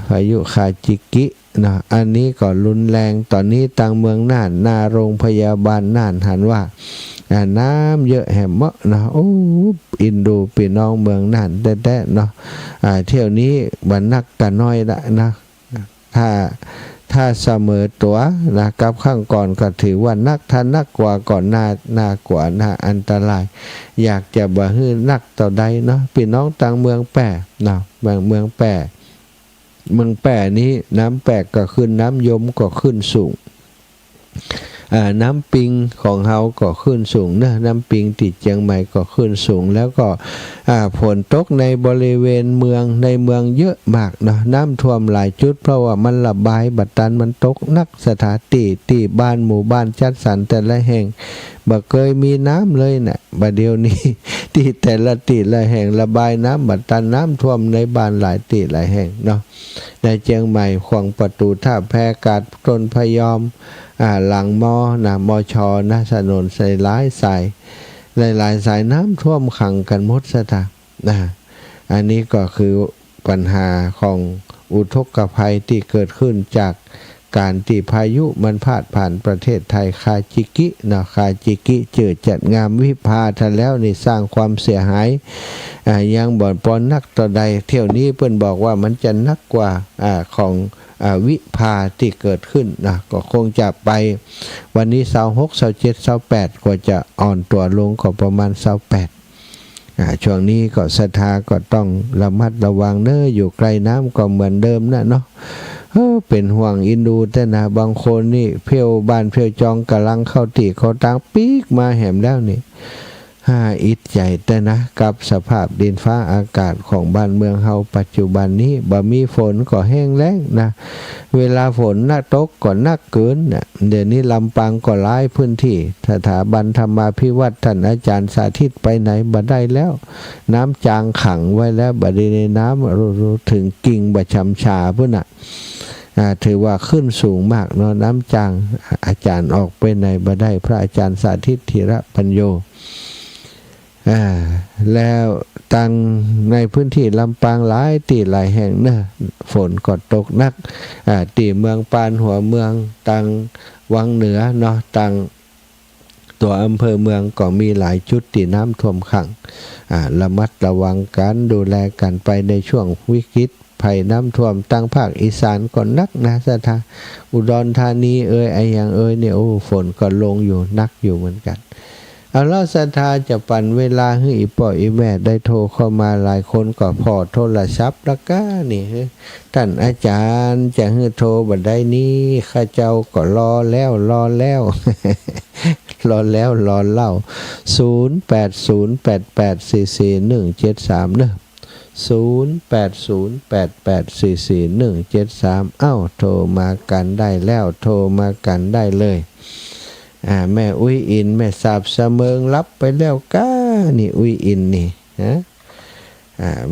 [SPEAKER 1] พายุคาจิกินะอันนี้ก็รุนแรงตอนนี้ทางเมืองน่านหน้าโรงพยาบาลน่านหันว่าน้ำเยอะแหมเมาะนะโอ้อินโดพี่น้องเมืองน่านแท้ๆเนาะเที่ยวนี้บันนักกันน้อยละนะถ้าเสมอตัวนะกับข้างก่อนก็ถือว่านักกว่าก่อนหน้ากว่าหน้าอันตรายอยากจะบ่ฮื้อนักต่อใดเนาะพี่น้องต่างเมืองแป่นะเมืองแป่นี้น้ำแปะก็ขึ้นน้ำยมก็ขึ้นสูงน้ำปิงของเฮาก็ขึ้นสูงนะน้ำปิงติดเชียงใหม่ก็ขึ้นสูงแล้วก็ฝนตกในบริเวณเมืองเยอะมากนะน้ำท่วมหลายจุดเพราะว่ามันระบายบัดตันมันตกนักสถานที่บ้านหมู่บ้านจัดสรรแต่ละแห่งบ่เคยมีน้ำเลยนะบัดเดี๋ยวนี้ที่แต่ละละแห่งระบายน้ำบัดตันน้ำท่วมในบ้านหลายหลายแห่งเนาะในเชียงใหม่ขวางประตูท่าแพกาดต้นพยอมหลังมชนะถนนหลายสายน้ำท่วมขังกันหมดอันนี้ก็คือปัญหาของอุทกภัยที่เกิดขึ้นจากการที่พายุมันพาดผ่านประเทศไทยคาจิกิคาจิกิเจิดจัดงามวิภาทันแล้วนี่สร้างความเสียหายยังบ่อนปอนนักต่อใดเที่ยวนี้เพิ่นบอกว่ามันจะนักกว่าของวิภาที่เกิดขึ้นนะก็คงจะไปวันนี้26 27 28ก็จะอ่อนตัวลงก็ประมาณ28ช่วงนี้ก็ศรัทธาก็ต้องระมัดระวังเน้ออยู่ไกลน้ำก็เหมือนเดิมนะเนาะเป็นห่วงอินดูแต่นะบางคนนี่เพียวบ้านเพียวจองกำลังเข้าตีเขาตังปีกมาแหมแล้วนี่อิดใจแต่นะกับสภาพดินฟ้าอากาศของบ้านเมืองเฮาปัจจุบันนี้บ่มีฝนก็แห้งแล้งนะเวลาฝนตกก็นักเกินนะเดี๋ยวนี้ลำปางก็หลายพื้นที่สถาบันธรรมาภิวัตน์ท่านอาจารย์สาธิตไปไหนบ่ได้แล้วน้ำจางขังไว้แล้วบ่ได้ในน้ำรู้ถึงกิ่งบ่ชำชาพุ่นน่ะถือว่าขึ้นสูงมากเนาะน้ำจางอาจารย์ออกไปไหนบ่ได้พระอาจารย์สาธิตธีระปัญโยแล้วตั้งในพื้นที่ลำปางหลายแห่งเนอะฝนก็ตกนักตีเมืองปานหัวเมืองตังวังเหนือเนาะตังตัวอำเภอเมืองก็มีหลายจุดที่น้ำท่วมขังระมัดระวังกันดูแลกันไปในช่วงวิกฤต ภัยน้ำท่วมตั้งภาคอีสานก็นักนะสถาอุดรธานีไอ้อย่างเนี่ยโอ้ฝนก็ลงอยู่นักอยู่เหมือนกันเอาแล้วศรัทธาจะปั่นเวลาให้อีป่ออีแม่ได้โทรเข้ามาหลายคนก็พอโทรศัพท์แล้วก็นี่ท่านอาจารย์จะให้โทรบัดได้นี้ข้าเจ้าก็รอแล้ว รอแล้ว รอเล่า0808844173เนอะ0808844173เอ้าโทรมากันได้แล้วโทรมากันได้เลยแม่อุ้ยอินแม่สาบเสมิงรับไปแล้วก้านี่อุ้ยอินนี่นะ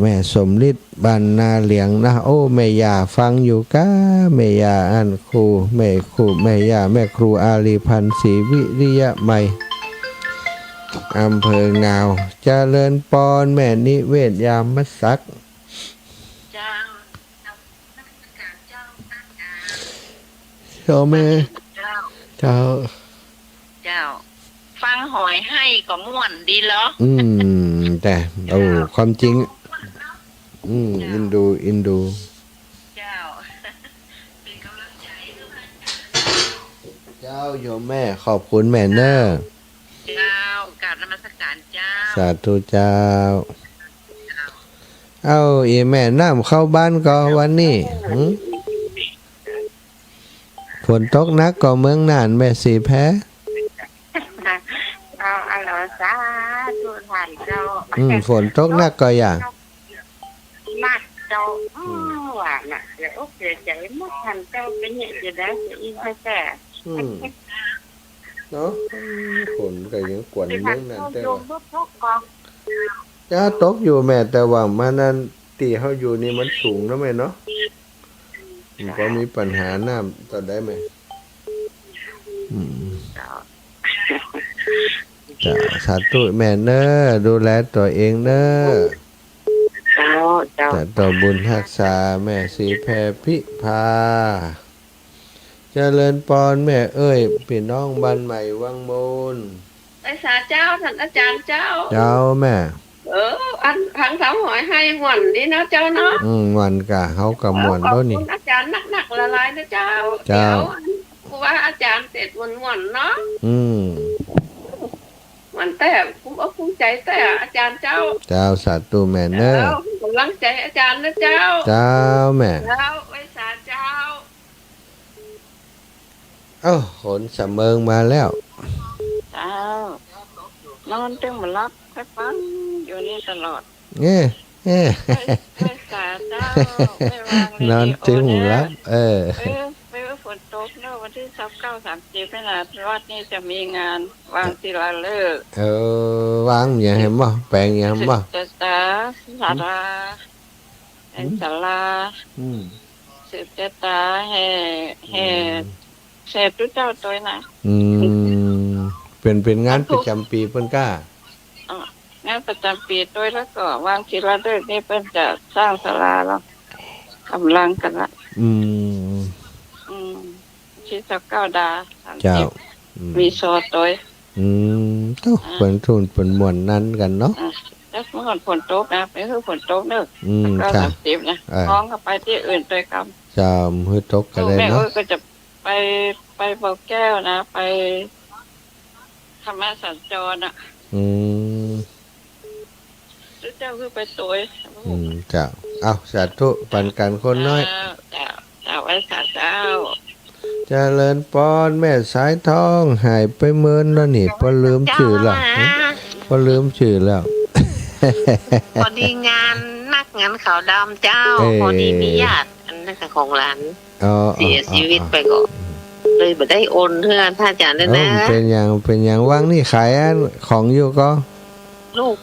[SPEAKER 1] แม่สมฤทธิ์บรรณาเหลียงนะโอ้แม่ยาฟังอยู่ก้าแม่ยาอันครูแม่ยาแม่ครูอาลีพันธ์ศรีวิริยะไมยอำเภองาวเจริญปอนแม่นิเวศยามศักดิ์โยแม่เจ้า
[SPEAKER 4] ฟังหอยให้ก็ม่วนดีเหรอ
[SPEAKER 1] แต่ความจริงอินดู
[SPEAKER 4] เจ้าเป็นกำลังใจด้วย
[SPEAKER 1] เจ้าโยมแม่ขอบคุณแม่เนอ
[SPEAKER 4] เจ้ากราบนมัสการเจ้า
[SPEAKER 1] สาธุเจ้าอีแม่น้ำเข้าบ้านก็วันนี้ฝนตกนักก็เมืองน่านแม่สีแพ้
[SPEAKER 4] อัลโหลสาธุท่านเจ้า
[SPEAKER 1] ฝนตกนักก็อย่าง
[SPEAKER 4] นักเจ้าว่าน่ะเดี๋ยวเสียใจมากท่านเจ้าเป็นอย่างจะได้อินแท้
[SPEAKER 1] เนาะฝนก็ยังกวนเมืองน่านแต่ว่าจ้าตกอยู่แม่แต่ว่ามานั้นตีเฮาอยู่นี่มันสูงนะแม่เนาะมันก็มีปัญหาน้ำต่อได้ไหมจ้าสาธุแม่เนอดูแลตัวเองเนอแต่ต่อบุญรักษาแม่สีแพรพิพาเจริญปอนแม่เอ้ยพี่น้องบ้านใหม่วังมูล
[SPEAKER 4] ไอ้สาเจ้าท่านอาจารย์เจ้า
[SPEAKER 1] แม่
[SPEAKER 4] อันพังสาวหอยให้หวนดีนะเจ้าเนาะ
[SPEAKER 1] วันกะเขากับหวนด้วยนี่
[SPEAKER 4] อาจารย์หนักละลายนะเจ้าครูว่าอาจารย์เสร็จหวนเนาะมันแต่ภูมิใจแต่อาจารย์เจ้า
[SPEAKER 1] สาธุแม่เนอร์
[SPEAKER 4] กำลังใจอาจารย์นะเจ้า
[SPEAKER 1] แม่
[SPEAKER 4] ไว้สาเจ้า
[SPEAKER 1] ขนสำเมิงมาแล้ว
[SPEAKER 4] เจ้านอนตึงมารับไปฟังอยู่นี่ตลอด
[SPEAKER 1] ไว้
[SPEAKER 4] สาเจ้าน
[SPEAKER 1] อนตึงมารับ
[SPEAKER 4] ไม่ว่าฝนตกเนอะวันที่29-30นี่นะที่วัดนี่จะมีงานวางศิลาฤกษ์
[SPEAKER 1] วางอย่างเห็นบ่แปลงอย่างเห็นบ่
[SPEAKER 4] ศาลาเป็นศาลาสืบชะตาแห่เสพทุกเจ้าตัวนะ
[SPEAKER 1] เป็นงานประจำปีเพิ่นก้
[SPEAKER 4] างานประจำปีตัวแล้วก็วางศิลาฤกษ์นี่เพิ่นจะสร้างศาลาแล้วกำลังกันละที่29 ดา
[SPEAKER 1] เจ้า
[SPEAKER 4] มีโซตัว
[SPEAKER 1] เป็นทุนเป็นมวลนั้นกันเนาะ
[SPEAKER 4] แล้วเมื่อก่อนฝนตกนะไม่คือฝนตกเนอะ29-30นะท้องก็ไปที่อื่นตัวกำ
[SPEAKER 1] จะมือตกกันเลยเนาะ
[SPEAKER 4] ก็จะไปบอกแก้วนะไปธรรมสัญจรอ่ะเจ้าคือไปตัว
[SPEAKER 1] เจ้าสาธุปันกันคนน้อย
[SPEAKER 4] เจ้าไว้สาเจ้า
[SPEAKER 1] เจริญปอนแม่สายทองหายไปเมินแล้วนี่พอลืมชื่อแล้วพอ
[SPEAKER 4] ดีงานนักงานขาวดำเจ้าพอดีมีญาติอันนั้นของหลานเสียชีวิตไปก่อนเลยบ่ได้โอนเพื่อนท่านอาจารย์เลยนะ
[SPEAKER 1] เป็นอย่างว่างนี่ขายของอยู่ก็
[SPEAKER 4] ลูก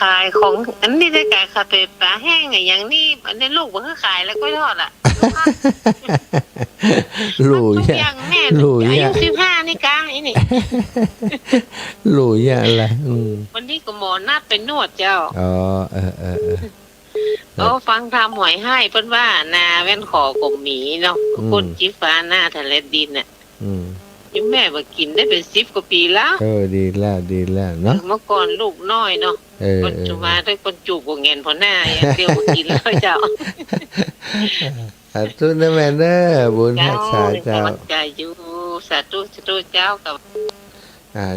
[SPEAKER 4] ขายของอันนี้ได้ขายคาเฟ่ปลาแห้งอย่างนี้อันนี้ลูกมันก็ขายแล้วก็ทอดอ่ะ
[SPEAKER 1] ลูก
[SPEAKER 4] อย่างแม่อายุ15นี่กะนี่
[SPEAKER 1] ลูกอย่างอะไร
[SPEAKER 4] วันนี้ก็หมอนัดไปนวดเจ้าฟังทำหอยให้เพิ่นว่านาแว่นขอกลมหมีเนาะคนจีฟ้าหน้าทะเลดินน่ะ ที่แม่มากินได้เป็น10กว่าปีแล้ว
[SPEAKER 1] ดีแล้วดีแล้วเนาะ
[SPEAKER 4] เมื่อก่อนลูกน้อยเนาะ คนจุมาได้คนจูบบ่เงินพอหน้าอย่างเดียวบ่กินแล้วเจ้า
[SPEAKER 1] สาธุนะแม่เด้อบุญรักษาเจ้า
[SPEAKER 4] ใจอยู่สาธุสาธุเจ้ากับ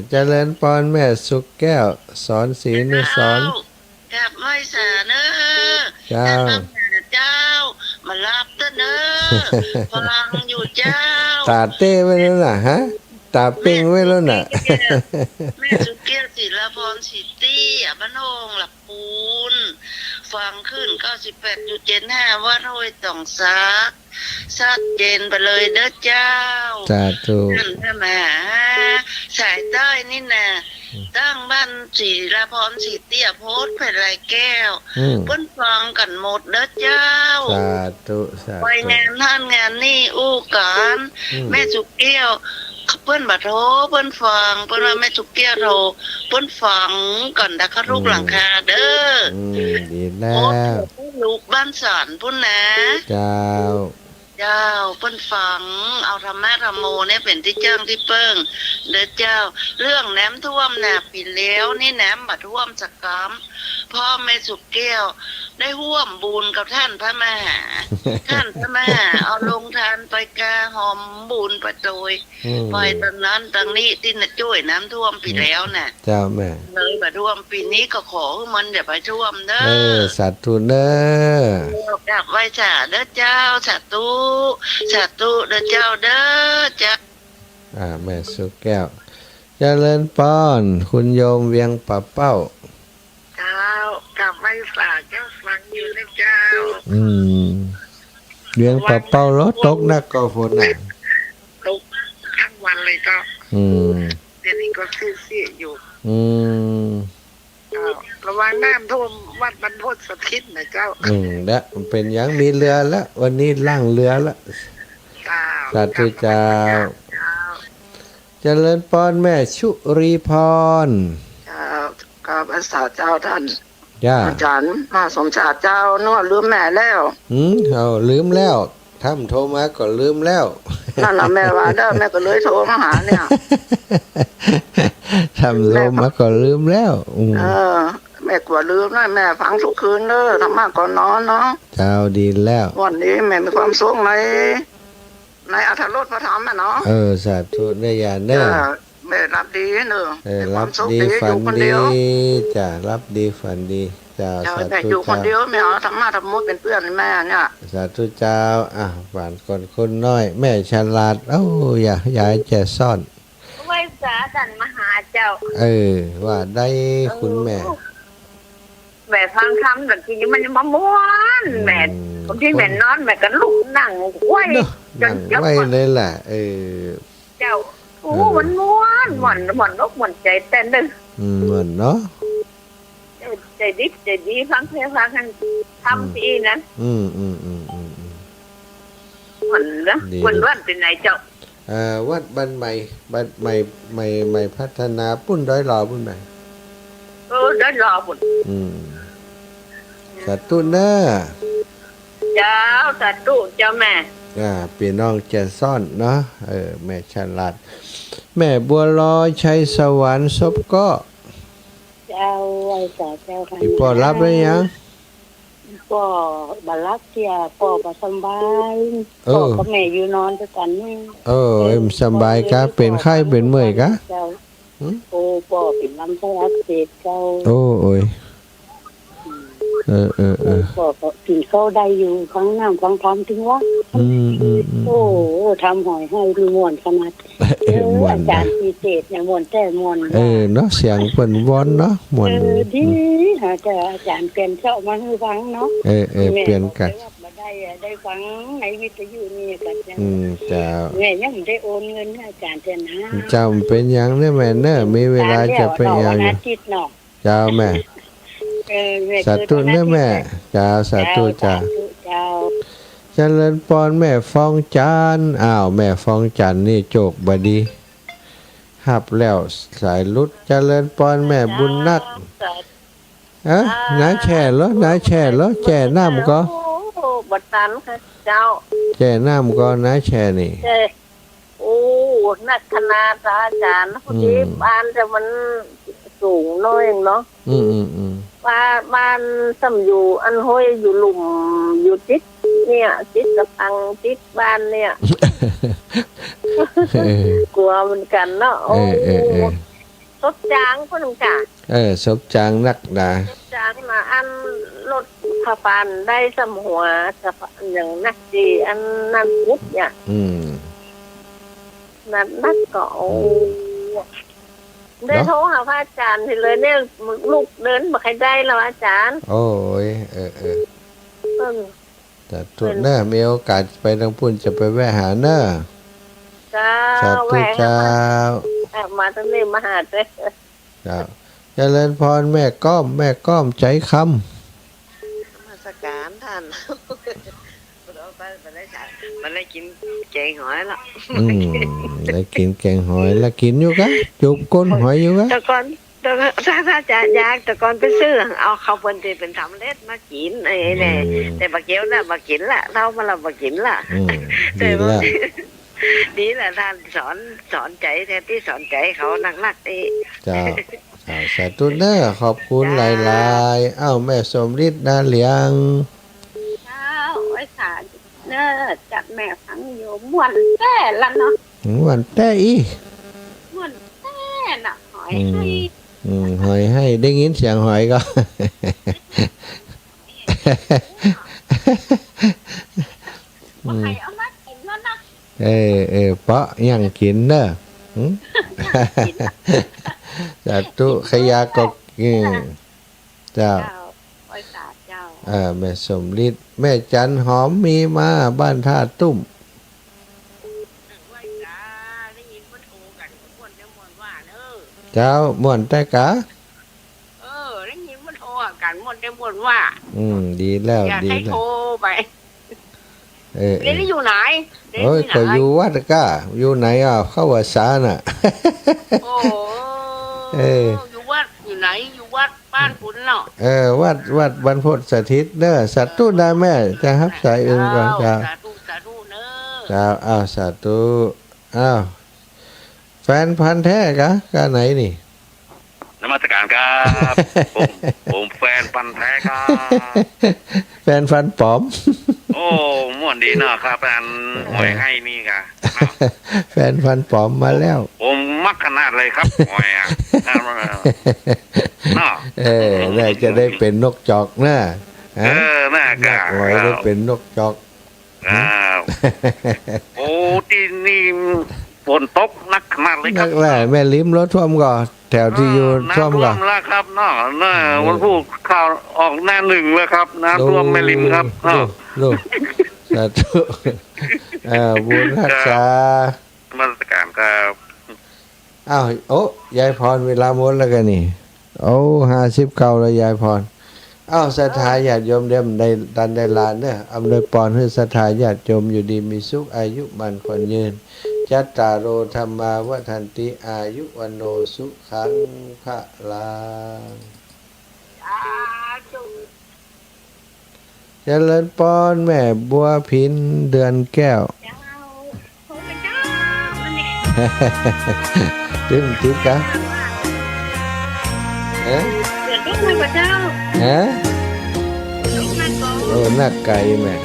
[SPEAKER 1] เจริญพรแม่สุขแก้วสอนศีลนี่สอน
[SPEAKER 5] กลับไม่สาเนอ
[SPEAKER 1] เจ้า
[SPEAKER 5] เจ้า มารับเต้นเนอพลังอยู่เจ้า
[SPEAKER 1] ตาเต้ไว้แล้วน่ะฮะตาเป้งไว้แล้วน่ะ
[SPEAKER 5] แม่สุเกียรติศิลพรสิตี้บ้านโองหลับปูน ฟังขึ้น 98.75 วัดห้วยต่องซักชัดเจนไปเลยเด้อเจ้า
[SPEAKER 1] สาธุ
[SPEAKER 5] ท่านพระมหาสายใต้นี่นะตั้งบ้านศิลพรสิเตี้ยโพสแผ่นไรแก้ว เพิ่นฟังกันหมดเด้อเจ้า
[SPEAKER 1] สาธุสา
[SPEAKER 5] ไป
[SPEAKER 1] ธุ
[SPEAKER 5] งานท่านงานนี่อู้กันแม่สุกเกี้ยวเพิ่นบัดโทรเพิ่นฟังเพิ่นว่าแม่สุกเกี้ยวโทรเพิ่นฟังก่อนดักเขาลูกหลังคาเด้อ
[SPEAKER 1] ดีแล้
[SPEAKER 5] โอ้
[SPEAKER 1] ว
[SPEAKER 5] ลูกบ้านสอนพุ่นนะ
[SPEAKER 1] เจ้า
[SPEAKER 5] เจ้าเพิ่นฟังเอาธรรมะธรรมโมเนี่ยเป็นที่เจิ้งที่เปิ้งเด้อเจ้า เรื่องน้ำท่วมน่ะปีแล้วนี่น้ำบัดท่วมสักกำพ่อแม่สุกแก้วได้ร่วมบุญกับท่านพระมหา ท่านพระมหาเอาลงทานไปกาหอมบุญประโดยไปตอนนั้นตอนนี้ที่น่ะช่วยน้ำท่วมปีแล้วน่ะ
[SPEAKER 1] เจ้าแม่
[SPEAKER 5] เลยบัดท่วมปีนี้ก็ขอให้มันอย่าไปท่วมเด้อ
[SPEAKER 1] สาธุเด้อ
[SPEAKER 5] กลับไหว้จ่าเด้อเจ้าสาธุสาธุเด้อเจ้าเด้อจ้า
[SPEAKER 1] แม่สุขแก้วเจริญพรคุณโยมเวียงป่าเป้า
[SPEAKER 5] เจ้ากลับไหว้ฝ่าเจ้าฟังอยู่นะเจ้า
[SPEAKER 1] เวียงป่าเป้ารถตกนักก็ฝนน่ะ
[SPEAKER 5] ตกทั้งวันเลยเจ้า เดี๋ยวนี้ก็เสียอยู่เจ้าระวังน้ำท่วมวัดบรรพตสถิตนะเจ้า
[SPEAKER 1] และเป็นหยังมีเรือแล้ววันนี้ล่างเรือแล้ว
[SPEAKER 5] เจ้า
[SPEAKER 1] สาธุเจ้าเจริญพรแม่ชุรีพร
[SPEAKER 5] เจ้ากับอาสาเจ้าท่าน
[SPEAKER 1] จ้า
[SPEAKER 5] อาจารย์มาสมชาติเจ้านวดลืมแม่แล้ว
[SPEAKER 1] เอาลืมแล้วถ้าโทรมาก็ลืมแล้ว
[SPEAKER 5] นั่นน่ะแม่ว่าเด้อแม่ก็เลยโทรมาหาเนี่ย
[SPEAKER 1] ทำโทรมาก็ลืมแล้ว
[SPEAKER 5] แม่กลัวลืมนะแม่ฟังทุกคืนเด้อทำมากก่อนนอนเนาะ
[SPEAKER 1] เจ้าดีแล้ว
[SPEAKER 5] วันนี้แม่มีความสุขในอรรถรสพระธรรมอ่ะเนาะ
[SPEAKER 1] สาธุได้ยาเด้อ
[SPEAKER 5] แม่รับดีเนอะมีค
[SPEAKER 1] รั
[SPEAKER 5] วา
[SPEAKER 1] บ
[SPEAKER 5] มสุข
[SPEAKER 1] ดี
[SPEAKER 5] ดีอ
[SPEAKER 1] ฝัน
[SPEAKER 5] ยู่คน
[SPEAKER 1] ดี
[SPEAKER 5] เดียว
[SPEAKER 1] จ้ารับดีฝันดีเจ้าสา
[SPEAKER 5] แม่
[SPEAKER 1] ธุ
[SPEAKER 5] อยู่คน
[SPEAKER 1] เจ้า
[SPEAKER 5] เดียวแม่เอาธรรมะธรรมโมเป็นเพื่อนแม่เนี่ย
[SPEAKER 1] สาธุเจ้าฝันคนคนน้อย แม่ฉลาดอย่าให้แจซ่อน
[SPEAKER 4] ไว้สาดันมหาเจ้า
[SPEAKER 1] ว่าได้คุณแม่
[SPEAKER 4] แม่ฟังคำแบบนี้มันมาม้วนแม่บางทีแม่นอนแม่ก็ลุกนั่งไว้จ
[SPEAKER 1] นั่
[SPEAKER 4] น
[SPEAKER 1] ง
[SPEAKER 4] จับ
[SPEAKER 1] ไว้เลยแหละ
[SPEAKER 4] เจ้าโอ้มันม้วนหม่อนนกหม่อนใจเต้นดึง
[SPEAKER 1] เหมือนเนาะ
[SPEAKER 4] ใจดีฟังเพลงฟังกันทำที่นั้น วันละวันเป็นไหนเจ้า
[SPEAKER 1] วัดบ้านใหม่พัฒนาปุ้นด้อยหล่อปุ้นใหม่
[SPEAKER 4] ได้รอบุญ
[SPEAKER 1] สาธุเน้อ
[SPEAKER 4] เจ้าสาธุเจ้าแม่
[SPEAKER 1] พี่น้องจะซ่อนเนาะแม่ฉลาดแม่บัวลอยชัยสวรรค์ศพก็
[SPEAKER 6] เจ้าไว้สาเจ้าค่ะ
[SPEAKER 1] พี่ปอรับได้ยัง
[SPEAKER 6] ก็บาลักเสียก็บาสบายก็กับแม่อยู่นอนด้วยกันนี่
[SPEAKER 1] เอ็มสบายกะเป็นไข้เป็นเมื่อยกะ
[SPEAKER 6] เจ้าปอเป็นลำไส้อักเสบเจ้า
[SPEAKER 1] โอ้ย
[SPEAKER 6] ก็กินข้าวได้อยู่ครั้งน้ำครั้งทำถึงว่าทำหอยให้ดูม่วนขนาดอาจารย์พิเศษเนี่ยม่วนแต่ม่วน
[SPEAKER 1] เนาะเสียงเพิ่นวอนเนาะม่วน
[SPEAKER 6] ดีหาแต่อาจารย์เปลี่ยนเจ้ามาให้ฟังเนาะ
[SPEAKER 1] เปลี่ยนกัน
[SPEAKER 6] ได้ฟังในวิทยุนี่กัน
[SPEAKER 1] เจ้า
[SPEAKER 6] แม่ยังได้โอนเงินให้อาจารย์แต่นะ
[SPEAKER 1] เจ้าเป็นหยังเนี่ยแม่เน้อมีเวลาจะไปยังเจ้าแม่สาธุเน้อแม่เจ้าสาธุจ้าเจริญพรแม่ฟองจันแม่ฟองจันนี่โจกบดีหับแล้วสายลุดเจริญพรแม่บุญนักน้าแช่เหรอแช่น้ำก็
[SPEAKER 4] บัดตันค่ะเจ้า
[SPEAKER 1] แช่น้ำก็น้าแช่นี่
[SPEAKER 6] โอ้นักขนาดอาจารย์พอดีบ้านแต่มันสูงน้อยเนาะบ้านซ้ำอยู่อันห้อยอยู่หลุมอยู่ติดเนี่ยติดกระพังติดบ้านเนี่ย กลัวเหมือนกันเนาะโอ้ซบจางพ่อหนุ่มจ๋า
[SPEAKER 1] ซบจางนักดา
[SPEAKER 6] ซบจางมาอันรถขปานได้สมหัวอย่างนักดีอันนั้นพุทธเนี่ยนักเก่าได้โทรหาพระอาจารย์ทีเลยเนี่ยลูกเดินมาใครได้แล้วอาจารย์
[SPEAKER 1] โอ้ยแต่ทุกเน้อมีโอกาสไปทางพุ่นจะไปแวะหาเน้อ
[SPEAKER 6] สาธุ
[SPEAKER 1] เจ้า
[SPEAKER 6] มาตั้งนี้มาหาเ
[SPEAKER 1] จ้าเจริญพรแม่ก้อมใจคำ
[SPEAKER 4] มาสการท่านมันได้กินแกงหอยละ
[SPEAKER 1] ได้กินแกงหอยแล้วกินอยู่กะจุบก้นหอยอยู่กะ
[SPEAKER 4] แต่ก่อนถ้าจะยากแต่ก่อนไปซื้อเอาข้าวเปิ้ลที่เป็นสำเร็จมากินไอ้เนี่ยแต่บักเกี๊ยวน่ะมากินละเท่ามาละมากินละ
[SPEAKER 1] ดีละ
[SPEAKER 4] นี่แหละท่านสอนใจแทนที่สอนใจเขานักๆนี่
[SPEAKER 1] จ้าสาธุเด้อขอบคุณหลายๆแม่สมฤทธิ์นาเลียง
[SPEAKER 6] ไว้สาเด้อจัดแม่ฟังอยู่ม่วนแท้ละเนาะ
[SPEAKER 1] ม่วนแท้อี
[SPEAKER 6] ม่วนแท้น่ะหอยให้
[SPEAKER 1] หอยให้ได้ยินเสียงหอยก็
[SPEAKER 6] บ่ให้เอามากินเนาะ
[SPEAKER 1] เปาะยังกินเด้อสาธุขยากกเจ้าแม่สมฤทธิ์แม่จันหอมมีมาบ้านท่าตุ้มเจ้าม่วนแต่กะ
[SPEAKER 4] ได้ยินมันโทรกันม่วนแต่ม่วนว่า
[SPEAKER 1] ดีแล้วดีแล้ว
[SPEAKER 4] โทรไปเดี๋ยวนี้อยู่ไหน
[SPEAKER 1] โอ้ยก็อยู่วัดกะอยู่ไหนเข้าวัดสาน่ะ
[SPEAKER 4] โอ้อยู่วัดอยู่ไหนอยู่วัดบ้านคุณเนาะ
[SPEAKER 1] วัดบรรพตสถิตเด้อสาธุได้แม่จะรับสายอื่นก่อนจ้า
[SPEAKER 4] สาธุเด้
[SPEAKER 1] อสาธุแฟนพันธุ์แท้กะไหนนี่
[SPEAKER 7] นมัสการครับ ผมแฟนพันธุ์แท้ครับ
[SPEAKER 1] แฟนพันธุ์ปลอม
[SPEAKER 7] โอ้ม่วนดีเนาะครับอันหอยให้นี่ค่ะ
[SPEAKER 1] แฟนพันธุ์ปลอมมาแล้ว
[SPEAKER 7] ผมมักขนาดเลยครับหอยเนาะ
[SPEAKER 1] น่าจะได้เป็นนกจอกนะ
[SPEAKER 7] น่ากะ
[SPEAKER 1] หอยได้เป็นนกจอก
[SPEAKER 7] โอ้ที่นี่ฝนตกนักขนาดเลยครับ
[SPEAKER 1] นักแหละแม่ลิ้มรถท่วมก่อนแถวที่อยู่ท่วมก่อน
[SPEAKER 7] แล้วครับเนาะวันพูดข่าวออกหน้าหนึ่งแล้วครับน้ำท่วมแม่ลิ้มครับ
[SPEAKER 1] ลูกสาธุบุญรักษา
[SPEAKER 7] มาตรการครับ
[SPEAKER 1] ยายพรเวลาหมดแล้วกันนี่59แล้วยายพรศรัทธาญาติโยมเดิมได้ดันได้ลานเด้ออำนวยพรให้ศรัทธาญาติโยมอยู่ดีมีสุขอายุมั่นขวัญยืนจัตตารโอธรรมาวทันติอายุวันโนสุขังภะลังเจริญพรแม่บัวพินเดือนแก้วติ๊บกะโอ้นักไก่แม่